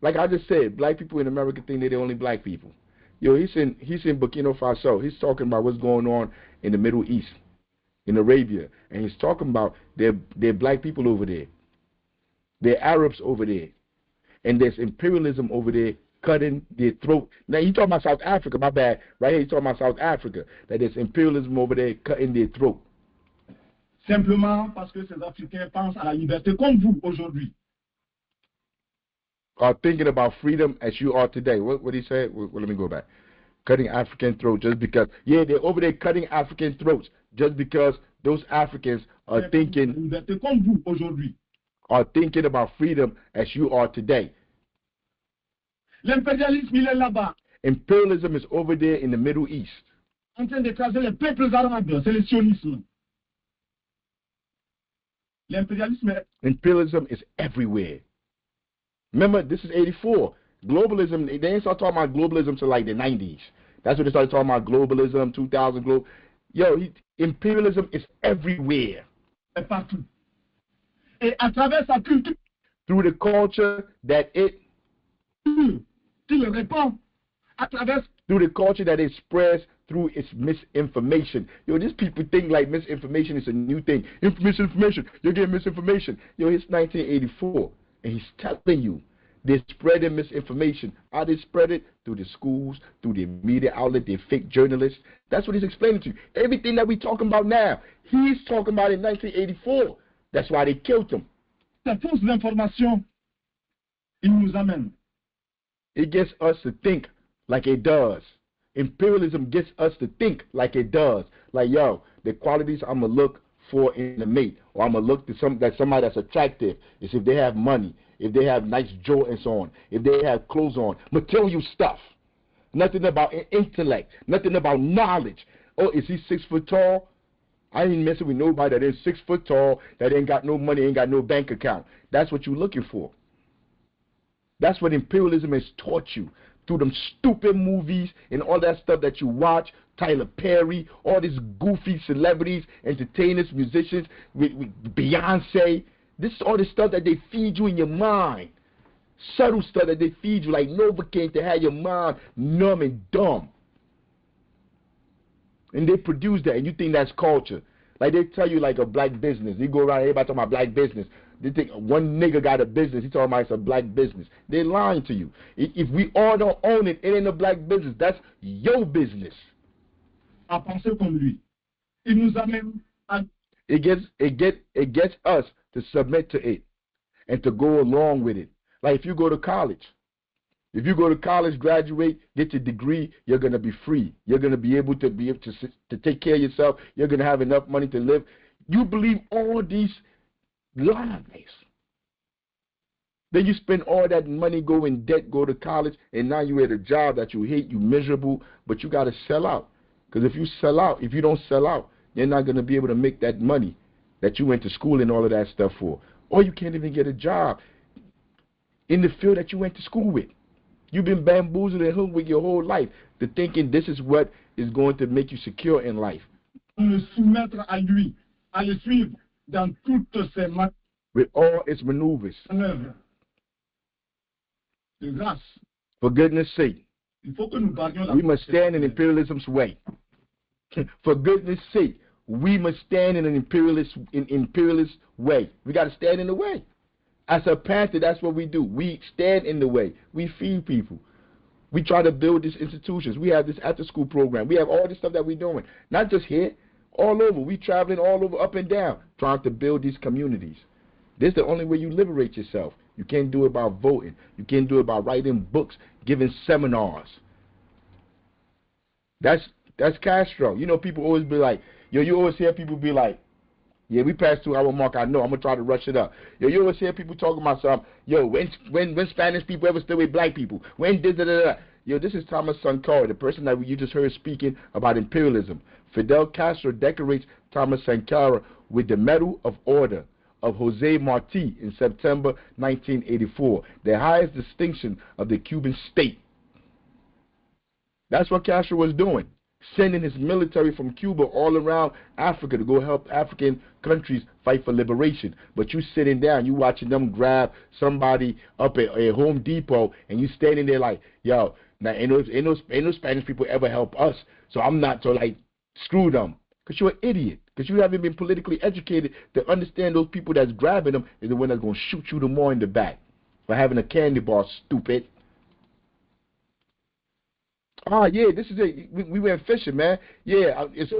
like I just said, black people in America think they're the only black people. Yo, he's in Burkina Faso. He's talking about what's going on in the Middle East, in Arabia, and he's talking about there are black people over there, there are Arabs over there, and there's imperialism over there cutting their throat. Now he's talking about South Africa, my bad. Right here he's talking about South Africa, that there's imperialism over there cutting their throat. Simplement parce que ces Africains pensent à la liberté comme vous aujourd'hui. Are thinking about freedom as you are today. What did he say? Well, let me go back. Cutting African throats just because. Yeah, they're over there cutting African throats just because those Africans are thinking. Liberté comme vous aujourd'hui. Are thinking about freedom as you are today. L'impérialisme, il est là-bas. Imperialism is over there in the Middle East. En train d'écraser les peuples arabes, c'est le sionisme. Imperialism is everywhere. Remember, this is 84. Globalism, they didn't start talking about globalism until like the 90s. That's when they started talking about globalism, 2000 imperialism is everywhere. Partout. Et à travers sa culture. Through the culture that it. Qu'il répond à travers. Through the culture that it spreads through its misinformation. Yo, these people think like misinformation is a new thing. Misinformation. You're getting misinformation. Yo, it's 1984. And he's telling you, they're spreading misinformation. How they spread it? Through the schools, through the media outlet, they're fake journalists. That's what he's explaining to you. Everything that we're talking about now, he's talking about in 1984. That's why they killed him. Cette fausse information, il nous amène. It gets us to think like it does. Imperialism gets us to think like it does. Like, yo, the qualities I'm going to look for in a mate, or I'm going to look to somebody that's attractive, is if they have money, if they have nice Jordans on, if they have clothes on, material stuff. Nothing about intellect, nothing about knowledge. Oh, is he 6 foot tall? I ain't messing with nobody that is 6 foot tall, that ain't got no money, ain't got no bank account. That's what you're looking for. That's what imperialism has taught you through them stupid movies and all that stuff that you watch. Tyler Perry, all these goofy celebrities, entertainers, musicians, with Beyonce. This is all the stuff that they feed you in your mind. Subtle stuff that they feed you like Novocaine to have your mind numb and dumb. And they produce that, and you think that's culture. Like they tell you like a black business. You go around, everybody talking about black business. They think one nigga got a business, he talking about it's a black business. They're lying to you. If we all don't own it, it ain't a black business. That's your business. À penser comme lui. Il nous amène à... It gets us to submit to it and to go along with it. Like if you go to college, graduate, get your degree, you're gonna be free. You're gonna be able to take care of yourself. You're gonna have enough money to live. You believe all these lies. Then you spend all that money, go in debt, go to college, and now you're at a job that you hate, you miserable, but you gotta sell out. Because if you don't sell out, you're not gonna be able to make that money that you went to school and all of that stuff for. Or you can't even get a job in the field that you went to school with. You've been bamboozled and hooked with your whole life to thinking this is what is going to make you secure in life. Me soumettre à lui, à le suivre dans toutes ses with all its maneuvers. For goodness sake, we must stand in imperialism's way. For goodness sake, we must stand in an imperialist way. We got to stand in the way. As a Panther, that's what we do. We stand in the way. We feed people. We try to build these institutions. We have this after-school program. We have all this stuff that we're doing. Not just here, all over. We traveling all over, up and down, trying to build these communities. This is the only way you liberate yourself. You can't do it by voting. You can't do it by writing books, giving seminars. That's Castro. You know, people always be like, yo, you always hear people be like, yeah, we passed 2 hour mark. I know. I'm gonna try to rush it up. Yo, you always hear people talking about something. Yo, when Spanish people ever stay with black people? When da da da da? Yo, this is Thomas Sankara, the person that you just heard speaking about imperialism. Fidel Castro decorates Thomas Sankara with the Medal of Order of Jose Marti in September 1984, the highest distinction of the Cuban state. That's what Castro was doing, sending his military from Cuba all around Africa to go help African countries fight for liberation. But you sitting down, you watching them grab somebody up at Home Depot, and you standing there like, yo, now ain't no Spanish people ever help us, so I'm not to like screw them. Because you're an idiot. Because you haven't been politically educated to understand those people that's grabbing them is the one that's going to shoot you the more in the back for having a candy bar, stupid. Ah, yeah, this is it. We went fishing, man. Yeah, it's...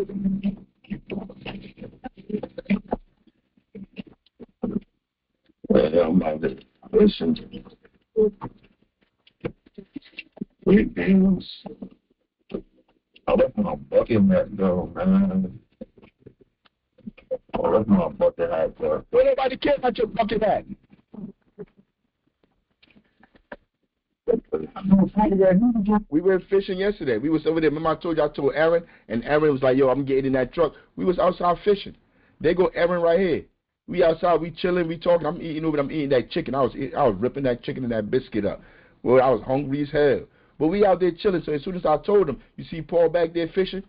Well, I'm about to listen. I left my bucket hat go, man. I left my bucket hat go. Well, nobody cares about your bucket hat. We went fishing yesterday. We was over there. Remember I told you, I told Aaron, and Aaron was like, yo, I'm getting in that truck. We was outside fishing. There go Aaron right here. We outside, we chilling, we talking. I'm eating that chicken. I was ripping that chicken and that biscuit up. Well, I was hungry as hell. But we out there chilling. So as soon as I told him, you see Paul back there fishing?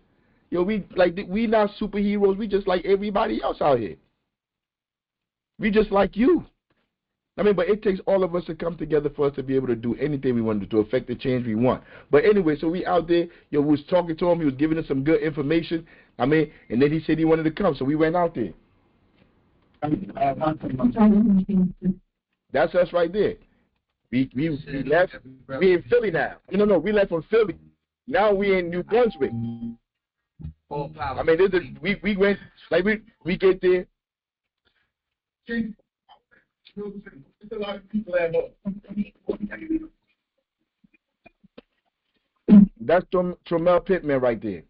Yo, we not superheroes. We just like everybody else out here. We just like you. I mean, but it takes all of us to come together for us to be able to do anything we want to do to affect the change we want. But anyway, so we out there, yo, we was talking to him. He was giving us some good information. I mean, and then he said he wanted to come, so we went out there. That's us right there. We left. We in Philly now. No, we left from Philly. Now we in New Brunswick. I mean, we went like we get there. There's a lot of people at home. That's Tremel Pittman right there.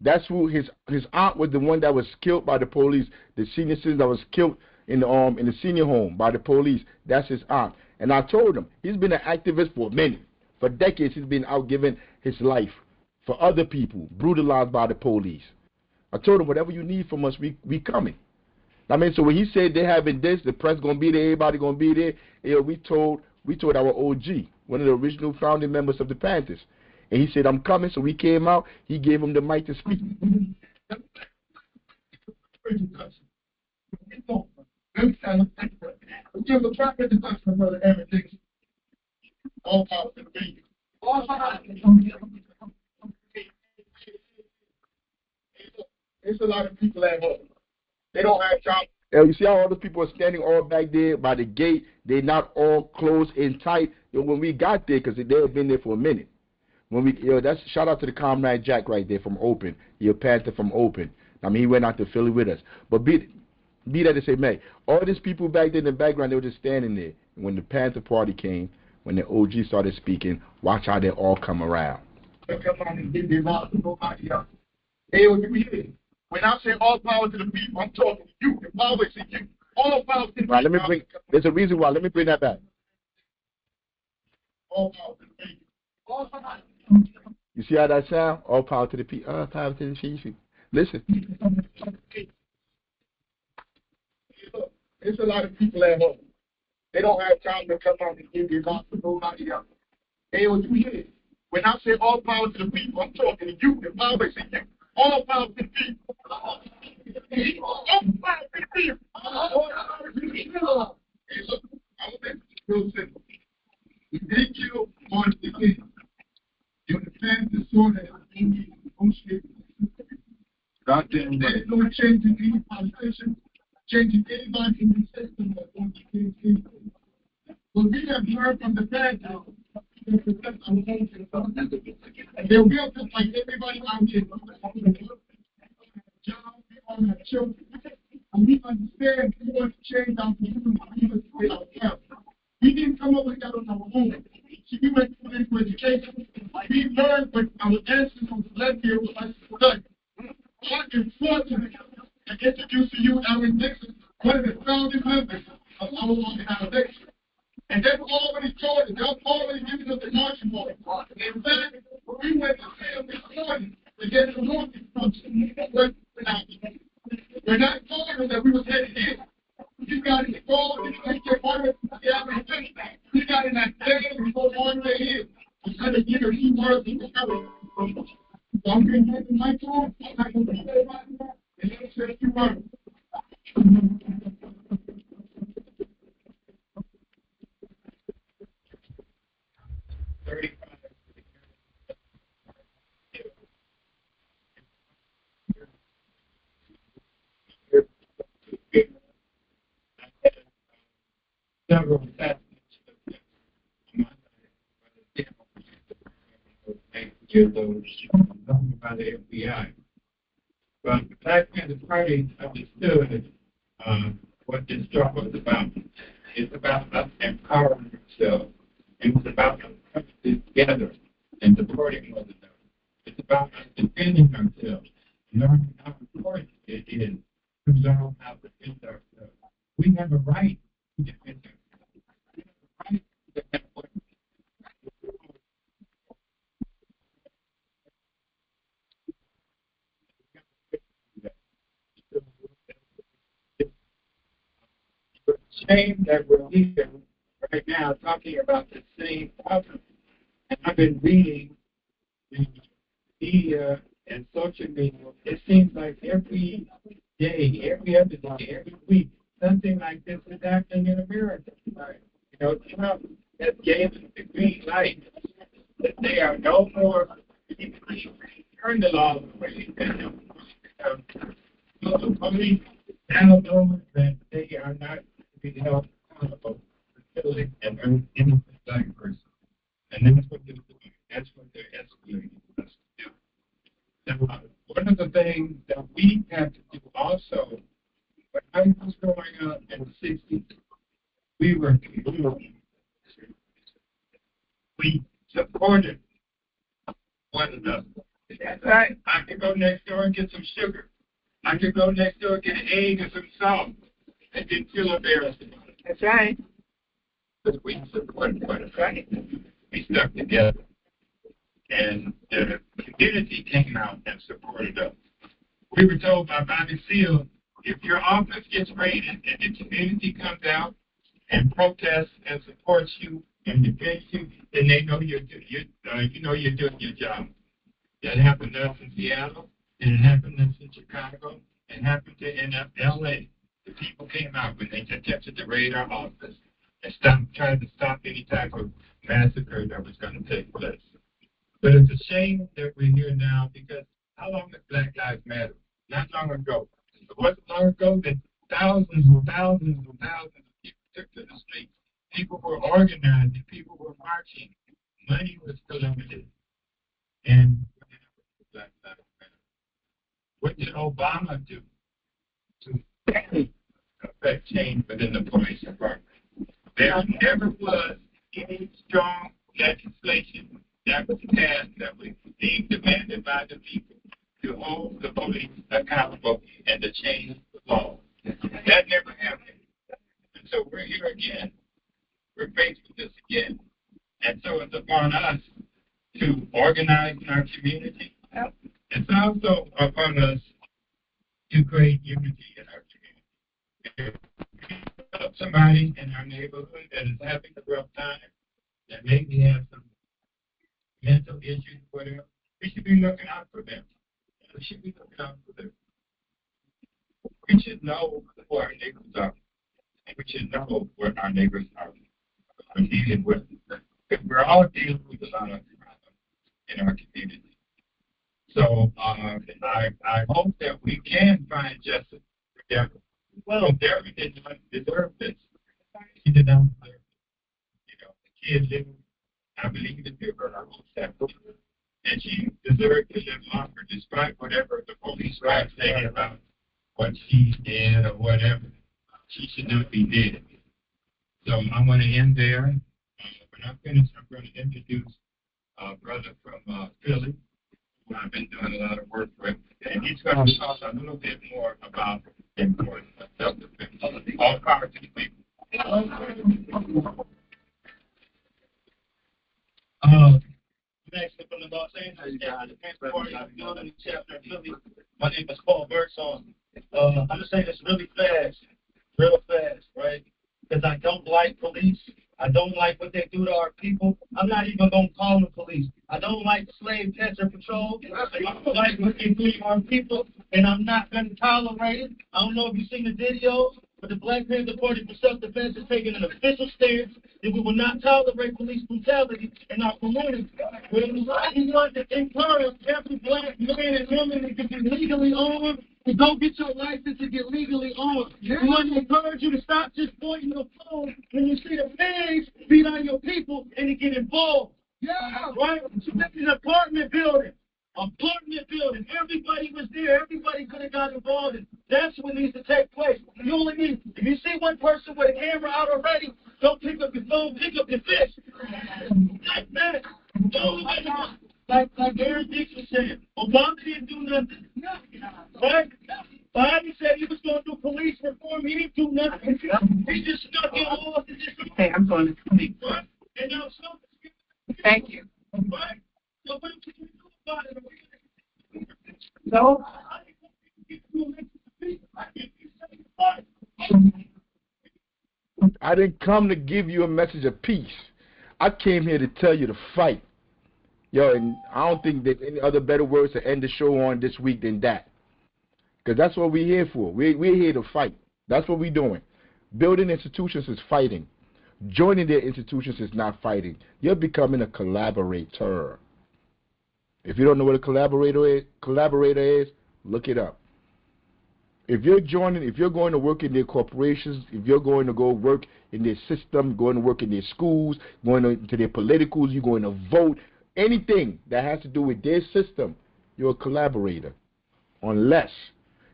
That's who his aunt was, the one that was killed by the police. The senior citizen that was killed in the senior home by the police. That's his aunt. And I told him he's been an activist for a minute. For decades he's been out giving his life for other people brutalized by the police. I told him whatever you need from us, we coming. I mean, so when he said they having this, the press gonna be there, everybody gonna be there. You know, we told our OG, one of the original founding members of the Panthers, and he said I'm coming. So we came out. He gave him the mic to speak. There's a lot of people at home. They don't have jobs. You see how all those people are standing all back there by the gate? They're not all closed in tight. When we got there, because they had been there for a minute. When that's shout out to the Comrade Jack right there from Open. Your Panther from Open. I mean, he went out to Philly with us. But be that as it may, all these people back there in the background, they were just standing there. And when the Panther party came, when the OG started speaking, watch how they all come around. When I say all power to the people, I'm talking to you. The power is in you. All power to the people. Right, there's a reason why. Let me bring that back. All power to the people. All power to the people. You see how that sound? All power to the people. All power to the people. Listen. There's a lot of people at home. They don't have time to come out and give their life to nobody else. Hey, what you hear? When I say all power to the people, I'm talking to you. The power is in you. All power to the people. All power to the people. All power to the people. All power to the people. They killed Martin Luther King. You understand the sort of negotiated. God didn't There's no changing any politician, changing anybody in the system that wants to change anything. But we have learned from the past now. And they will just like everybody out here. Jobs, we all have children. And we understand we want to change our community. We must create ourselves. We didn't come up with that on our own. See, we went through this for education. We learned what our ancestors left here with us to study. I am fortunate to introduce to you Aaron Dixon, one of the founding members of our organization. And they've already told us, they've already given us the marching order. In fact, we went to see them this morning to get the marching function. We're not told us that we was headed in. You got it involved in the order. You got in that day before one day in. Instead of giving you words and whatever. So I'm going to get the mic on. I'm not going to say about that. And let me say a few words. Several give those known by the FBI. But the Black Panther Party understood what this struggle was about. It's about us empowering ourselves. It was about us coming together and supporting one another. It's about us defending ourselves, learning how important it is to learn how to defend ourselves. We have a right to defend ourselves. We have a right to defend ourselves. Shame that we're here right now talking about the same problem. And I've been reading the media and social media. It seems like every day, every other day, every week, something like this is happening in America. Right? You know, Trump has given the green light that they are no more turn the law away. The police now know that they are not be held accountable for killing an innocent black person. And that's what they're doing. That's what they're escalating us to do. Now, one of the things that we have to do also, when I was growing up in the 60s, we supported one another. That's right. I could go next door and get some sugar. I could go next door and get an egg and some salt. And didn't feel embarrassed about it. That's right. Because we supported one another. We stuck together. And the community came out and supported us. We were told by Bobby Seale, if your office gets raided and the community comes out and protests and supports you and defends you, then they know you're doing your job. That happened to us in Seattle, and it happened to us in Chicago, and happened in L.A. The people came out when they attempted to raid our office and tried to stop any type of massacre that was going to take place. But it's a shame that we're here now because how long has Black Lives Matter? Not long ago. It wasn't long ago that thousands and thousands and thousands of people took to the streets. People were organizing. People were marching. Money was collected. And Black Lives Matter. What did Obama do to affect change within the police department? There never was any strong legislation that was passed that was being demanded by the people to hold the police accountable and to change the law. That never happened. And so we're here again. We're faced with this again. And so it's upon us to organize in our community. It's also upon us to create unity in our community. If somebody in our neighborhood that is having a rough time, that maybe has some mental issues, whatever, we should be looking out for them. We should be looking out for them. We should know who our neighbors are. And we should know what our neighbors are dealing with. we're all dealing with a lot of problems in our community. So I hope that we can find justice for Deborah. Well, Deborah did not deserve this. She did not deserve it. You know, the kid lived, I believe, to give her her own Sept. And she deserved to live longer, despite whatever the police might say about what she did or whatever. She should not be dead. So I'm going to end there. When I'm finished, I'm going to introduce a brother from Philly, who I've been doing a lot of work with, and he's going to talk a little bit more about the importance of self-defense. All power to the people. Next from the Los Angeles chapter of Philly. My name is Paul Birdsong. I'm going to say this really fast, real fast, right? Because I don't like police. I don't like what they do to our people. I'm not even going to call them police. I don't like slave catcher patrol. I don't like what they do to our people, and I'm not going to tolerate it. I don't know if you've seen the videos, but the Black Panther Party for Self-Defense is taking an official stance that we will not tolerate police brutality in our community. We want to encourage every black man and woman that can be legally armed to go get your license to get legally armed. We want to encourage you to stop just pointing your phone when you see the pigs beat on your people and to get involved. Yeah. Right? So this is an apartment building. Everybody was there. Everybody could have got involved. That's what needs to take place. You only need, if you see one person with a camera out already, don't pick up your phone, pick up your fist. Like that. Like Aaron Dixon said, Obama didn't do nothing. Right? Biden said he was going to do police reform. He didn't do nothing. He just stuck in laws and just. Hey, I'm going to sleep. Right? And now Thank you. Right? So what can you do about it? So, I didn't come to give you a message of peace. I came here to tell you to fight. Yo, and I don't think there's any other better words to end the show on this week than that. Because that's what we're here for. We're here to fight. That's what we're doing. Building institutions is fighting. Joining their institutions is not fighting. You're becoming a collaborator. If you don't know what a collaborator is, look it up. If you're going to work in their corporations, if you're going to go work in their system, going to work in their schools, going to their politicals, you're going to vote, anything that has to do with their system, you're a collaborator. Unless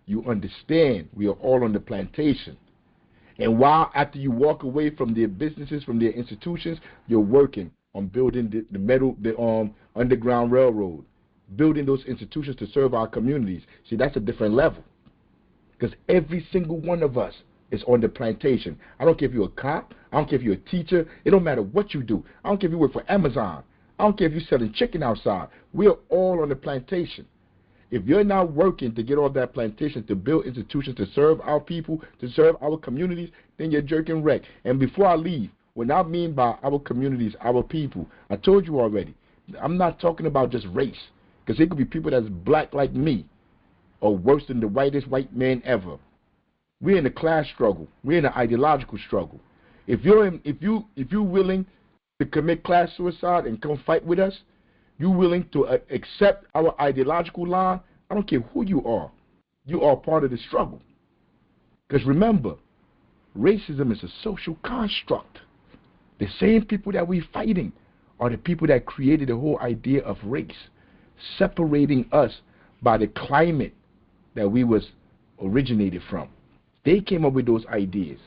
you understand we are all on the plantation. And while after you walk away from their businesses, from their institutions, you're working on building the Underground Railroad, building those institutions to serve our communities. See, that's a different level. Because every single one of us is on the plantation. I don't care if you're a cop. I don't care if you're a teacher. It don't matter what you do. I don't care if you work for Amazon. I don't care if you're selling chicken outside. We're all on the plantation. If you're not working to get off that plantation to build institutions to serve our people, to serve our communities, then you're jerking wreck. And before I leave, what I mean by our communities, our people, I told you already, I'm not talking about just race. Because there could be people that's black like me, or worse than the whitest white man ever. We're in a class struggle. We're in an ideological struggle. If you're willing to commit class suicide and come fight with us, you're willing to accept our ideological line, I don't care who you are. You are part of the struggle. Because remember, racism is a social construct. The same people that we're fighting are the people that created the whole idea of race, separating us by the climate that we was originated from. They came up with those ideas.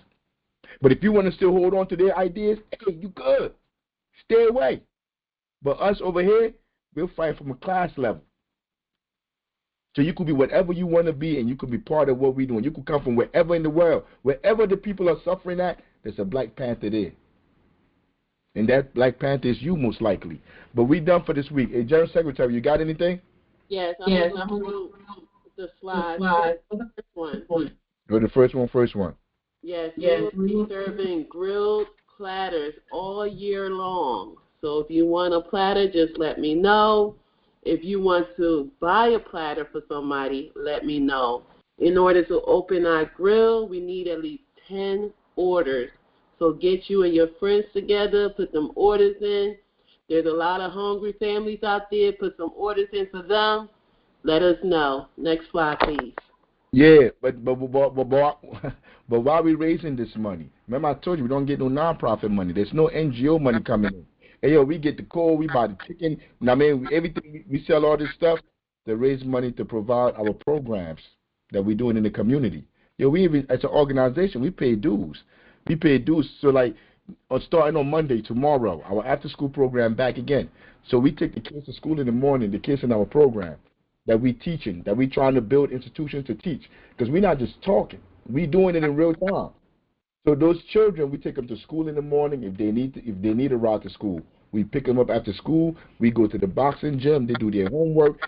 But if you want to still hold on to their ideas, hey, you good. Stay away. But us over here, we'll fight from a class level. So you could be whatever you want to be, and you could be part of what we're doing. You could come from wherever in the world. Wherever the people are suffering at, there's a Black Panther there. And that Black Panther is you, most likely. But we done for this week. Hey, General Secretary, you got anything? Yes, I'm going to do the slide. The first one. Go to the first one. Yes, we will be serving grilled platters all year long. So if you want a platter, just let me know. If you want to buy a platter for somebody, let me know. In order to open our grill, we need at least 10 orders. So get you and your friends together, put them orders in. There's a lot of hungry families out there. Put some orders in for them. Let us know. Next slide, please. Yeah, but why are we raising this money? Remember I told you we don't get no nonprofit money. There's no NGO money coming in. Hey, yo, we get the coal, we buy the chicken. I mean, everything, we sell all this stuff to raise money to provide our programs that we're doing in the community. Yo, we even, as an organization, we pay dues. We pay dues. So, like, starting on Monday, tomorrow, our after-school program back again. So we take the kids to school in the morning, the kids in our program that we teaching, that we trying to build institutions to teach. Because we're not just talking. We doing it in real time. So those children, we take them to school in the morning. If they need a ride to school, we pick them up after school. We go to the boxing gym. They do their homework.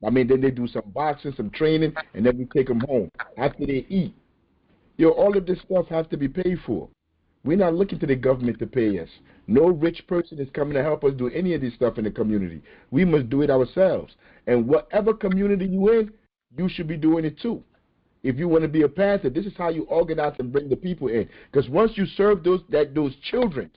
Then they do some boxing, some training, and then we take them home after they eat. Yo, all of this stuff has to be paid for. We're not looking to the government to pay us. No rich person is coming to help us do any of this stuff in the community. We must do it ourselves. And whatever community you're in, you should be doing it too. If you want to be a Panther, this is how you organize and bring the people in. Because once you serve those children,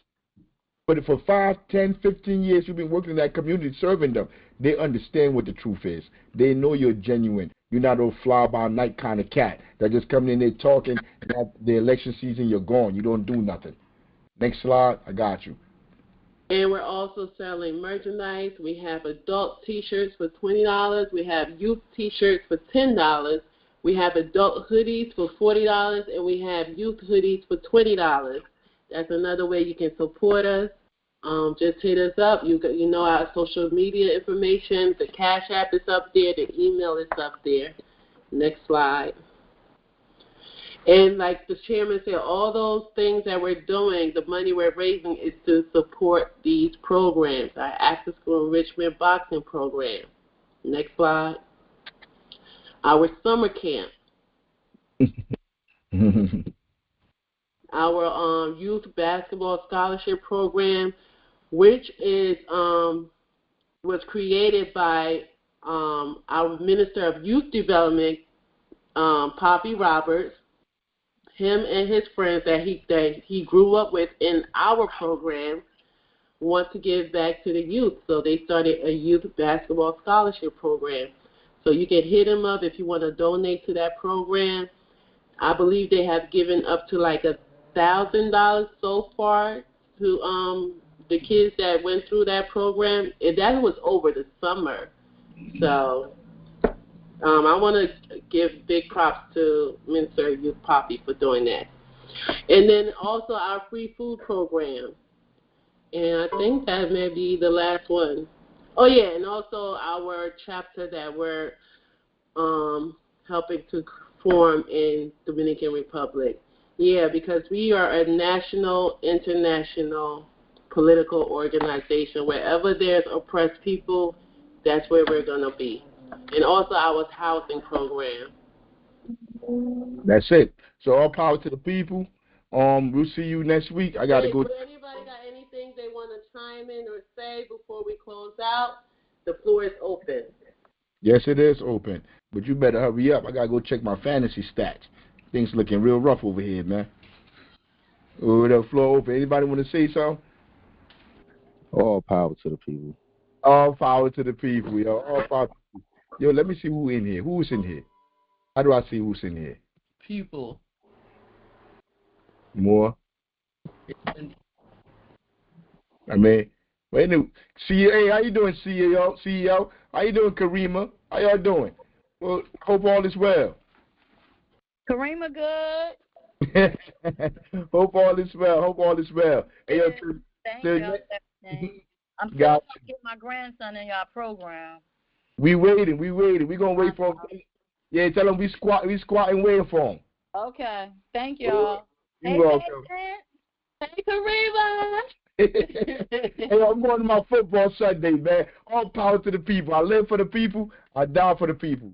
but for 5, 10, 15 years you've been working in that community serving them, they understand what the truth is. They know you're genuine. You're not a fly-by-night kind of cat that just coming in there talking, and at the election season you're gone. You don't do nothing. Next slide. I got you. And we're also selling merchandise. We have adult T-shirts for $20. We have youth T-shirts for $10. We have adult hoodies for $40, and we have youth hoodies for $20. That's another way you can support us. Just hit us up. You know our social media information. The Cash App is up there. The email is up there. Next slide. And like the chairman said, all those things that we're doing, the money we're raising is to support these programs, our after-school enrichment boxing program. Next slide. Our summer camp. Our youth basketball scholarship program, which is was created by our Minister of Youth Development, Poppy Roberts. Him and his friends that he grew up with in our program want to give back to the youth. So they started a youth basketball scholarship program. So you can hit them up if you want to donate to that program. I believe they have given up to like $1,000 so far to the kids that went through that program. And that was over the summer. So I want to give big props to Minister of Youth Poppy for doing that. And then also our free food program. And I think that may be the last one. Oh, yeah, and also our chapter that we're helping to form in Dominican Republic. Yeah, because we are a national, international political organization. Wherever there's oppressed people, that's where we're going to be. And also our housing program. That's it. So all power to the people. We'll see you next week. I got to go. If anybody got anything they want to chime in or say before we close out, the floor is open. Yes, it is open. But you better hurry up. I got to go check my fantasy stats. Things looking real rough over here, man. Oh, the floor open. Anybody want to say something? All power to the people. All power to the people, yo. All power to the people. Yo, let me see who in here. Who's in here? How do I see who's in here? People. More. I mean, wait a minute. Hey, how you doing, CEO? CEO? How you doing, Karima? How y'all doing? Well, hope all is well. Karima good. Hope all is well. Hope all is well. Hey, yo, Thank you. I'm still trying to get my grandson in your program. We waiting. We gonna wait for him. Yeah, tell him we squatting waiting for him. Okay. Thank y'all. You're welcome. Hey, Karima. Hey, I'm going to my football Sunday, man. All power to the people. I live for the people. I die for the people.